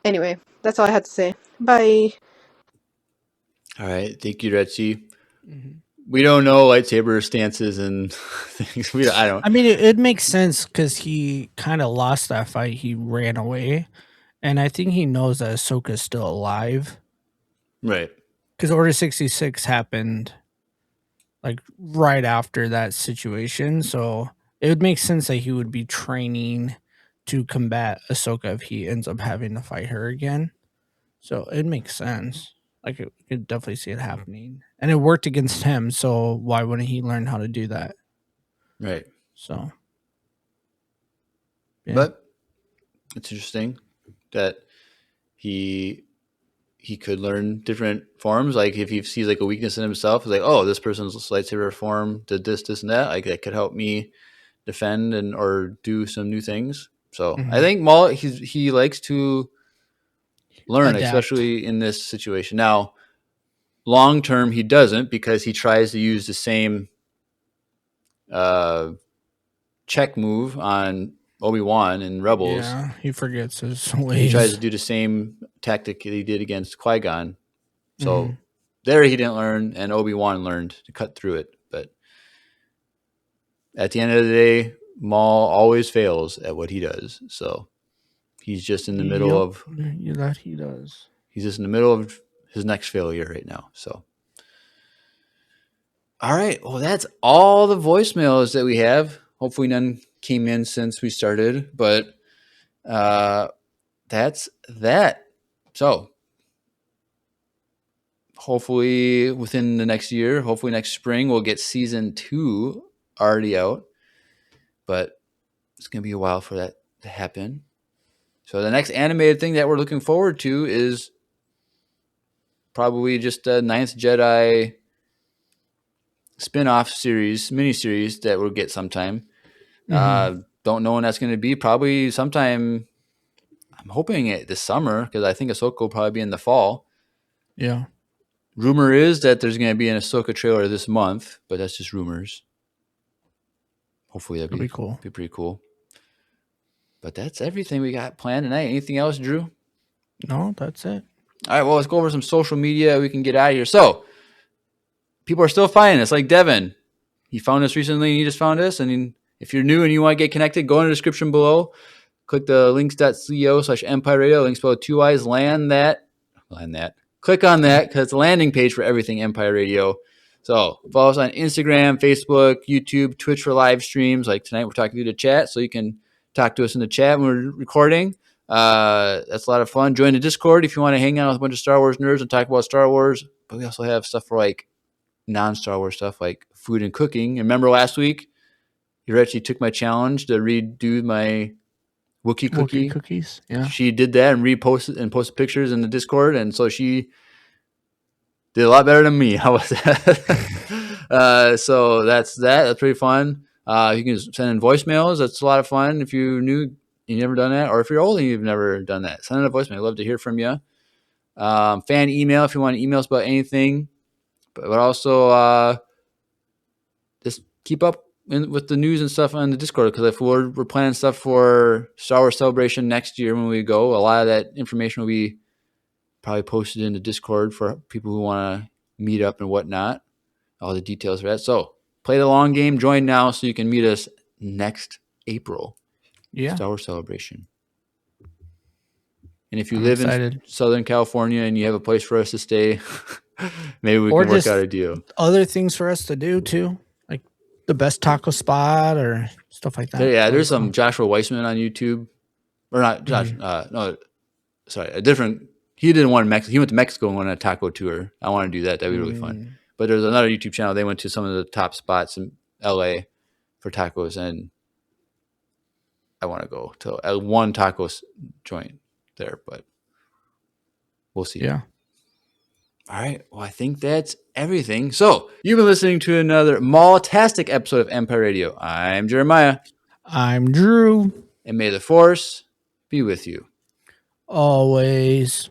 H: Anyway, that's all I had to say. Bye.
A: All right. Thank you, Etsy.
B: Mm-hmm.
A: We don't know lightsaber stances and things. I don't.
B: I mean, it makes sense because he kind of lost that fight. He ran away. And I think he knows that Ahsoka's still alive.
A: Right.
B: Because Order 66 happened like right after that situation. So it would make sense that he would be training to combat Ahsoka if he ends up having to fight her again. So it makes sense. Like you could definitely see it happening. And it worked against him, so why wouldn't he learn how to do that?
A: Right.
B: So yeah.
A: But it's interesting that he could learn different forms. Like if he sees like a weakness in himself, he's like, oh, this person's lightsaber form did this, and that. Like that could help me defend or do some new things. So I think Maul he likes to learn,
B: Adapt.
A: especially in this situation. Now, long term, he doesn't because he tries to use the same check move on Obi-Wan and Rebels.
B: Yeah, he forgets his ways.
A: He tries to do the same tactic he did against Qui-Gon. So there he didn't learn, and Obi-Wan learned to cut through it. But at the end of the day, Maul always fails at what he does. So he's just in the middle of
B: that he does.
A: He's just in the middle of his next failure right now. So all right. Well, that's all the voicemails that we have. Hopefully none came in since we started, but that's that. So hopefully within the next year, hopefully next spring, we'll get season 2 already out. But it's going to be a while for that to happen. So the next animated thing that we're looking forward to is probably just a Ninth Jedi spin-off miniseries that we'll get sometime. Don't know when that's going to be. Probably sometime. I'm hoping it this summer because I think Ahsoka will probably be in the fall.
B: Yeah.
A: Rumor is that there's going to be an Ahsoka trailer this month, but that's just rumors. Hopefully that'd be cool. Be pretty cool. But that's everything we got planned tonight. Anything else, Drew?
B: No, that's it.
A: All right. Well, let's go over some social media. We can get out of here. So people are still finding us, like Devin. He found us recently and he just found us. And if you're new and you want to get connected, go in the description below. Click the links.co/Empire Radio. Links below 2 eyes. Land that. Click on that because it's a landing page for everything Empire Radio. So follow us on Instagram, Facebook, YouTube, Twitch for live streams. Like tonight, we're talking through the chat, so you can talk to us in the chat when we're recording. That's a lot of fun. Join the Discord if you want to hang out with a bunch of Star Wars nerds and talk about Star Wars. But we also have stuff for like non-Star Wars stuff like food and cooking. And remember last week, you actually took my challenge to redo my Wookiee
B: cookies. Yeah.
A: She did that and posted pictures in the Discord. And so she Did a lot better than me. How was that? So that's that. That's pretty fun. You can send in voicemails. That's a lot of fun. If you're new, you've never done that, or if you're old and you've never done that, send in a voicemail. I'd love to hear from you. Fan email if you want emails about anything, but also just keep up with the news and stuff on the Discord, because if we're planning stuff for Star Wars Celebration next year when we go, a lot of that information will be probably posted in the Discord for people who want to meet up and whatnot. All the details for that. So play the long game. Join now so you can meet us next April.
B: Yeah.
A: Star Wars Celebration. And if you
B: I'm
A: live
B: excited.
A: in Southern California and you have a place for us to stay, maybe we
B: Or
A: can work
B: just
A: out a deal.
B: other things for us to do too, like the best taco spot or stuff like that.
A: Yeah,
B: That'd
A: there's
B: be
A: some
B: cool.
A: Joshua Weissman on YouTube. Or not Josh.
B: Mhm.
A: No, sorry. A different. He didn't want Mexico. He went to Mexico and went on a taco tour. I want to do that. That'd be really fun.
B: Mm.
A: But there's another YouTube channel. They went to some of the top spots in LA for tacos, and I want to go to one taco joint there, but we'll see.
B: Yeah.
A: All right. Well, I think that's everything. So you've been listening to another Maul-tastic episode of Empire Radio. I'm Jeremiah,
B: I'm Drew.
A: and may the Force be with you.
B: Always.